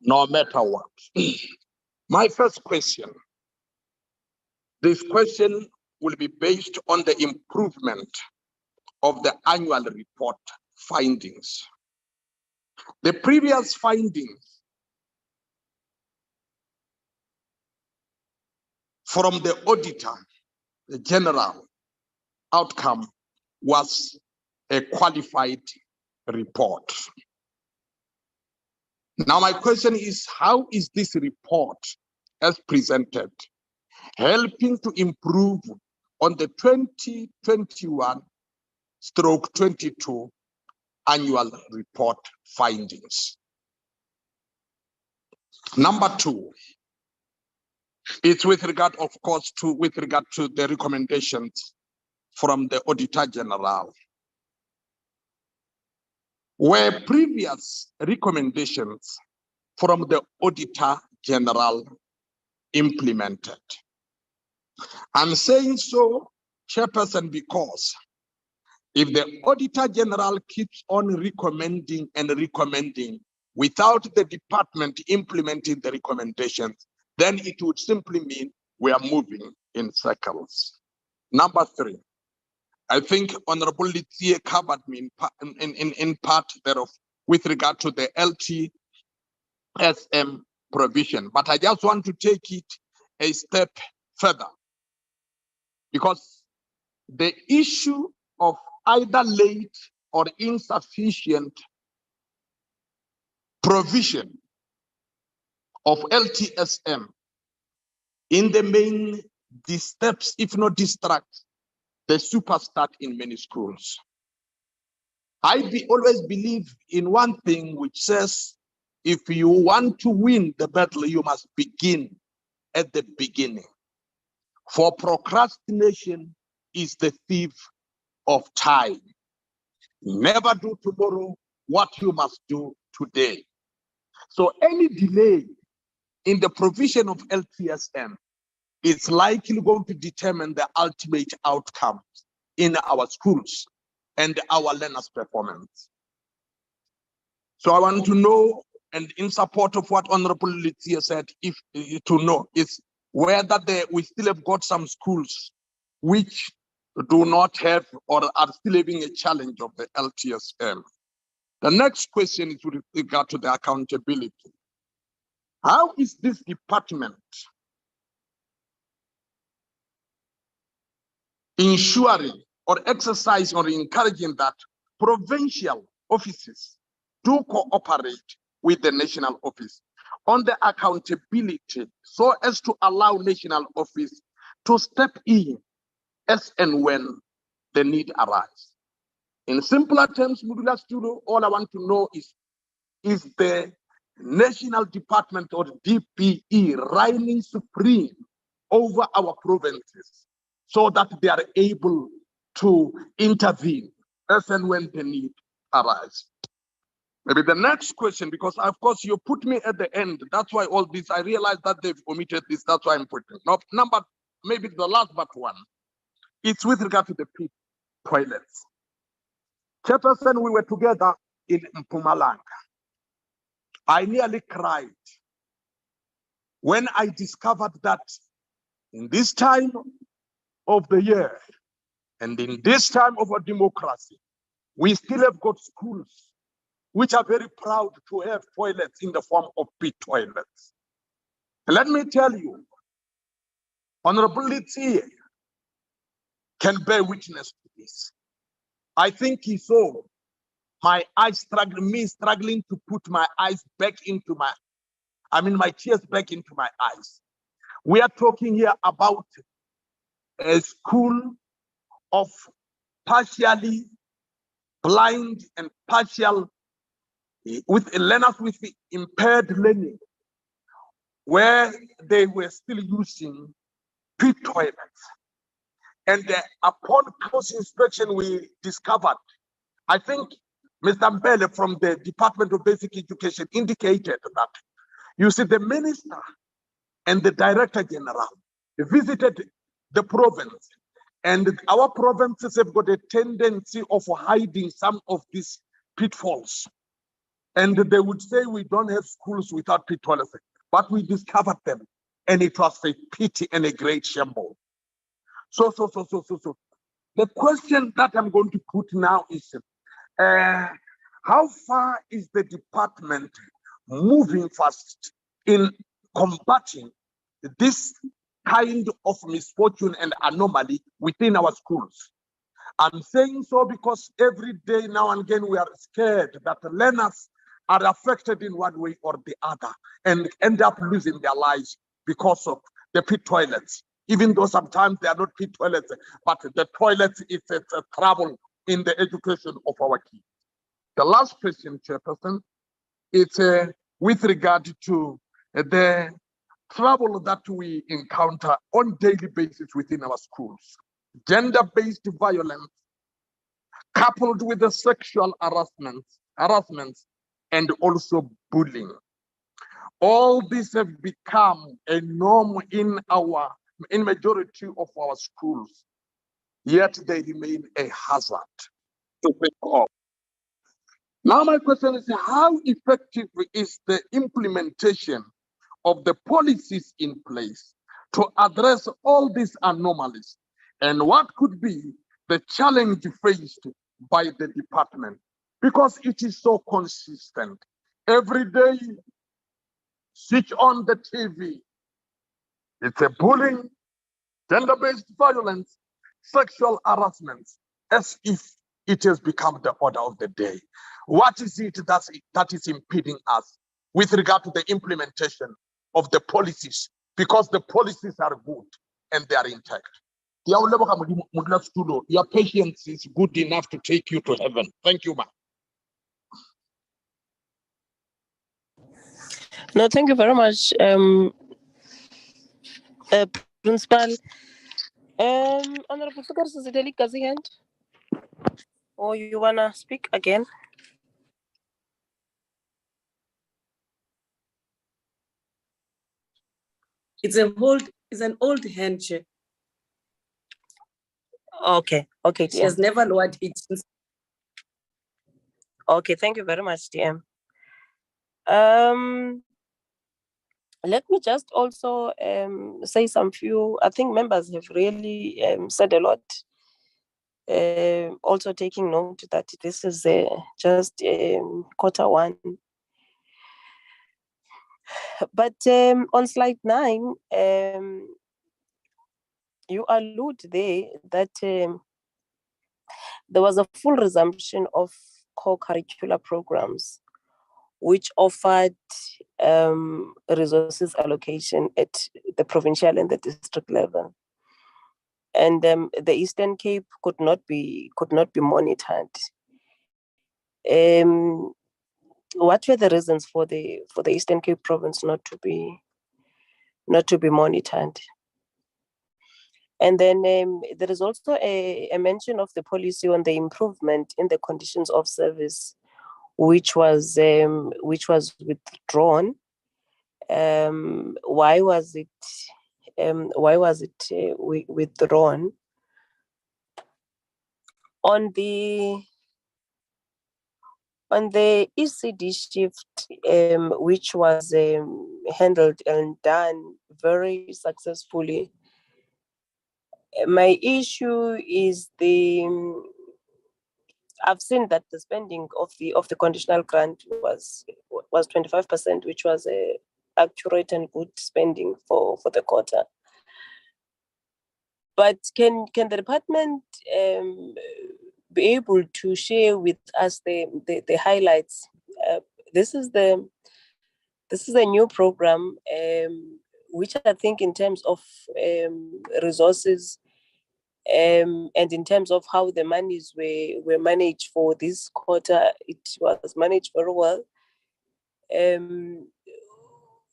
no matter what. My first question, this question will be based on the improvement of the annual report findings. The previous findings from the auditor, the general outcome was a qualified report. Now my question is, how is this report as presented helping to improve on the 2021/22 annual report findings? Number two, it's with regard, of course, to the recommendations from the Auditor General, where previous recommendations from the Auditor General implemented. I'm saying so, Chairperson, because if the Auditor General keeps on recommending and recommending without the department implementing the recommendations, then it would simply mean we are moving in circles. Number three, I think Honorable Litsie covered me in part thereof with regard to the LTSM provision, but I just want to take it a step further, because the issue of either late or insufficient provision of LTSM in the main disturbs, if not distracts, the superstar in many schools. I always believe in one thing which says, if you want to win the battle, you must begin at the beginning. For procrastination is the thief of time. Never do tomorrow what you must do today. So any delay in the provision of LTSM is likely going to determine the ultimate outcomes in our schools and our learners' performance. So I want to know, and in support of what Honorable Litsie said, to know is whether we still have got some schools which do not have or are still having a challenge of the LTSM. The next question is with regard to the accountability. How is this department ensuring or exercising or encouraging that provincial offices do cooperate with the national office on the accountability, so as to allow national office to step in as and when the need arises? In simpler terms, Mudula Studio, all I want to know is the National Department or DPE reigning supreme over our provinces so that they are able to intervene as and when the need arises? Maybe the next question, because of course you put me at the end, that's why all this, I realized that they've omitted this, that's why I'm putting it. Now, maybe the last but one, it's with regard to the pit toilets. Chairperson, we were together in Mpumalanga. I nearly cried when I discovered that in this time of the year and in this time of our democracy, we still have got schools which are very proud to have toilets in the form of pit toilets. And let me tell you, Honorable Litsie can bear witness to this. I think he saw my eyes struggling to put my eyes back into my tears back into my eyes. We are talking here about a school of partially blind and with learners with impaired learning, where they were still using pit toilets. And upon close inspection, we discovered I think Mr. Mbele from the Department of Basic Education indicated that, you see, the minister and the director general visited the province, and our provinces have got a tendency of hiding some of these pitfalls. And they would say we don't have schools without pit toilets, but we discovered them, and it was a pity and a great shambles. So. The question that I'm going to put now is, how far is the department moving fast in combating this kind of misfortune and anomaly within our schools? I'm saying so because every day now and again we are scared that learners are affected in one way or the other and end up losing their lives because of the pit toilets. Even though sometimes they are not pit toilets, but the toilets is a trouble in the education of our kids. The last question, Chairperson, it's with regard to the trouble that we encounter on daily basis within our schools. Gender-based violence, coupled with the sexual harassments, and also bullying. All these have become a norm in majority of our schools, yet they remain a hazard to pick up. Now my question is, how effective is the implementation of the policies in place to address all these anomalies? And what could be the challenge faced by the department? Because it is so consistent. Every day, switch on the TV. It's a bullying, gender-based violence, sexual harassment, as if it has become the order of the day. What is it that is impeding us with regard to the implementation of the policies? Because the policies are good and they are intact. Your patience is good enough to take you to heaven. Thank you, ma'am. No, thank you very much, Principal. Honorable Sukers, is it a leak hand? Or you wanna speak again? It's an old hand, Chair. Okay, He has never lowered it. Okay, thank you very much, DM. Let me just also say some few, I think members have really said a lot. Also taking note that this is just quarter one. But on slide 9, you allude there that there was a full resumption of core curricular programs, which offered resources allocation at the provincial and the district level. And the Eastern Cape could not be monitored. What were the reasons for the Eastern Cape province not to be monitored? And then there is also a mention of the policy on the improvement in the conditions of service, which was withdrawn. Why was it withdrawn? On the ECD shift, which was handled and done very successfully, my issue is I've seen that the spending of the conditional grant was 25%, which was a accurate and good spending for the quarter. But can the department be able to share with us the highlights? This is a new program, which I think in terms of resources and in terms of how the monies were managed for this quarter, it was managed very well.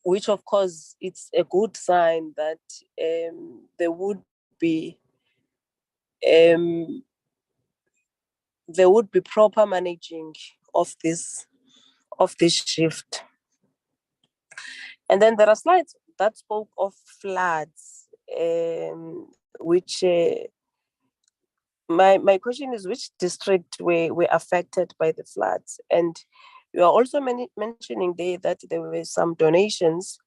Which of course it's a good sign that there would be there would be proper managing of this shift. And then there are slides that spoke of floods, which my question is, which district were affected by the floods? And you are also mentioning there that there were some donations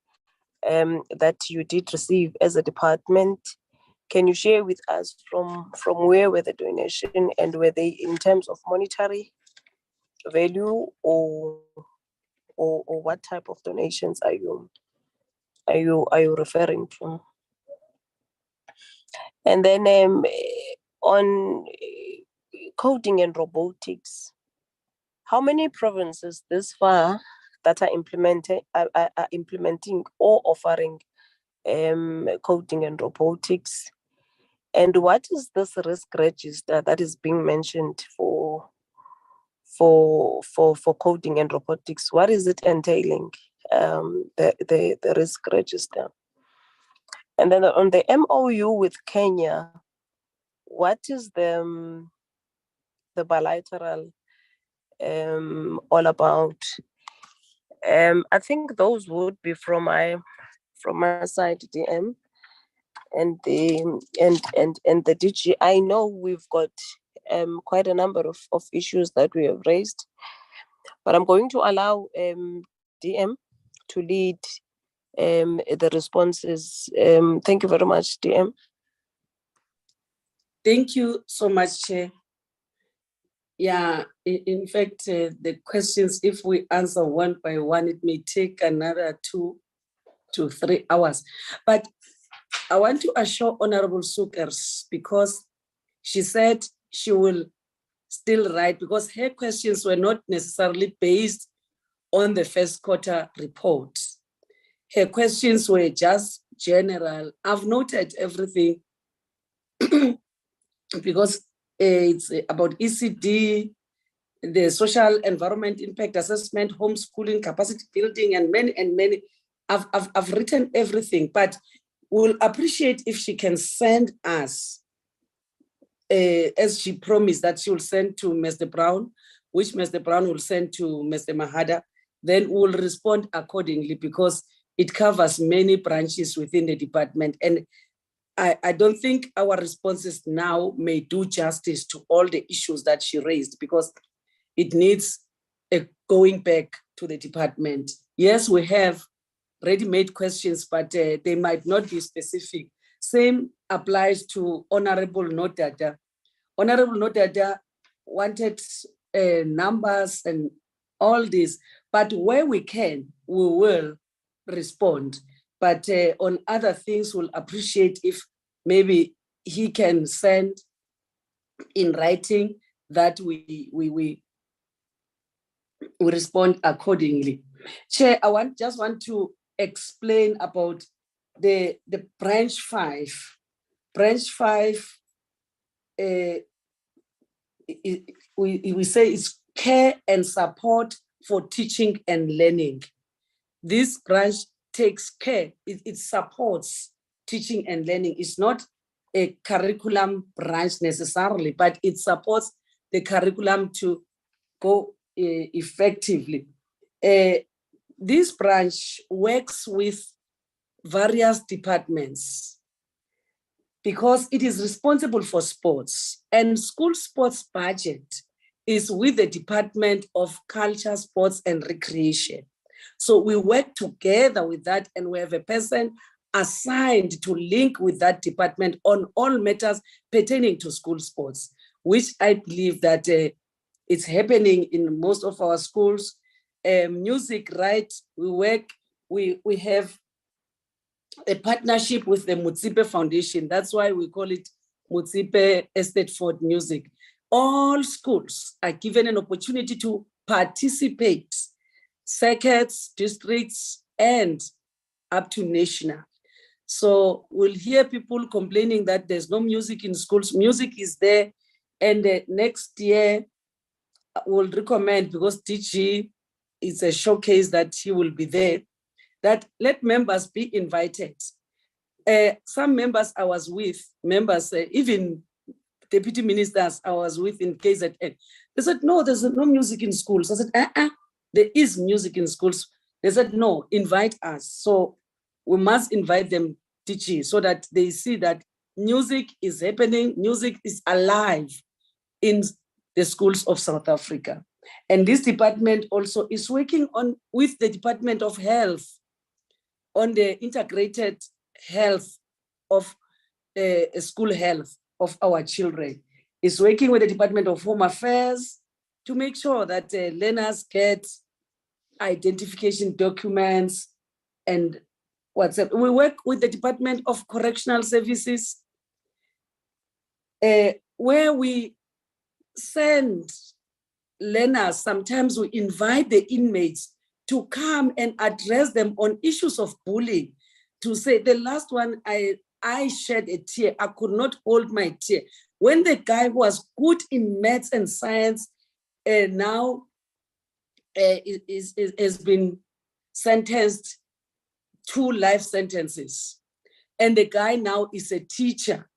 that you did receive as a department. Can you share with us from where were the donation, and were they in terms of monetary value, or what type of donations are you referring to? And then on coding and robotics, how many provinces this far that are implementing or offering coding and robotics? And what is this risk register that is being mentioned for coding and robotics? What is it entailing, the risk register? And then on the MOU with Kenya, what is the bilateral all about? I think those would be from my side, DM, and the DG. I know we've got quite a number of issues that we have raised, but I'm going to allow DM to lead the responses. Thank you very much, DM. Thank you so much, Chair. Yeah, in fact, the questions, if we answer one by one, it may take another 2 to 3 hours. But I want to assure Honorable Sukers, because she said she will still write, because her questions were not necessarily based on the first quarter report. Her questions were just general. I've noted everything because it's about ECD, the social environment impact assessment, homeschooling, capacity building, and many. I've written everything, but we'll appreciate if she can send us, as she promised that she will send to Mr. Brown, which Mr. Brown will send to Mr. Mahada, then we'll respond accordingly, because it covers many branches within the department. And I don't think our responses now may do justice to all the issues that she raised, because it needs a going back to the department. Yes, we have ready-made questions, but they might not be specific. Same applies to Honorable Nodada. Honorable Nodada wanted numbers and all this, but where we can, we will respond. But on other things, we'll appreciate if maybe he can send in writing that we respond accordingly. Chair, I just want to explain about the branch 5. Branch 5, we say it's care and support for teaching and learning. This branch takes care, it supports teaching and learning. It's not a curriculum branch necessarily, but it supports the curriculum to go effectively. This branch works with various departments because it is responsible for sports, and school sports budget is with the Department of Culture, Sports and Recreation. So we work together with that, and we have a person assigned to link with that department on all matters pertaining to school sports, which I believe that it's happening in most of our schools. Music, right? We have a partnership with the Mutsipe Foundation. That's why we call it Mutsipe Estate Ford Music. All schools are given an opportunity to participate, circuits, districts, and up to national. So we'll hear people complaining that there's no music in schools. Music is there, and next year we'll recommend, because DG is a showcase that he will be there, that let members be invited. Some members I was with, members even deputy ministers I was with in KZN. They said, no, there's no music in schools. I said, there is music in schools. They said, no, invite us. So we must invite them, teaching, so that they see that music is happening, music is alive in the schools of South Africa. And this department also is working on with the Department of Health on the integrated health of school health of our children. It's working with the Department of Home Affairs to make sure that learners get identification documents and what's up. We work with the Department of Correctional Services, where we send learners, sometimes we invite the inmates to come and address them on issues of bullying. To say, the last one, I shed a tear. I could not hold my tear. When the guy who was good in maths and science now has been sentenced 2 life sentences. And the guy now is a teacher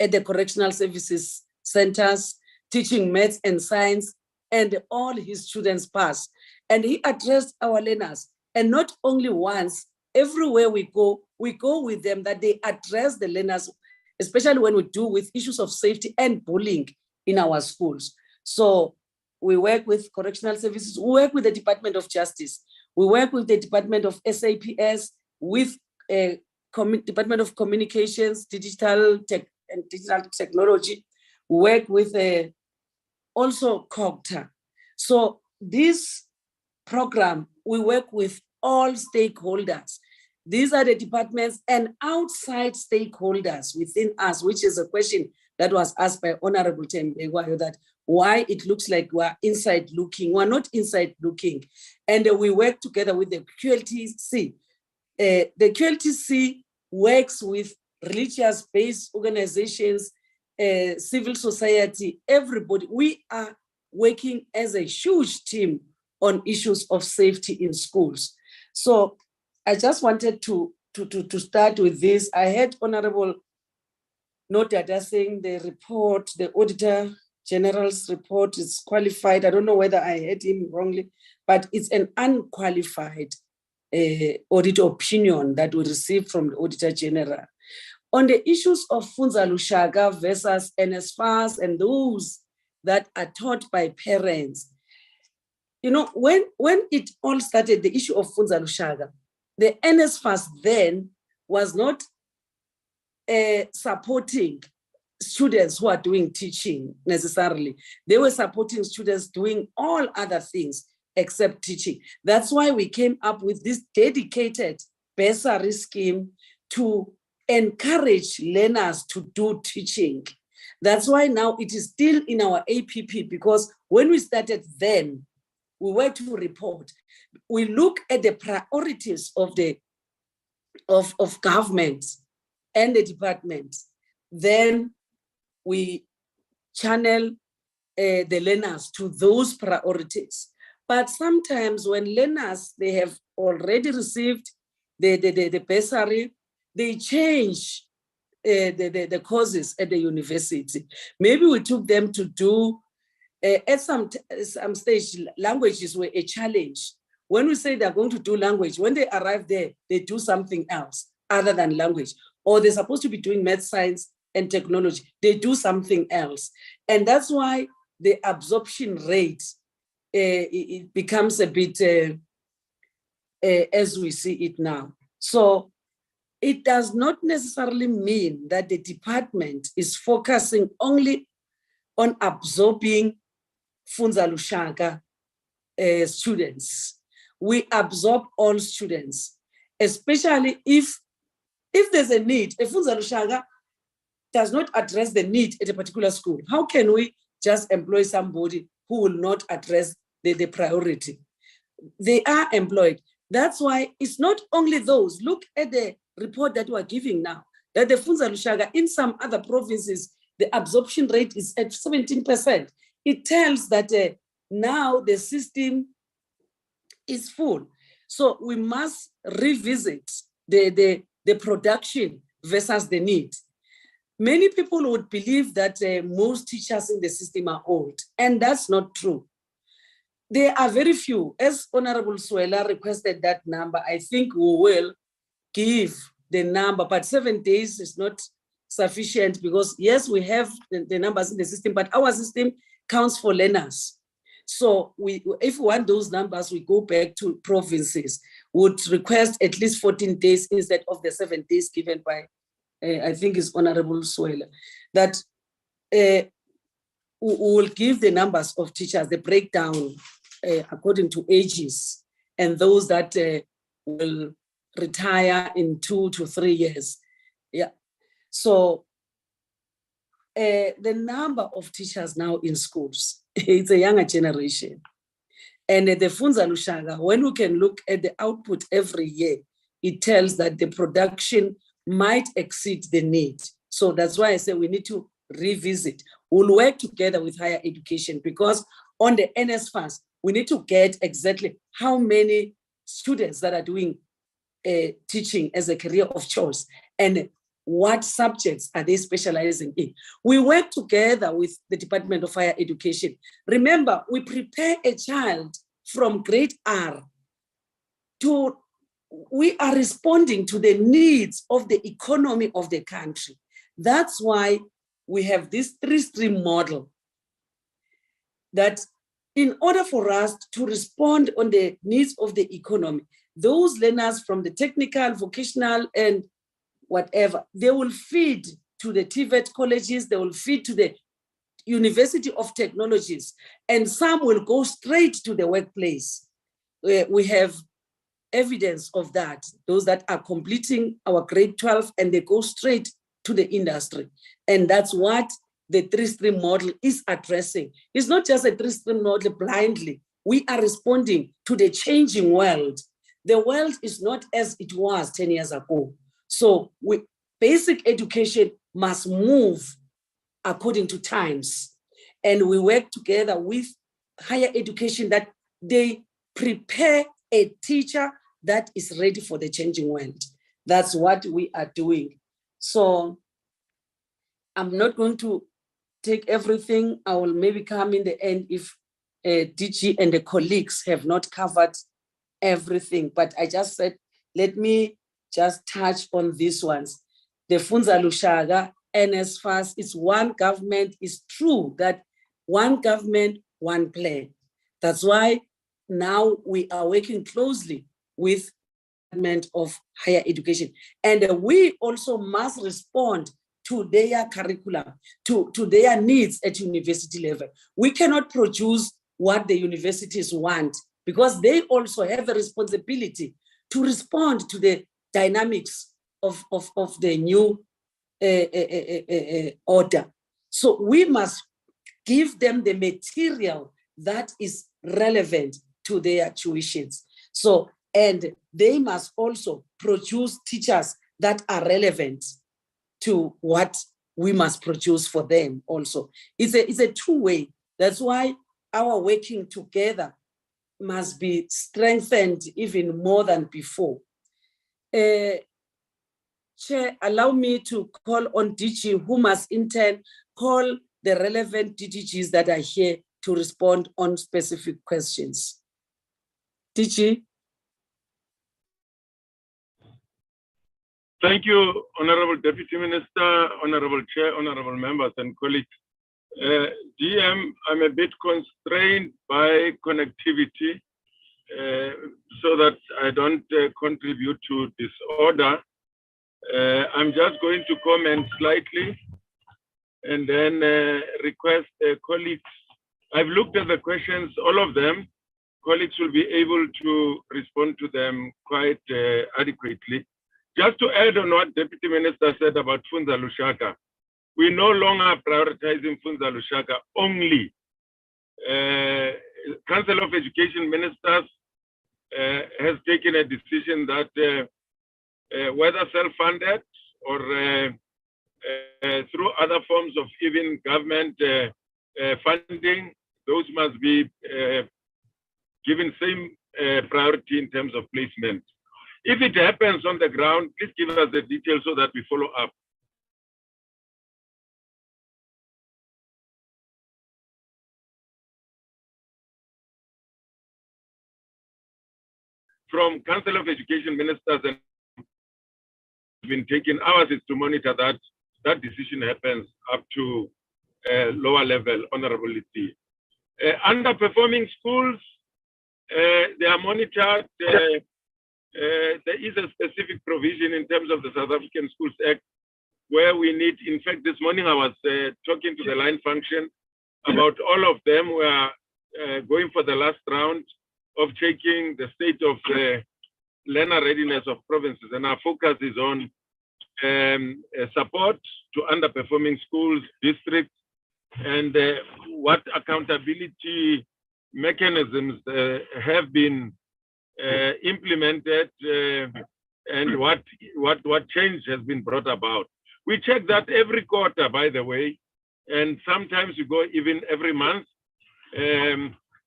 at the correctional services centers, teaching maths and science, and all his students pass. And he addressed our learners. And not only once, everywhere we go with them, that they address the learners, especially when we do with issues of safety and bullying in our schools. So we work with correctional services, we work with the Department of Justice, we work with the Department of SAPS, with Department of Communications, digital technology, we work with also COGTA. So this program, we work with all stakeholders. These are the departments and outside stakeholders within us, which is a question that was asked by Honorable Tembegwayo, that why it looks like we're inside looking. We're not inside looking. And we work together with the QLTC. The QLTC works with religious-based organizations, civil society, everybody. We are working as a huge team on issues of safety in schools. So I just wanted to start with this. I heard Honorable Nodada saying the report, the Auditor General's report is qualified. I don't know whether I heard him wrongly, but it's an unqualified audit opinion that we received from the Auditor General. On the issues of Funza Lushaka versus NSFAS and those that are taught by parents, you know, when it all started, the issue of Funza Lushaka, the NSFAS then was not supporting students who are doing teaching necessarily. They were supporting students doing all other things except teaching. That's why we came up with this dedicated bursary scheme to encourage learners to do teaching. That's why now it is still in our APP, because when we started then, we were to report. We look at the priorities of the of government and the department. Then we channel the learners to those priorities. But sometimes when learners, they have already received the bursary, they change the courses at the university. Maybe we took them to do, at some stage, languages were a challenge. When we say they're going to do language, when they arrive there, they do something else other than language. Or they're supposed to be doing math, science, and technology. They do something else. And that's why the absorption rate, it becomes a bit as we see it now. So it does not necessarily mean that the department is focusing only on absorbing Funza Lushaka students. We absorb all students, especially if there's a need. If Funza Lushaka does not address the need at a particular school, how can we just employ somebody who will not address the priority? They are employed. That's why it's not only those. Look at the report that we're giving now, that the Funza Lushaka in some other provinces, the absorption rate is at 17%. It tells that now the system is full. So we must revisit the production versus the need. Many people would believe that most teachers in the system are old, and that's not true. There are very few. As Honorable Swela requested that number, I think we will give the number, but 7 days is not sufficient because yes, we have the numbers in the system, but our system counts for learners. So if we want those numbers, we go back to provinces, would request at least 14 days instead of the 7 days given by, I think it's Honorable Swela, that we will give the numbers of teachers, the breakdown according to ages, and those that will retire in 2 to 3 years. Yeah. So the number of teachers now in schools, it's a younger generation. And the Funza Lushaka, when we can look at the output every year, it tells that the production might exceed the need. So that's why I say we need to revisit. We'll work together with higher education because on the NSFAS, we need to get exactly how many students that are doing teaching as a career of choice and what subjects are they specializing in. We work together with the Department of Higher Education. Remember, we prepare a child from grade R to, we are responding to the needs of the economy of the country. That's why we have this 3-stream model that in order for us to respond on the needs of the economy, those learners from the technical, vocational, and whatever, they will feed to the TVET colleges, they will feed to the University of Technologies, and some will go straight to the workplace. We have evidence of that, those that are completing our grade 12 and they go straight to the industry. And that's what the 3-stream model is addressing. It's not just a 3-stream model blindly. We are responding to the changing world. The world is not as it was 10 years ago. So basic education must move according to times. And we work together with higher education that they prepare a teacher that is ready for the changing world. That's what we are doing. So I'm not going to take everything. I will maybe come in the end if DG and the colleagues have not covered everything. But I just said, let me just touch on these ones. The Funza Lushaga, NSFAS, is one government. It's true that one government, one plan. That's why now we are working closely with the Department of Higher Education. And we also must respond to their curriculum, to their needs at university level. We cannot produce what the universities want because they also have a responsibility to respond to the dynamics of the new order. So we must give them the material that is relevant to their tuitions. So, and they must also produce teachers that are relevant to what we must produce for them also. It's a two-way. That's why our working together must be strengthened even more than before. Chair, allow me to call on DG, who must in turn call the relevant DGs that are here to respond on specific questions. DG. Thank you, Honorable Deputy Minister, Honorable Chair, Honorable members and colleagues. DM, I'm a bit constrained by connectivity so that I don't contribute to disorder. I'm just going to comment slightly and then request colleagues. I've looked at the questions, all of them. Colleagues will be able to respond to them quite adequately. Just to add on what Deputy Minister said about Funza Lushaka, we no longer prioritizing Funza Lushaka only. Council of Education Ministers has taken a decision that whether self-funded or through other forms of even government funding, those must be given same priority in terms of placement. If it happens on the ground, please give us the details so that we follow up. from Council of Education Ministers and been taken. Ours is to monitor that that decision happens up to lower level honorability. Underperforming schools, they are monitored. There is a specific provision in terms of the South African Schools Act where we need, in fact, this morning I was talking to the line function about all of them. We are going for the last round of checking the state of learner readiness of provinces, and our focus is on support to underperforming schools, districts, and what accountability mechanisms have been implemented and what change has been brought about. We check that every quarter, by the way, and sometimes we go even every month.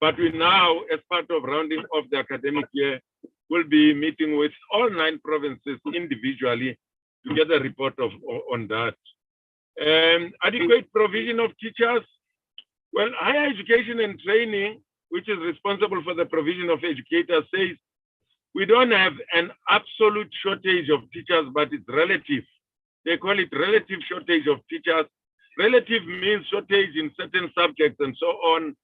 But we now, as part of rounding off the academic year, will be meeting with all 9 provinces individually to get a report on that. Adequate provision of teachers. Well, higher education and training, which is responsible for the provision of educators, says we don't have an absolute shortage of teachers, but it's relative. They call it relative shortage of teachers. Relative means shortage in certain subjects and so on.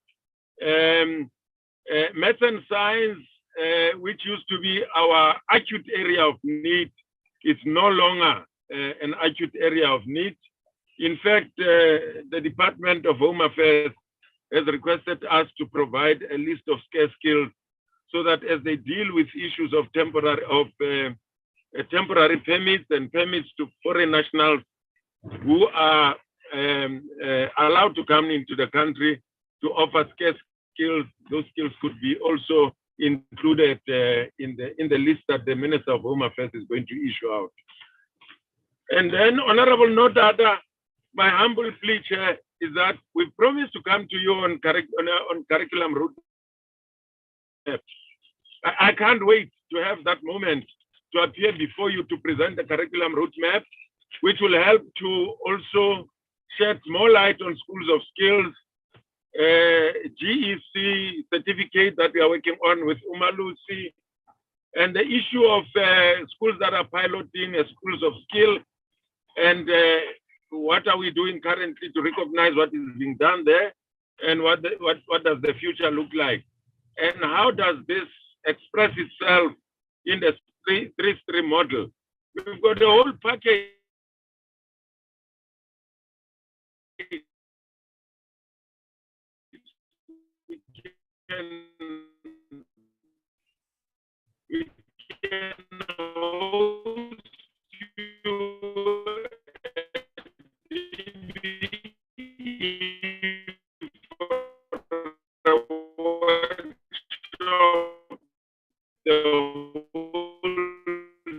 Math and science, which used to be our acute area of need, is no longer an acute area of need. In fact, the Department of Home Affairs has requested us to provide a list of scarce skills so that as they deal with issues of temporary permits and permits to foreign nationals who are allowed to come into the country to offer scarce skills, those skills could be also included in the list that the Minister of Home Affairs is going to issue out. And then, Honorable Nodada, my humble plea, Chair, is that we promised to come to you on curriculum route. I can't wait to have that moment to appear before you to present the curriculum roadmap, which will help to also shed more light on schools of skills, GEC certificate that we are working on with Umalusi, and the issue of schools that are piloting schools of skill, and what are we doing currently to recognize what is being done there, and what does the future look like, and how does this express itself in the three-stream model. We've got the whole package. We can host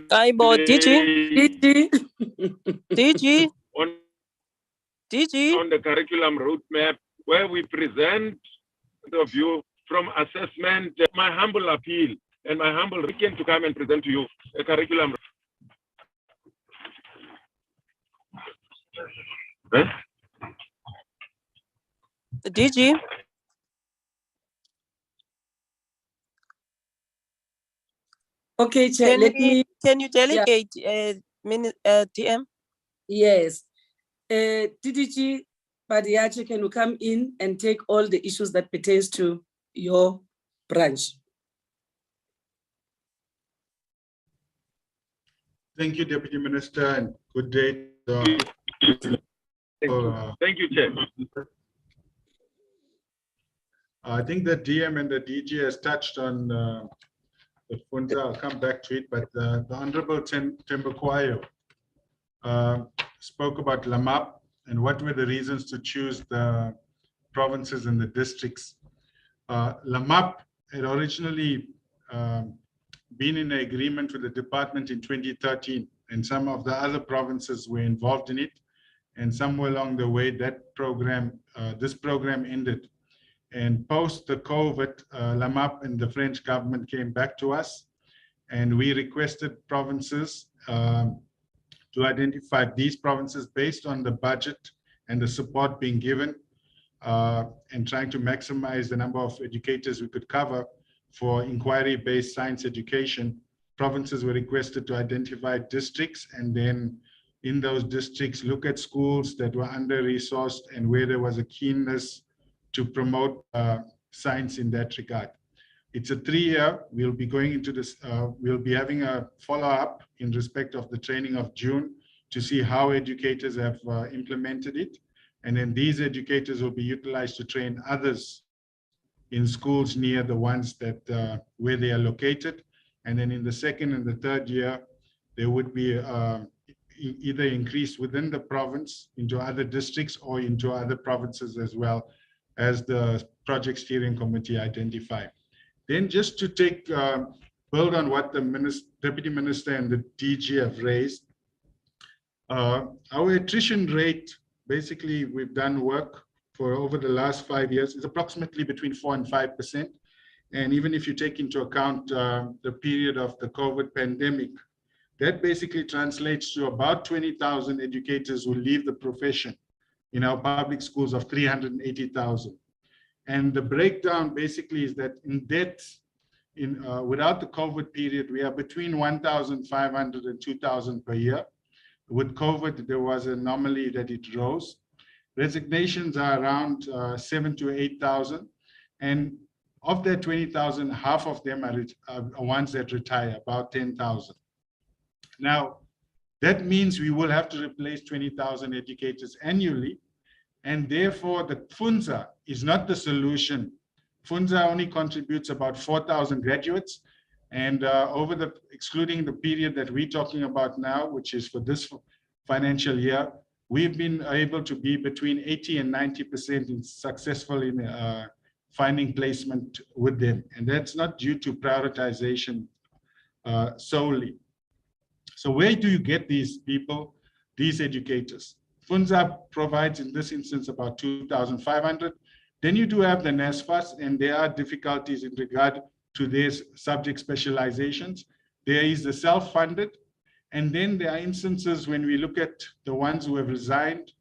Kaibo, DG on the curriculum roadmap, where we present the view from assessment. My humble appeal and my humble request to come and present to you a curriculum. DG. Okay, Chair, can you delegate TM? Yes. DDG Padiache, can you come in and take all the issues that pertains to your branch? Thank you, Deputy Minister, and good day. Thank you, Chair. I think the DM and the DG has touched on the Funza. I'll come back to it, but the Honorable Tembekwayo spoke about LAMAP and what were the reasons to choose the provinces and the districts. LAMAP had originally been in an agreement with the department in 2013, and some of the other provinces were involved in it, and somewhere along the way that program, this program ended. And post the COVID, LAMAP and the French government came back to us, and we requested provinces to identify these provinces based on the budget and the support being given, and trying to maximize the number of educators we could cover, for inquiry-based science education, provinces were requested to identify districts, and then in those districts look at schools that were under-resourced and where there was a keenness to promote science in that regard. It's a 3-year. We'll be going into this, we'll be having a follow-up in respect of the training of June to see how educators have implemented it. And then these educators will be utilized to train others in schools near the ones that where they are located. And then in the 2nd and the 3rd year, there would be either increase within the province into other districts or into other provinces as well as the project steering committee identified. Then just to take, build on what the Deputy Minister and the DG have raised, our attrition rate, basically we've done work for over the last 5 years, is approximately between 4 and 5%. And even if you take into account the period of the COVID pandemic, that basically translates to about 20,000 educators who leave the profession in our public schools of 380,000. And the breakdown basically is that in debt, without the COVID period, we are between 1,500 and 2,000 per year. With COVID, there was an anomaly that it rose. Resignations are around 7,000 to 8,000. And of that 20,000, half of them are ones that retire, about 10,000. Now, that means we will have to replace 20,000 educators annually. And therefore, the FUNZA is not the solution. FUNZA only contributes about 4,000 graduates. And excluding the period that we're talking about now, which is for this financial year, we've been able to be between 80 and 90% successful in finding placement with them. And that's not due to prioritization solely. So where do you get these people, these educators? FUNZA provides in this instance about 2,500. Then you do have the NSFAS, and there are difficulties in regard to their subject specializations. There is the self-funded, and then there are instances when we look at the ones who have resigned,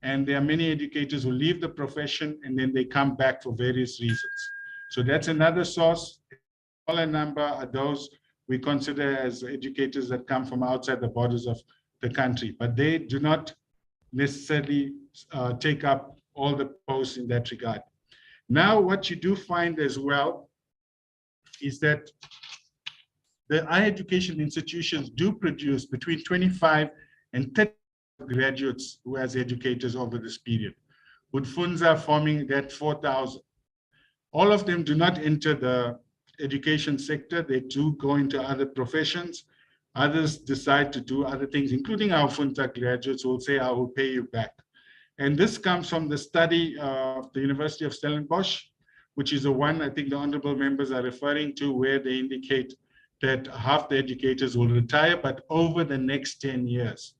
and there are many educators who leave the profession and then they come back for various reasons. So that's another source. A smaller number are those we consider as educators that come from outside the borders of the country, but they do not necessarily take up all the posts in that regard. Now, what you do find as well is that the higher education institutions do produce between 25 and 30 graduates who as educators over this period, with FUNZA forming that 4,000. All of them do not enter the education sector. They do go into other professions. Others decide to do other things, including our FUNZA graduates who will say, I will pay you back. And this comes from the study of the University of Stellenbosch, which is the one I think the honorable members are referring to, where they indicate that half the educators will retire, but over the next 10 years.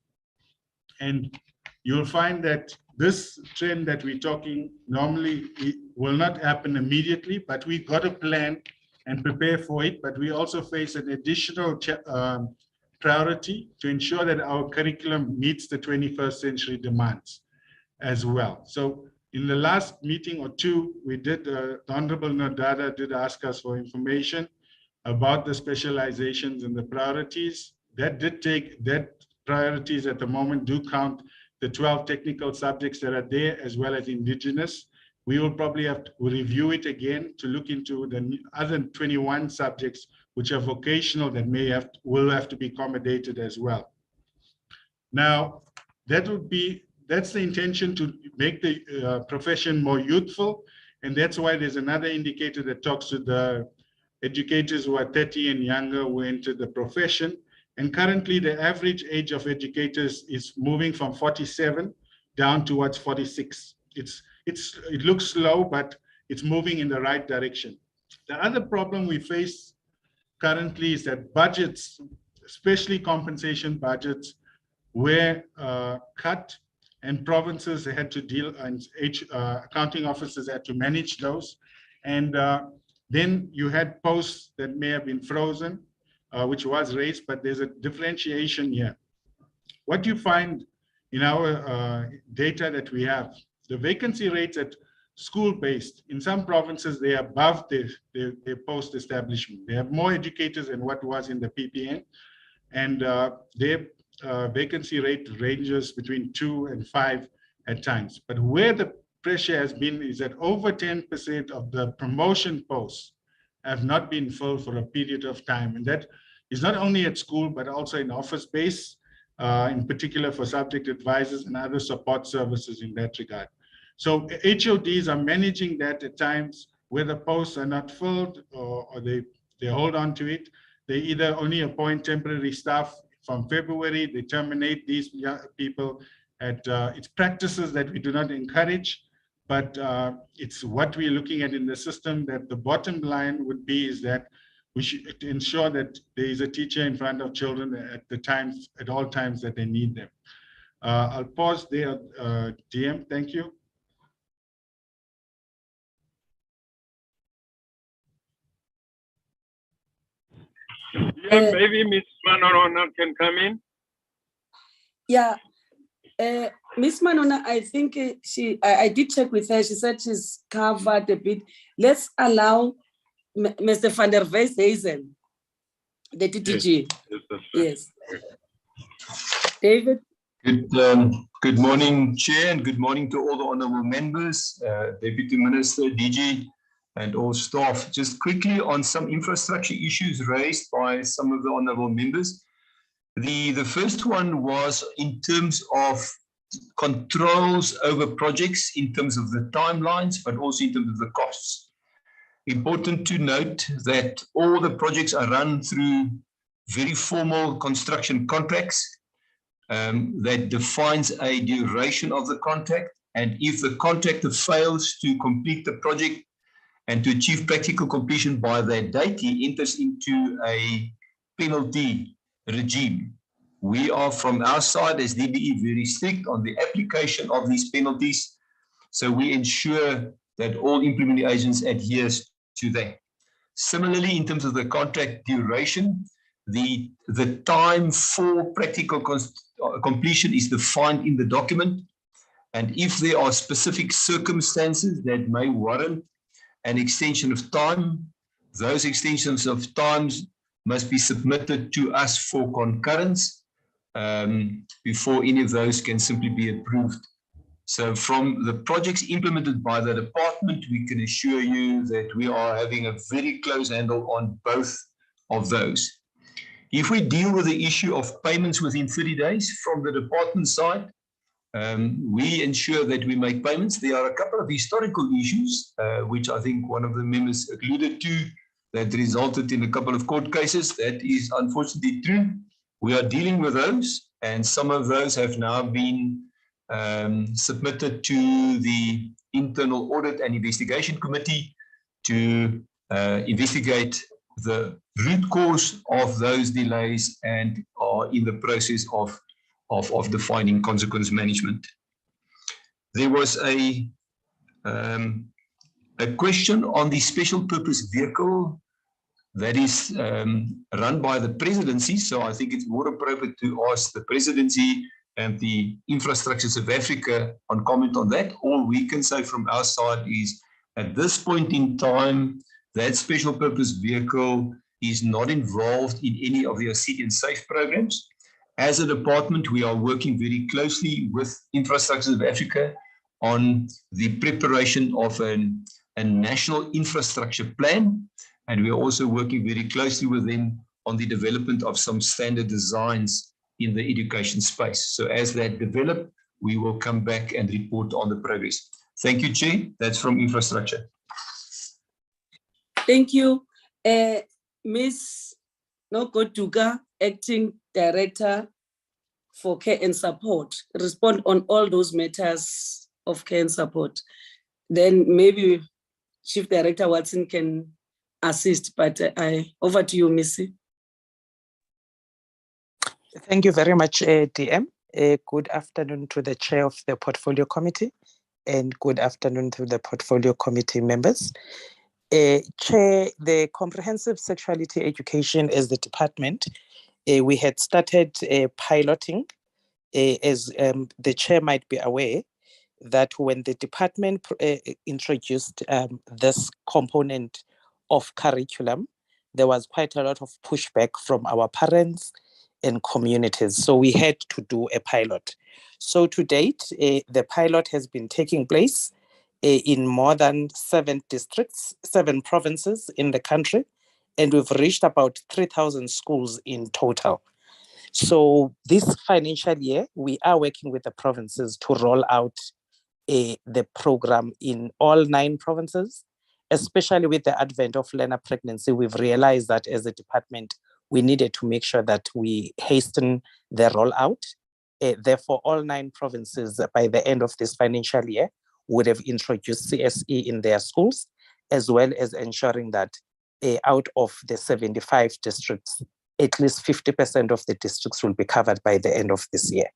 And you'll find that this trend that we're talking normally will not happen immediately, but we've got a plan and prepare for it. But we also face an additional priority to ensure that our curriculum meets the 21st century demands as well. So in the last meeting or two, we did, the Honorable Nodada did ask us for information about the specializations and the priorities. That did take, that priorities at the moment do count the 12 technical subjects that are there, as well as indigenous. We will probably have to review it again to look into the other 21 subjects which are vocational that will have to be accommodated as well. Now, that's the intention, to make the profession more youthful, and that's why there's another indicator that talks to the educators who are 30 and younger who enter the profession. And currently, the average age of educators is moving from 47 down towards 46. It looks slow, but it's moving in the right direction. The other problem we face currently is that budgets, especially compensation budgets, were cut, and provinces had to deal, and accounting officers had to manage those. And then you had posts that may have been frozen, which was raised, but there's a differentiation here. What you find in our data that we have, the vacancy rates at school-based. In some provinces, they are above their post-establishment. They have more educators than what was in the PPN, and their vacancy rate ranges between 2 and 5 at times. But where the pressure has been is that over 10% of the promotion posts have not been filled for a period of time. And that is not only at school, but also in office space, in particular for subject advisors and other support services in that regard. So HODs are managing that at times where the posts are not filled, or they hold on to it. They either only appoint temporary staff from February, they terminate these young people at it's practices that we do not encourage, but it's what we're looking at in the system. That the bottom line would be is that we should ensure that there is a teacher in front of children at all times that they need them. I'll pause there, DM, thank you. Yeah, maybe Ms. Manona can come in. Yeah, Ms. Manona, I think I did check with her. She said she's covered a bit. Let's allow Mr. van der Westhuizen, the DDG. Yes. David? Good morning, Chair, and good morning to all the honorable members, Deputy Minister, DG, and all staff. Just quickly on some infrastructure issues raised by some of the honorable members. The first one was in terms of controls over projects, in terms of the timelines, but also in terms of the costs. Important to note that all the projects are run through very formal construction contracts that defines a duration of the contract. And if the contractor fails to complete the project and to achieve practical completion by that date, he enters into a penalty regime. We are, from our side as DBE, very strict on the application of these penalties. So we ensure that all implementing agents adhere to that. Similarly, in terms of the contract duration, the time for practical completion is defined in the document. And if there are specific circumstances that may warrant an extension of time, those extensions of times must be submitted to us for concurrence before any of those can simply be approved. So from the projects implemented by the department, we can assure you that we are having a very close handle on both of those. If we deal with the issue of payments within 30 days from the department side, we ensure that we make payments. There are a couple of historical issues, which I think one of the members alluded to, that resulted in a couple of court cases. That is unfortunately true. We are dealing with those, and some of those have now been submitted to the Internal Audit and Investigation Committee to investigate the root cause of those delays and are in the process of defining consequence management. There was a question on the special purpose vehicle that is run by the presidency. So I think it's more appropriate to ask the presidency and the Infrastructure South Africa on comment on that. All we can say from our side is at this point in time, that special purpose vehicle is not involved in any of the City and Safe programs. As a department, we are working very closely with Infrastructure South Africa on the preparation of a national infrastructure plan. And we are also working very closely with them on the development of some standard designs in the education space. So as that develops, we will come back and report on the progress. Thank you, Chair. That's from Infrastructure. Thank you. Ms. Nogoduga, Acting Director for Care and Support, respond on all those matters of care and support. Then maybe Chief Director Watson can assist, but over to you, Missy. Thank you very much, DM. Good afternoon to the Chair of the Portfolio Committee and good afternoon to the Portfolio Committee members. Chair, the Comprehensive Sexuality Education as the department, we had started piloting, as the Chair might be aware, that when the department introduced this component of curriculum, there was quite a lot of pushback from our parents and communities. So we had to do a pilot. So to date, the pilot has been taking place in more than 7 districts, 7 provinces in the country, and we've reached about 3,000 schools in total. So this financial year, we are working with the provinces to roll out the program in all 9 provinces. Especially with the advent of learner pregnancy, we've realized that as a department, we needed to make sure that we hasten the rollout. Therefore, all 9 provinces by the end of this financial year would have introduced CSE in their schools, as well as ensuring that out of the 75 districts, at least 50% of the districts will be covered by the end of this year.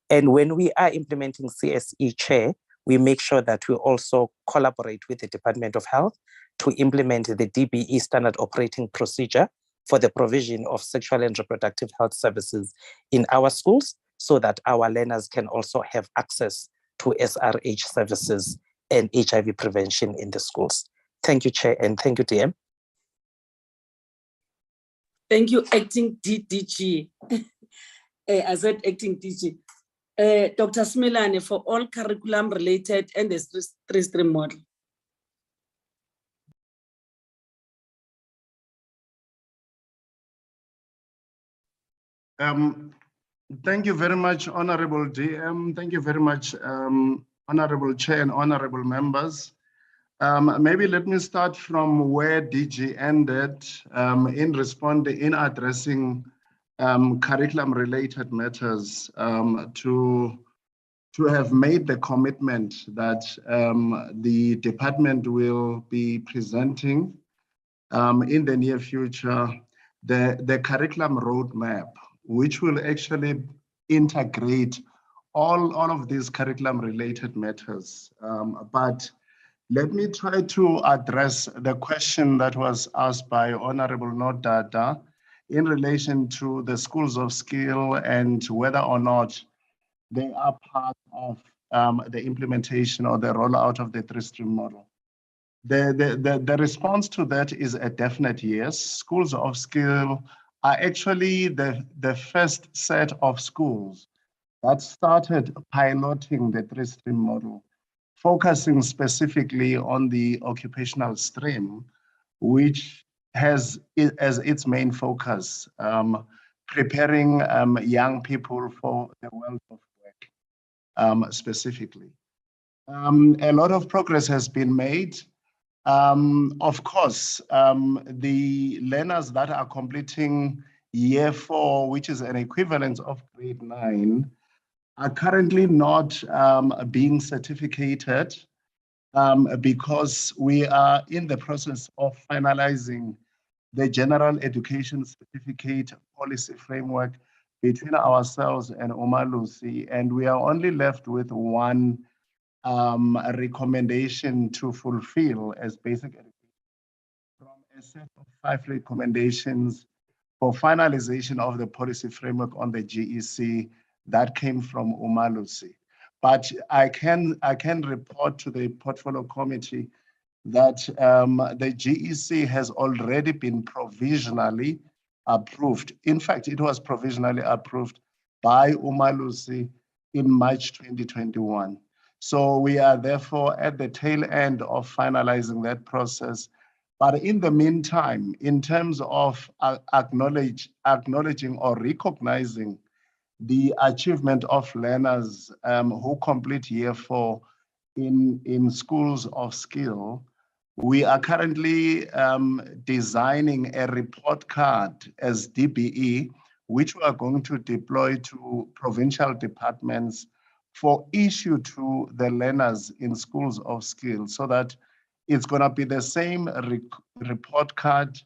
And when we are implementing CSE, Chair, we make sure that we also collaborate with the Department of Health to implement the DBE standard operating procedure for the provision of sexual and reproductive health services in our schools, so that our learners can also have access to SRH services and HIV prevention in the schools. Thank you, Chair, and thank you, DM. Thank you, Acting DG. I said Acting DG. Dr. Smilane, for all curriculum related and the 3-stream model. Thank you very much, Honorable DM. Thank you very much, Honorable Chair and Honorable members. Maybe let me start from where DG ended in addressing curriculum-related matters, to have made the commitment that the department will be presenting in the near future the curriculum roadmap, which will actually integrate all of these curriculum-related matters. But let me try to address the question that was asked by Honorable Nodada in relation to the schools of skill and whether or not they are part of the implementation or the rollout of the 3-stream model. The response to that is a definite yes. Schools of skill are actually the first set of schools that started piloting the 3-stream model, focusing specifically on the occupational stream, which has as its main focus preparing young people for the world of work specifically. A lot of progress has been made. Of course, the learners that are completing year 4, which is an equivalent of grade 9, are currently not being certificated because we are in the process of finalizing the general education certificate policy framework between ourselves and Umalusi, and we are only left with one recommendation to fulfill as basic education from a set of 5 recommendations for finalization of the policy framework on the GEC that came from Umalusi. But I can report to the portfolio committee that the GEC has already been provisionally approved. In fact, it was provisionally approved by Umalusi in March 2021. So we are therefore at the tail end of finalizing that process. But in the meantime, in terms of acknowledging or recognizing the achievement of learners who complete year 4 in schools of skill, we are currently designing a report card as DBE, which we are going to deploy to provincial departments for issue to the learners in schools of skill, so that it's going to be the same report card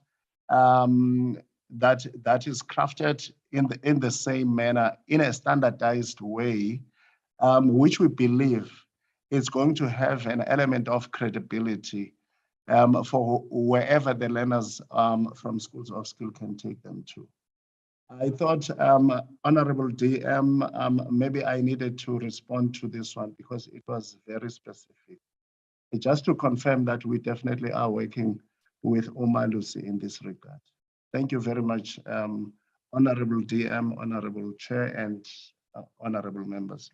that is crafted in the same manner, in a standardized way, which we believe is going to have an element of credibility for wherever the learners from schools of skill can take them to. I thought, Honorable DM, maybe I needed to respond to this one because it was very specific. Just to confirm that we definitely are working with Umalusi in this regard. Thank you very much, Honorable DM, Honorable Chair, and honorable members.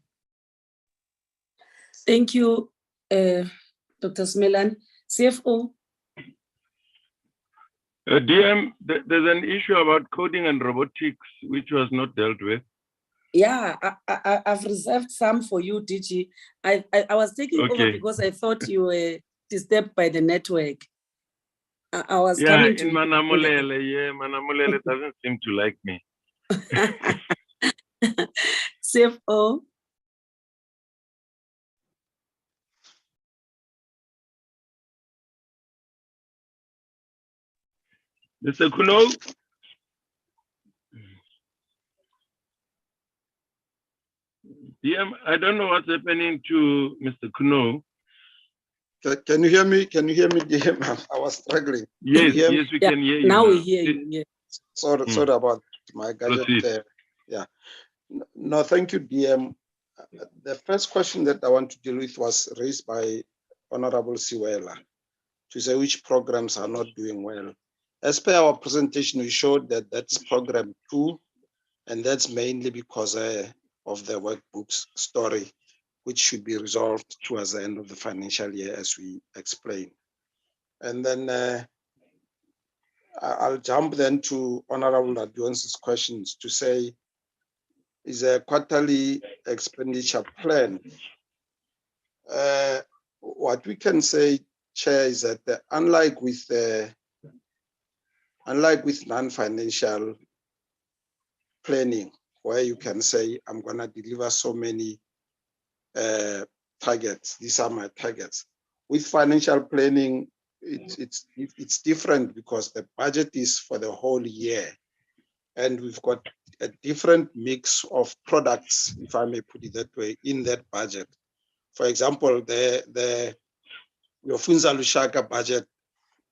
Thank you, Dr. Smelan. CFO. DM, there's an issue about coding and robotics, which was not dealt with. Yeah, I've reserved some for you, DG. I was taking over because I thought you were disturbed by the network. I was coming to Manamulele, Manamulele doesn't seem to like me. CFO. Mr. Kuno? DM, I don't know what's happening to Mr. Kuno. Can you hear me? Can you hear me, DM? I was struggling. Yes, yes, we can hear you. Now we hear you. Yeah. Sorry about my gadget. Yeah. No, thank you, DM. The first question that I want to deal with was raised by Honorable Siwela to say which programs are not doing well. As per our presentation, we showed that that's program 2, and that's mainly because of the workbooks story, which should be resolved towards the end of the financial year, as we explained. And then I'll jump then to Honorable Adjones's questions to say, is a quarterly expenditure plan. What we can say, Chair, is that unlike with non-financial planning, where you can say, I'm going to deliver so many targets, these are my targets. With financial planning, it's different because the budget is for the whole year. And we've got a different mix of products, if I may put it that way, in that budget. For example, your Funza Lushaka budget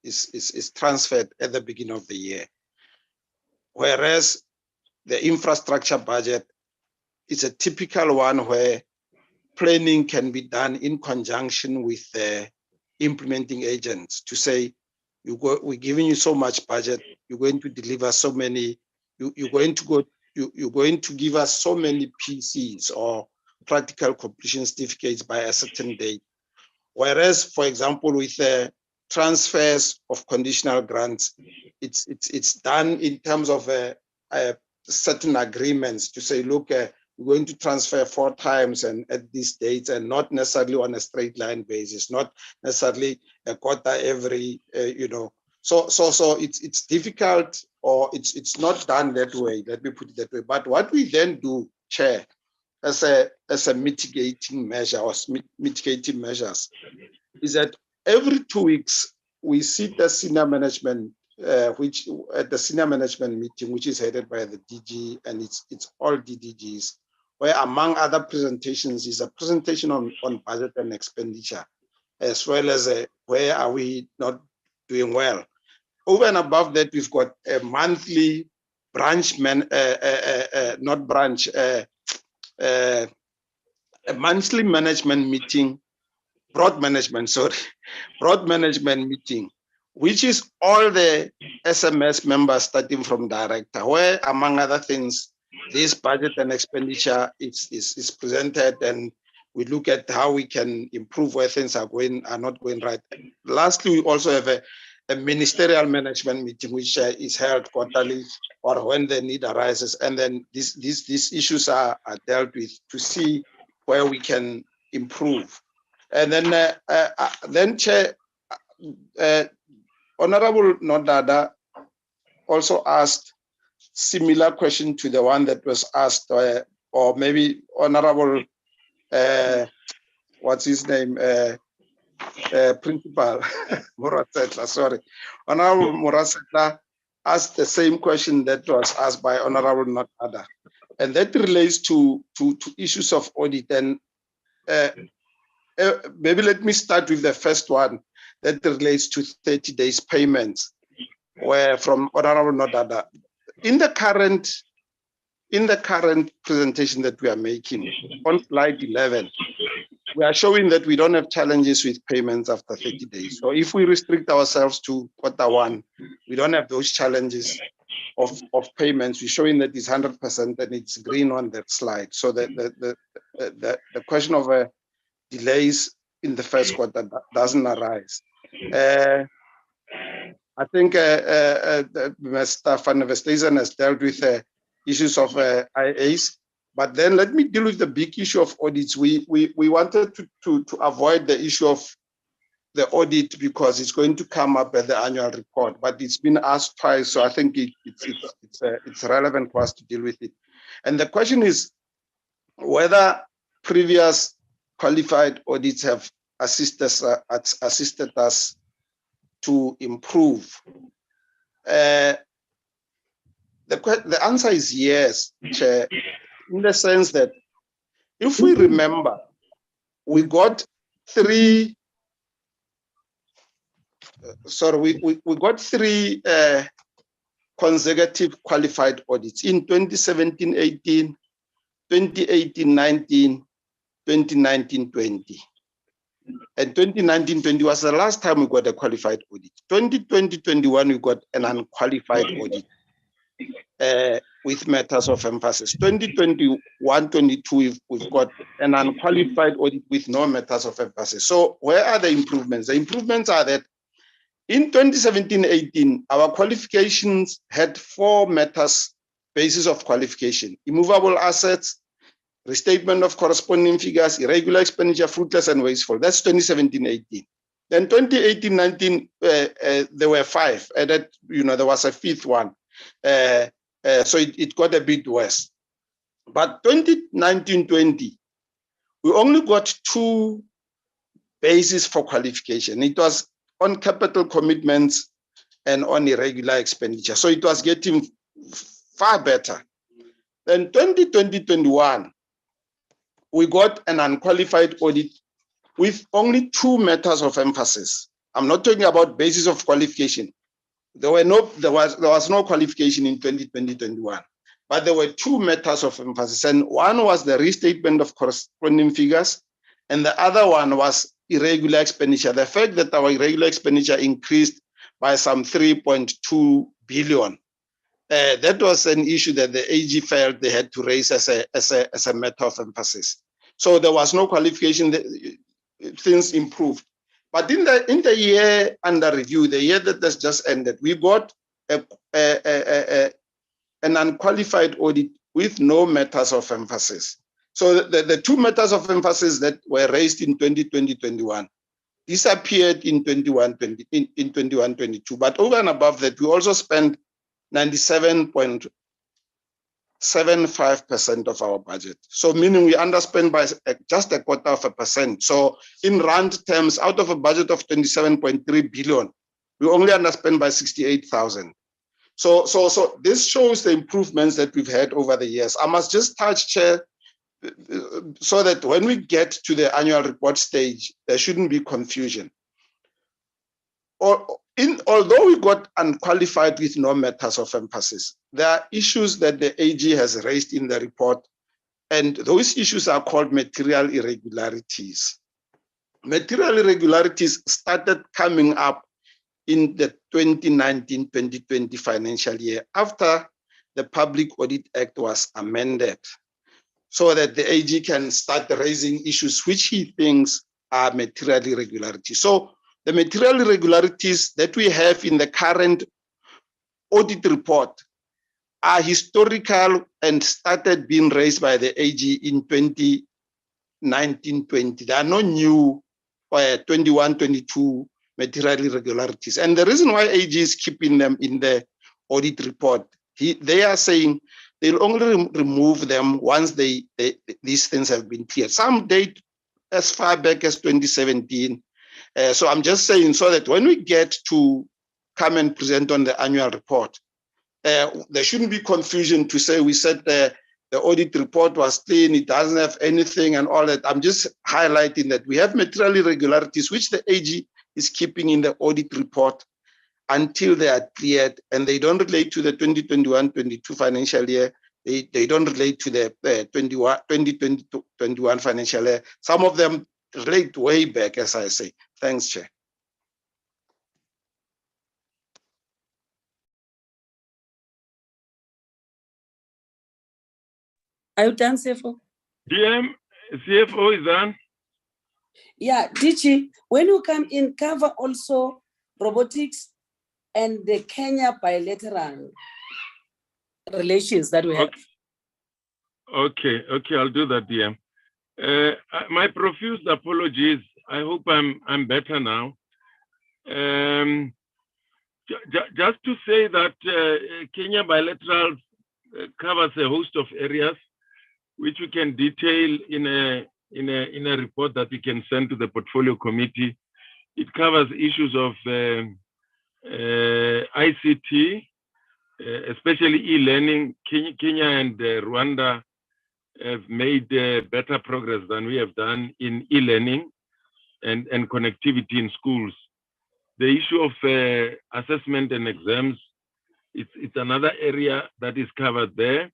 is transferred at the beginning of the year. Whereas the infrastructure budget is a typical one where planning can be done in conjunction with the implementing agents to say, we're giving you so much budget, you're going to deliver so many, you're going to give us so many PCs or practical completion certificates by a certain date. Whereas, for example, with transfers of conditional grants, it's done in terms of certain agreements to say, look, we're going to transfer 4 times and at these dates, and not necessarily on a straight line basis, not necessarily a quarter every, So it's difficult, or it's not done that way. Let me put it that way. But what we then do, Chair, as a mitigating measure or mitigating measures, is that every 2 weeks we sit the senior management, which at the senior management meeting, which is headed by the DG, and it's all DDGs, where among other presentations is a presentation on budget and expenditure, as well as where are we not doing well. Over and above that, we've got a monthly a monthly management meeting, broad management meeting, which is all the SMS members starting from director, where among other things, this budget and expenditure is presented, and we look at how we can improve where things are not going right. Lastly, we also have a ministerial management meeting, which is held quarterly or when the need arises, and then these issues are dealt with to see where we can improve. And then Chair, Honorable Nodada also asked similar question to the one that was asked, or maybe Honorable, what's his name, Principal Morasetla, sorry. Honorable Morasetla asked the same question that was asked by Honorable Nodada, and that relates to issues of audit. And maybe let me start with the first one that relates to 30 days payments, where from Honorable Nodada. In the current in the current presentation that we are making, on slide 11, we are showing that we don't have challenges with payments after 30 days. So if we restrict ourselves to quarter 1, we don't have those challenges of payments. We're showing that it's 100% and it's green on that slide. So the question of delays in the first quarter doesn't arise. I think Mr. Van der Westhuizen has dealt with issues of IAs, but then let me deal with the big issue of audits. We wanted to avoid the issue of the audit because it's going to come up at the annual report, but it's been asked twice, so I think it's relevant for us to deal with it. And the question is whether previous qualified audits have assisted us to improve. The answer is yes, Chair, in the sense that if we remember, we got three consecutive qualified audits in 2017-18, 2018-19, 2019-20. And 2019-20 was the last time we got a qualified audit. 2020-21, we got an unqualified audit with matters of emphasis. 2021-22, we've got an unqualified audit with no matters of emphasis. So where are the improvements? The improvements are that in 2017-18, our qualifications had 4 matters, basis of qualification: immovable assets, restatement of corresponding figures, irregular expenditure, fruitless and wasteful. That's 2017-18. Then 2018-19, there were 5, and that, there was a 5th one. So it got a bit worse. But 2019-20, we only got 2 bases for qualification. It was on capital commitments and on irregular expenditure. So it was getting far better. Then 2020-21, we got an unqualified audit with only 2 matters of emphasis. I'm not talking about basis of qualification. There was no qualification in 2020-21, but there were 2 matters of emphasis, and one was the restatement of corresponding figures, and the other one was irregular expenditure. The fact that our irregular expenditure increased by some 3.2 billion. That was an issue that the AG felt they had to raise as a matter of emphasis. So there was no qualification, things improved. But in the year under review, the year that has just ended, we got an unqualified audit with no matters of emphasis. So the 2 matters of emphasis that were raised in 2020-21 disappeared in 21-22. But over and above that, we also spent 97.75% of our budget. So meaning we underspent by just 0.25%. So in rand terms, out of a budget of 27.3 billion, we only underspent by 68,000. So this shows the improvements that we've had over the years. I must just touch, Chair, so that when we get to the annual report stage, there shouldn't be confusion. Although we got unqualified with no matters of emphasis, there are issues that the AG has raised in the report, and those issues are called material irregularities. Material irregularities started coming up in the 2019-2020 financial year after the Public Audit Act was amended, so that the AG can start raising issues which he thinks are material irregularities. So the material irregularities that we have in the current audit report are historical and started being raised by the AG in 2019-20. There are no new 21-22 material irregularities. And the reason why AG is keeping them in the audit report, they are saying they'll only remove them once these things have been cleared. Some date as far back as 2017. So I'm just saying so that when we get to come and present on the annual report, there shouldn't be confusion to say we said the audit report was clean, it doesn't have anything and all that. I'm just highlighting that we have material irregularities which the AG is keeping in the audit report until they are cleared, and they don't relate to the 2021-22 financial year. They don't relate to the 2020-21 financial year. Some of them relate way back, as I say. Thanks, Chair. Are you done, CFO? DM, CFO is done. Yeah, DG, when you come in, cover also robotics and the Kenya bilateral relations that we have. Okay, I'll do that, DM. My profuse apologies. I hope I'm better now. Just to say that Kenya bilateral covers a host of areas, which we can detail in a report that we can send to the portfolio committee. It covers issues of ICT, especially e-learning. Kenya and Rwanda have made better progress than we have done in e-learning and connectivity in schools. The issue of assessment and exams, it's another area that is covered there.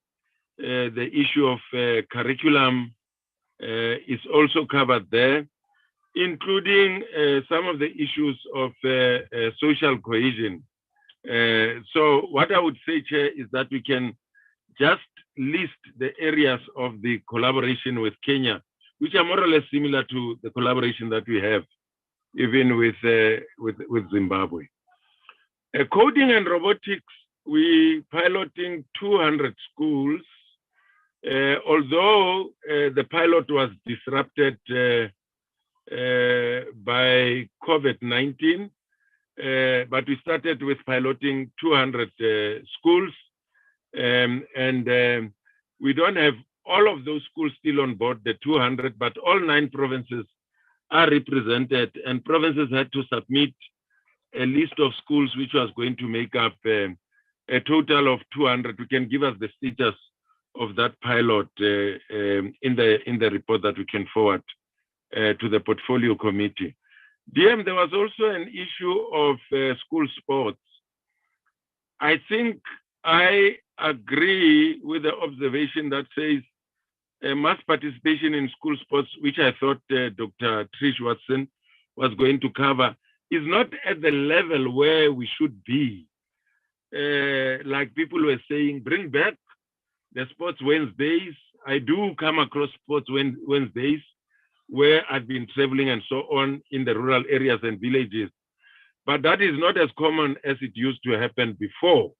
The issue of curriculum is also covered there, including some of the issues of social cohesion. So what I would say, Chair, is that we can just list the areas of the collaboration with Kenya, which are more or less similar to the collaboration that we have even with Zimbabwe. Coding and robotics, we piloting 200 schools. Although the pilot was disrupted by COVID-19, but we started with piloting 200 schools, and we don't have all of those schools still on board, the 200, but all 9 provinces are represented, and provinces had to submit a list of schools which was going to make up a total of 200. You can give us the status of that pilot in the report that we can forward to the portfolio committee. DM, there was also an issue of school sports. I think I agree with the observation that says mass participation in school sports, which I thought Dr. Trish Watson was going to cover, is not at the level where we should be. Like people were saying, bring back the Sports Wednesdays. I do come across Sports Wednesdays where I've been traveling and so on in the rural areas and villages. But that is not as common as it used to happen before.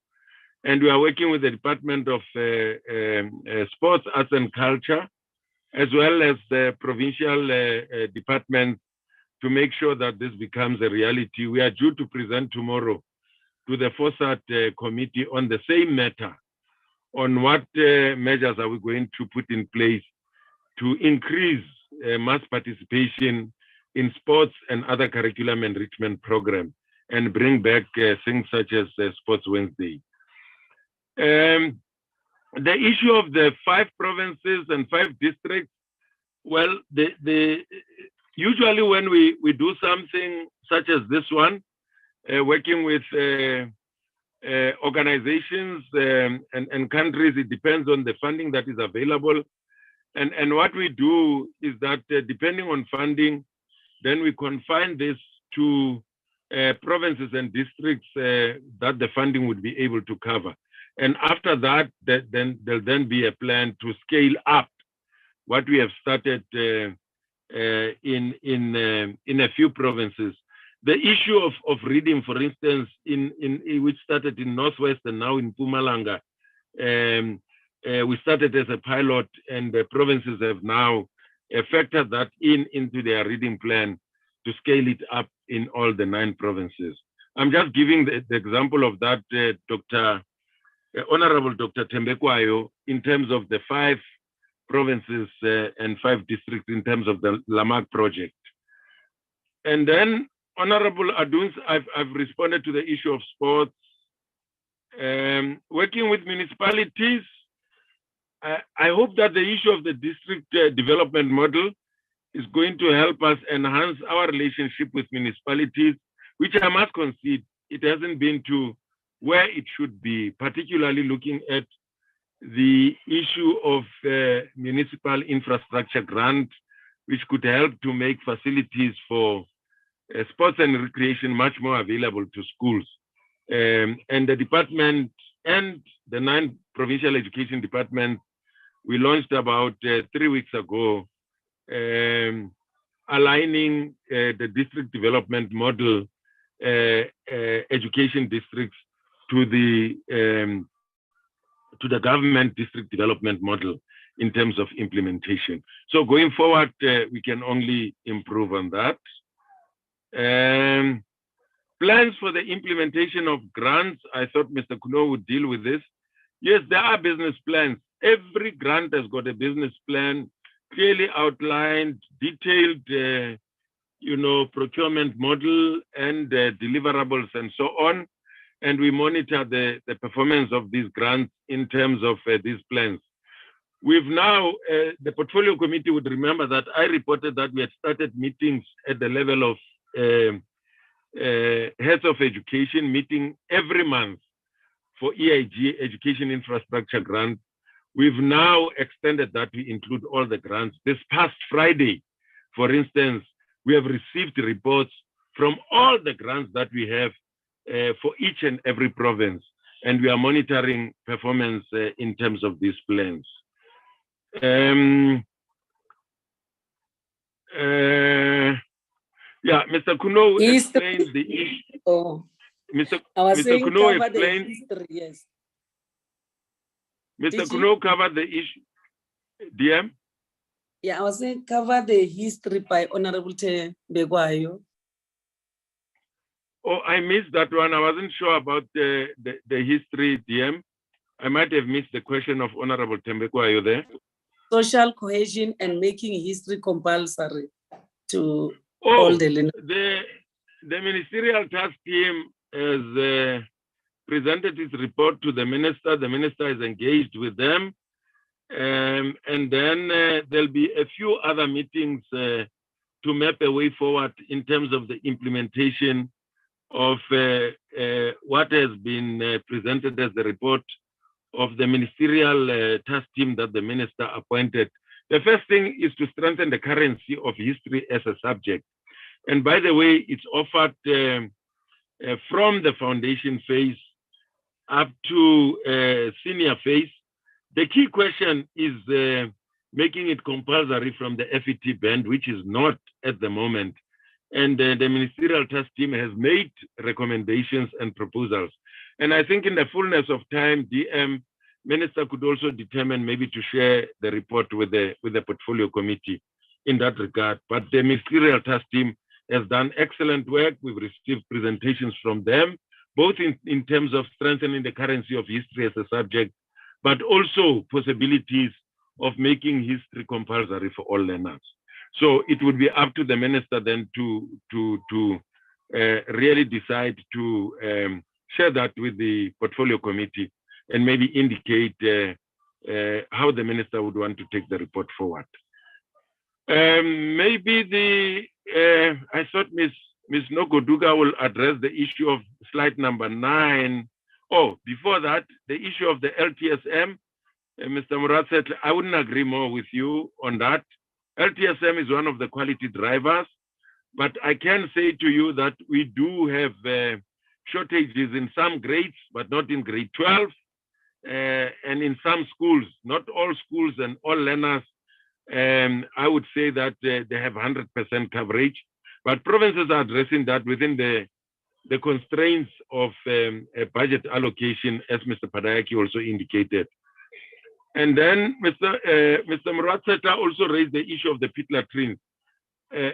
And we are working with the Department of Sports, Arts and Culture, as well as the provincial departments to make sure that this becomes a reality. We are due to present tomorrow to the Foresight Committee on the same matter, on what measures are we going to put in place to increase mass participation in sports and other curriculum enrichment programs and bring back things such as Sports Wednesday. The issue of the 5 provinces and 5 districts, well, usually when we do something such as this one, working with organizations and countries, it depends on the funding that is available. And what we do is that depending on funding, then we confine this to provinces and districts that the funding would be able to cover. And after that, then there'll then be a plan to scale up what we have started in a few provinces. The issue of reading, for instance, which started in Northwest and now in Mpumalanga, we started as a pilot, and the provinces have now factored that into their reading plan to scale it up in all the 9 provinces. I'm just giving the example of that, Honorable Dr. Tembekwayo, in terms of the 5 provinces and 5 districts in terms of the Lamarck project. And then, Honorable Aduns, I've responded to the issue of sports. Working with municipalities, I hope that the issue of the district development model is going to help us enhance our relationship with municipalities, which I must concede, it hasn't been to where it should be, particularly looking at the issue of municipal infrastructure grant, which could help to make facilities for sports and recreation much more available to schools. And the department and the 9 provincial education departments, we launched about 3 weeks ago, aligning the district development model, education districts to the government district development model in terms of implementation. So going forward, we can only improve on that. Plans for the implementation of grants, I thought Mr. Kuno would deal with this. Yes, there are business plans. Every grant has got a business plan, clearly outlined, detailed, procurement model and deliverables and so on. And we monitor the performance of these grants in terms of these plans. We've now, the portfolio committee would remember that I reported that we had started meetings at the level of heads of education, meeting every month for EIG, Education Infrastructure Grants. We've now extended that to include all the grants. This past Friday, for instance, we have received reports from all the grants that we have for each and every province, and we are monitoring performance in terms of these plans. Yeah, Mr. Kuno explained the issue. Oh, Mr. Saying Kuno cover explained. the history, yes. Mr. Kuno covered the issue. DM? Yeah, I was saying cover the history by Honorable Begwayo. Oh, I missed that one. I wasn't sure about the history, DM. I might have missed the question of Honorable Tembekwa. Are you there? Social cohesion and making history compulsory to Oh, all the learners. the ministerial task team has presented its report to the minister. The minister is engaged with them. And then there'll be a few other meetings to map a way forward in terms of the implementation of what has been presented as the report of the ministerial task team that the minister appointed. The first thing is to strengthen the currency of history as a subject. And by the way, it's offered from the foundation phase up to senior phase. The key question is making it compulsory from the FET band, which is not at the moment. And the ministerial task team has made recommendations and proposals. And I think in the fullness of time, DM Minister could also determine maybe to share the report with the portfolio committee in that regard. But the ministerial task team has done excellent work. We've received presentations from them, both in terms of strengthening the currency of history as a subject, but also possibilities of making history compulsory for all learners. So it would be up to the minister then to really decide to share that with the portfolio committee and maybe indicate how the minister would want to take the report forward. Maybe I thought Ms. Nogoduga will address the issue of slide number 9. Oh, before that, the issue of the LTSM, Mr. Murat said, I wouldn't agree more with you on that. LTSM is one of the quality drivers, but I can say to you that we do have shortages in some grades, but not in grade 12. And in some schools, not all schools and all learners, I would say that they have 100% coverage, but provinces are addressing that within the constraints of a budget allocation, as Mr. Padayaki also indicated. And then Mr. Murat Seta also raised the issue of the pit latrines.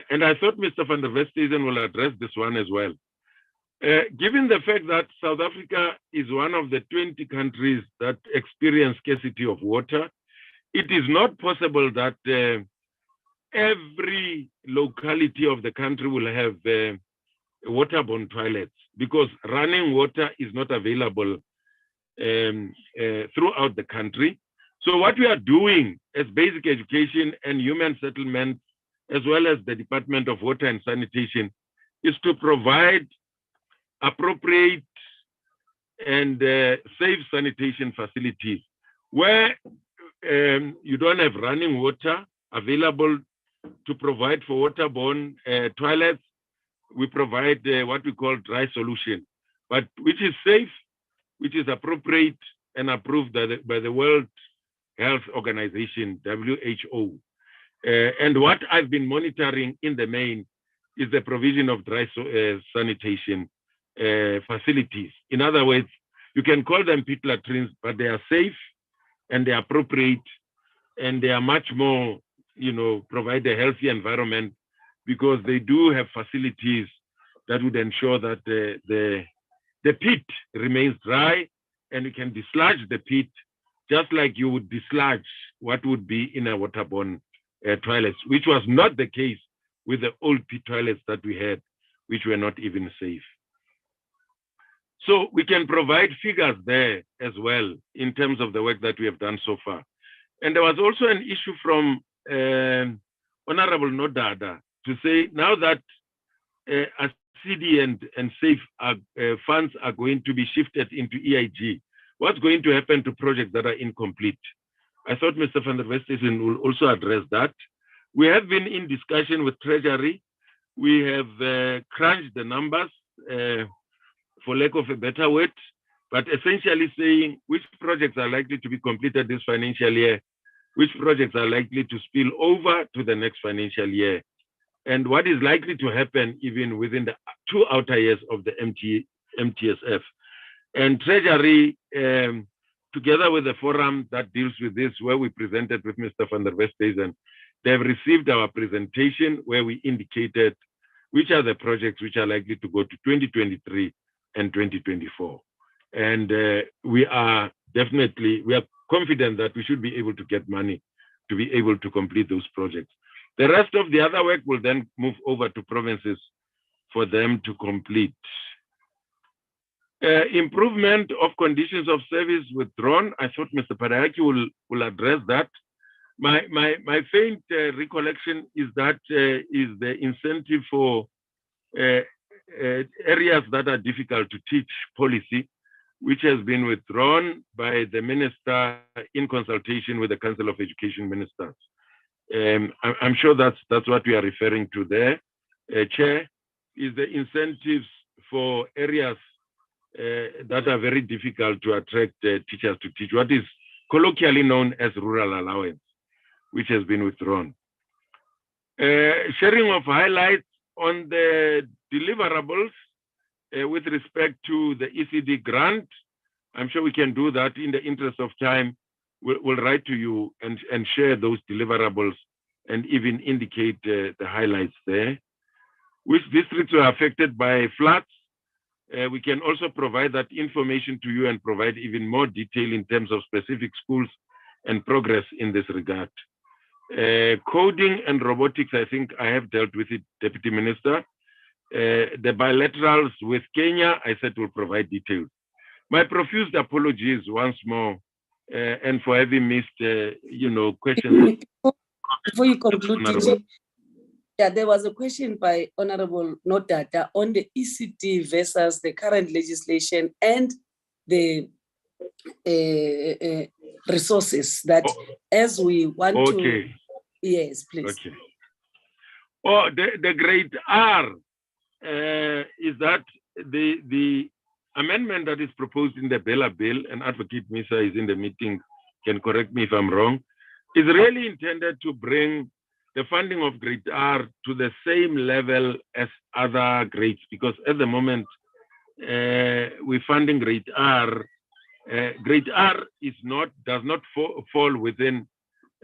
And I thought Mr. van der Westhuizen will address this one as well. Given the fact that South Africa is one of the 20 countries that experience scarcity of water, it is not possible that every locality of the country will have waterborne toilets, because running water is not available throughout the country. So what we are doing as basic education and human settlement, as well as the Department of Water and Sanitation, is to provide appropriate and safe sanitation facilities Where you don't have running water available to provide for waterborne toilets, we provide what we call dry solution, but which is safe, which is appropriate and approved by the World Health Organization, WHO. And what I've been monitoring in the main is the provision of dry sanitation facilities. In other words, you can call them pit latrines, but they are safe and they are appropriate and they are much more, provide a healthy environment because they do have facilities that would ensure that the pit remains dry and you can dislodge the pit just like you would dislodge what would be in a waterborne toilets, which was not the case with the old pit toilets that we had, which were not even safe. So we can provide figures there as well in terms of the work that we have done so far. And there was also an issue from Honorable Nodada to say now that CD and SAFE funds are going to be shifted into EIG, what's going to happen to projects that are incomplete? I thought Mr. van der Westhuizen will also address that. We have been in discussion with Treasury. We have crunched the numbers, for lack of a better word, but essentially saying which projects are likely to be completed this financial year, which projects are likely to spill over to the next financial year, and what is likely to happen even within the 2 outer years of the MTSF. And Treasury, together with the forum that deals with this, where we presented with Mr. van der Westhuizen, they have received our presentation where we indicated which are the projects which are likely to go to 2023 and 2024. And we are confident that we should be able to get money to be able to complete those projects. The rest of the other work will then move over to provinces for them to complete. Improvement of conditions of service withdrawn. I thought Mr. Padayaki will address that. My faint recollection is that is the incentive for areas that are difficult to teach policy, which has been withdrawn by the minister in consultation with the Council of Education Ministers. I'm sure that's what we are referring to there. Chair, is the incentives for areas that are very difficult to attract teachers to teach, what is colloquially known as rural allowance, which has been withdrawn. Sharing of highlights on the deliverables with respect to the ECD grant. I'm sure we can do that in the interest of time. We'll write to you and share those deliverables and even indicate the highlights there. Which districts were affected by floods? We can also provide that information to you and provide even more detail in terms of specific schools and progress in this regard. Coding and robotics, I think I have dealt with it, Deputy Minister. The bilaterals with Kenya, I said we'll provide details. My profuse apologies once more, and for having missed, questions. Before you conclude, yeah, there was a question by Honorable Nodada on the ECD versus the current legislation and the resources that as we want to. Yes, please. Okay. Oh, the grade R is that the amendment that is proposed in the Bella bill, and Advocate Misa is in the meeting, can correct me if I'm wrong, is really intended to bring the funding of grade R to the same level as other grades, because at the moment we're funding grade R. Grade R does not fall within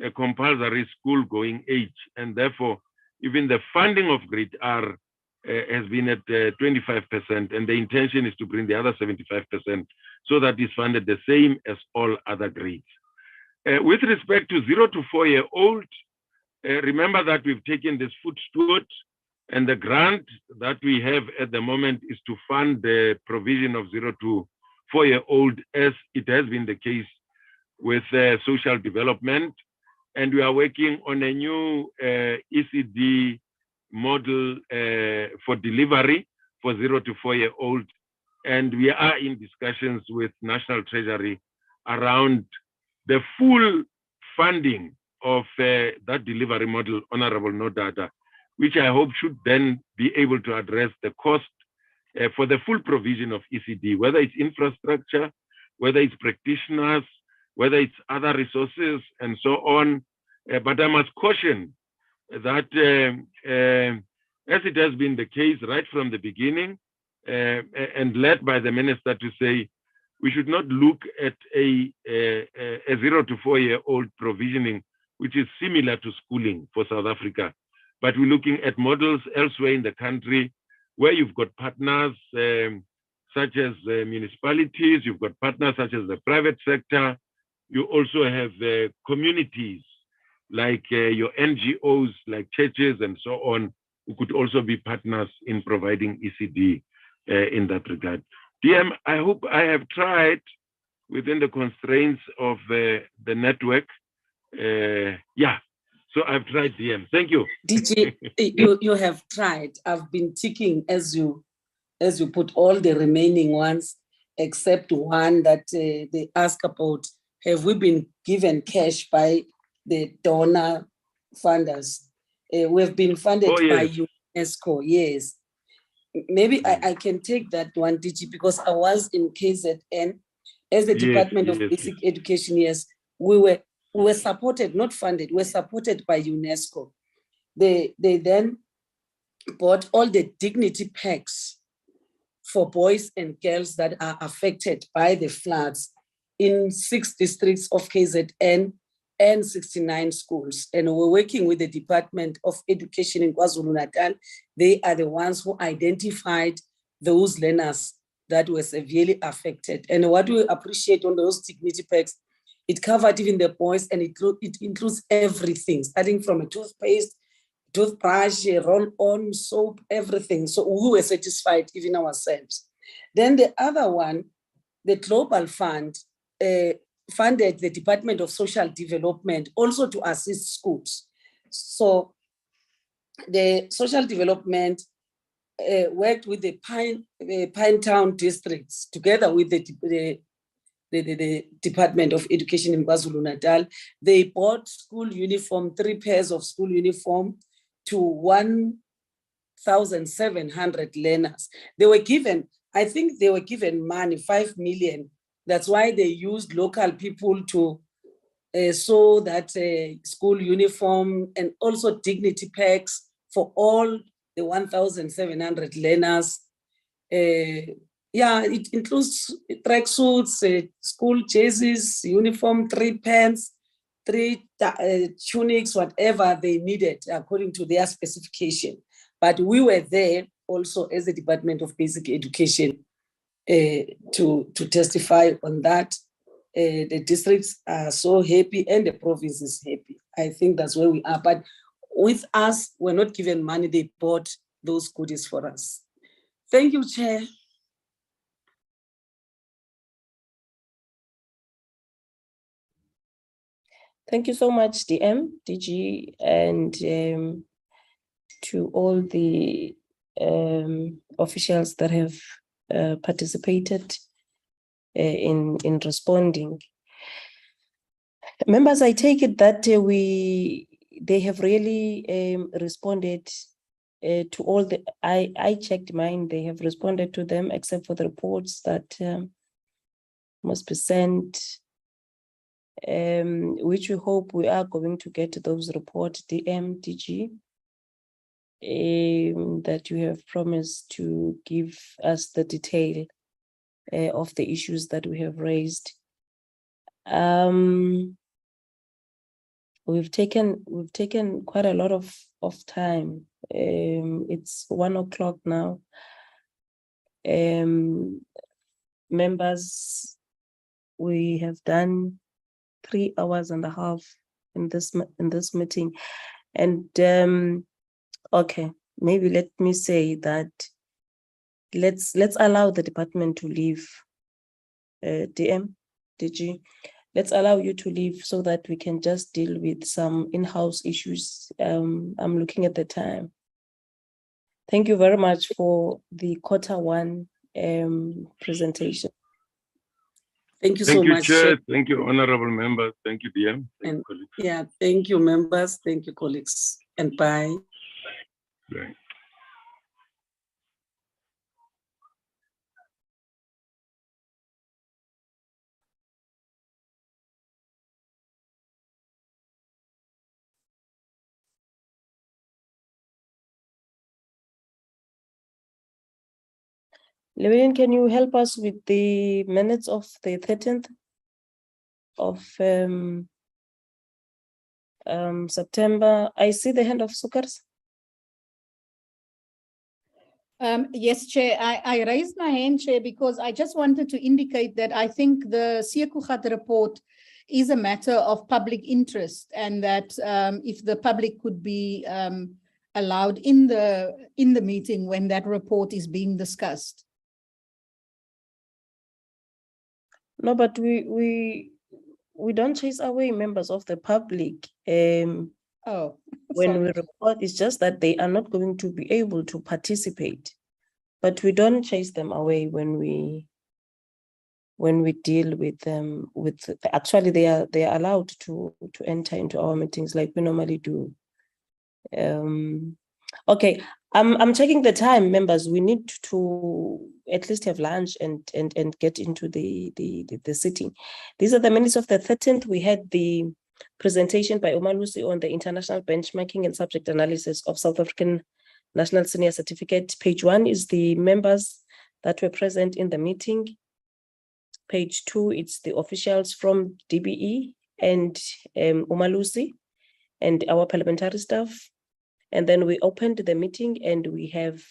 a compulsory school-going age, and therefore even the funding of grade R has been at 25%, and the intention is to bring the other 75% so that it's funded the same as all other grades. With respect to 0 to 4-year-old, remember that we've taken this foot steward, and the grant that we have at the moment is to fund the provision of 0 to 4-year-old, as it has been the case with social development. And we are working on a new ECD model for delivery for 0 to 4-year-old. And we are in discussions with National Treasury around the full funding of that delivery model, Honorable Nodata, which I hope should then be able to address the cost for the full provision of ECD, whether it's infrastructure, whether it's practitioners, whether it's other resources, and so on. But I must caution that, as it has been the case right from the beginning, and led by the minister to say, we should not look at a 0 to 4 year old provisioning, which is similar to schooling for South Africa, but we're looking at models elsewhere in the country where you've got partners such as municipalities, you've got partners such as the private sector, you also have communities like your NGOs, like churches and so on, who could also be partners in providing ECD in that regard. DM, I hope I have tried within the constraints of the network. Yeah, so I've tried, DM. Thank you. DJ, you have tried. I've been ticking as you put all the remaining ones, except one that they ask about, have we been given cash by the donor funders? We've been funded by UNESCO, yes. Maybe I can take that one, DG, because I was in KZN as the Department of Basic Education. Yes, we were supported, not funded, we're supported by UNESCO. They then bought all the dignity packs for boys and girls that are affected by the floods in 6 districts of KZN and 69 schools. And we're working with the Department of Education in KwaZulu-Natal. They are the ones who identified those learners that were severely affected. And what we appreciate on those dignity packs, it covered even the boys, and it includes everything, starting from a toothpaste, toothbrush, roll-on, soap, everything. So we were satisfied, even ourselves. Then the other one, the Global Fund, funded the Department of Social Development also to assist schools. So the social development worked with the Pinetown districts together with the Department of Education in KwaZulu-Natal. They bought school uniform, 3 pairs of school uniform to 1,700 learners. They were given, I think they were given money, 5 million. That's why they used local people to sew that school uniform, and also dignity packs for all the 1,700 learners. Yeah, it includes tracksuits, school jerseys, uniform, 3 pants, 3 tunics, whatever they needed according to their specification. But we were there also as the Department of Basic Education to testify on that. The districts are so happy and the province is happy. I think that's where we are. But with us, we're not given money. They bought those goodies for us. Thank you, Chair. Thank you so much, DM, DG, and to all the officials that have participated in responding. Members, I take it that they have really responded to all the, I checked mine, they have responded to them except for the reports that must be sent, which we hope we are going to get those reports, DM, DG, that you have promised to give us the detail of the issues that we have raised. We've taken quite a lot of time. It's 1 o'clock now. Members, we have done 3 hours and a half in this meeting, and okay, maybe let me say that let's allow the department to leave. DM, DG, let's allow you to leave so that we can just deal with some in-house issues. I'm looking at the time. Thank you very much for the Q1 presentation. Thank you Thank so you, much, Chair. Thank you, honorable members. Thank you, DM. Thank you, colleagues. Yeah, thank you, members. Thank you, colleagues. And bye. Bye. Levin, can you help us with the minutes of the 13th of September? I see the hand of Sukers. Yes, Chair, I raised my hand, Chair, because I just wanted to indicate that I think the Siekuchat report is a matter of public interest, and that if the public could be allowed in the meeting when that report is being discussed. No, but we don't chase away members of the public. Oh, when sorry. we report, it's just that they are not going to be able to participate. But we don't chase them away when we deal with them. Actually, they are allowed to enter into our meetings like we normally do. Okay, I'm checking the time, members. We need to at least have lunch and get into the sitting. These are the minutes of the 13th. We had the presentation by Umalusi on the international benchmarking and subject analysis of South African National Senior Certificate. Page 1 is the members that were present in the meeting. Page 2, it's the officials from DBE and Umalusi and our parliamentary staff. And then we opened the meeting and we have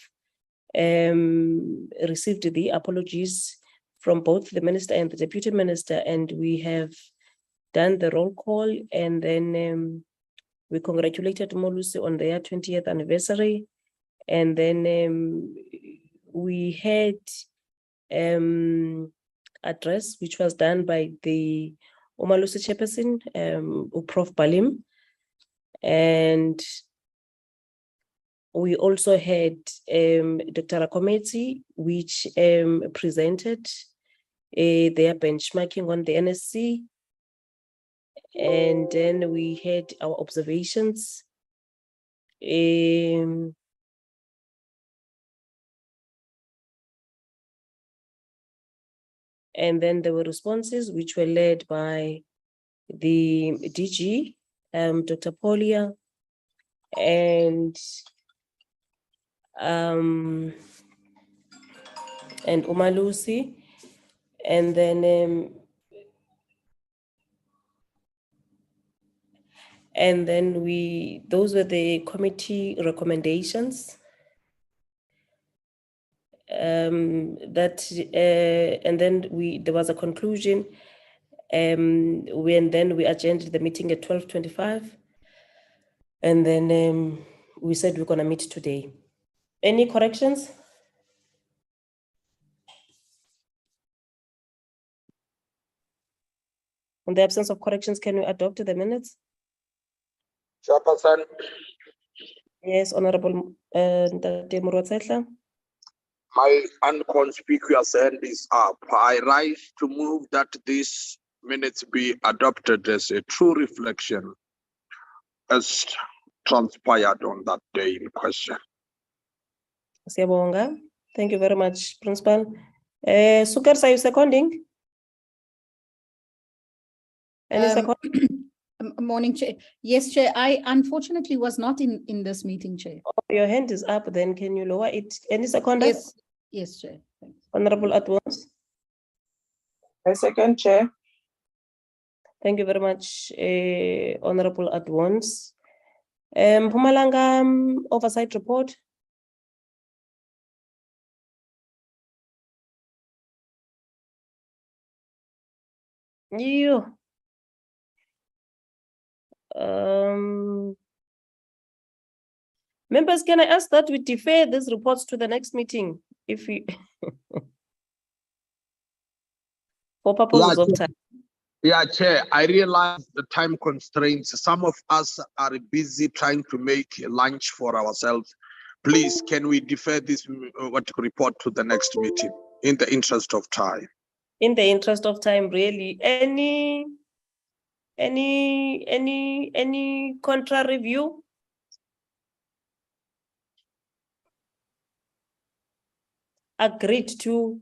received the apologies from both the minister and the deputy minister, and we have done the roll call, and then we congratulated Molusi on their 20th anniversary. And then we had address, which was done by the Umalusi chairperson, Prof. Balim. And we also had Dr. Akometi, which presented their benchmarking on the NSC. And then we had our observations. And then there were responses which were led by the DG, Dr. Polia, and Umalusi. And then those were the committee recommendations. And then there was a conclusion, then we adjourned the meeting at 12:25, and then we said we're going to meet today. Any corrections? In the absence of corrections, can we adopt the minutes? Chairperson. Yes, Honorable Ntate. My unconspicuous hand is up. I rise to move that these minutes be adopted as a true reflection as transpired on that day in question. Thank you very much, Principal. Sukers, are you seconding? Any second? Morning, Chair. Yes, Chair. I unfortunately was not in this meeting, Chair. Oh, your hand is up, then can you lower it? Any second? Yes, Chair. Thanks. Honorable Advance. I second, Chair. Thank you very much, Honorable Advance. Mpumalanga Oversight Report. You. Members, can I ask that we defer these reports to the next meeting, if we for purposes of time? Yeah, Chair, I realize the time constraints. Some of us are busy trying to make lunch for ourselves. Please, can we defer this report to the next meeting in the interest of time? in the interest of time, really, any contra review? Agreed to.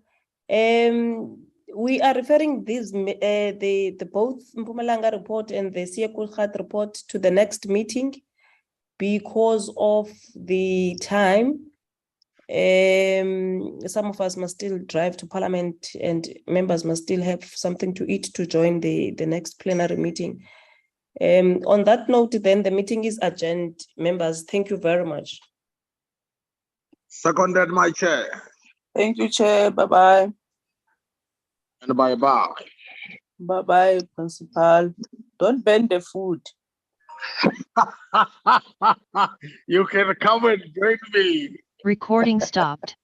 We are referring these the both Mpumalanga report and the Sukers report to the next meeting because of the time. Some of us must still drive to Parliament, and members must still have something to eat to join the next plenary meeting. On that note, then the meeting is adjourned. Members, thank you very much. Seconded, my chair. Thank you, Chair. Bye-bye. And bye-bye. Bye-bye, Principal. Don't burn the food. You can come and join me. Recording stopped.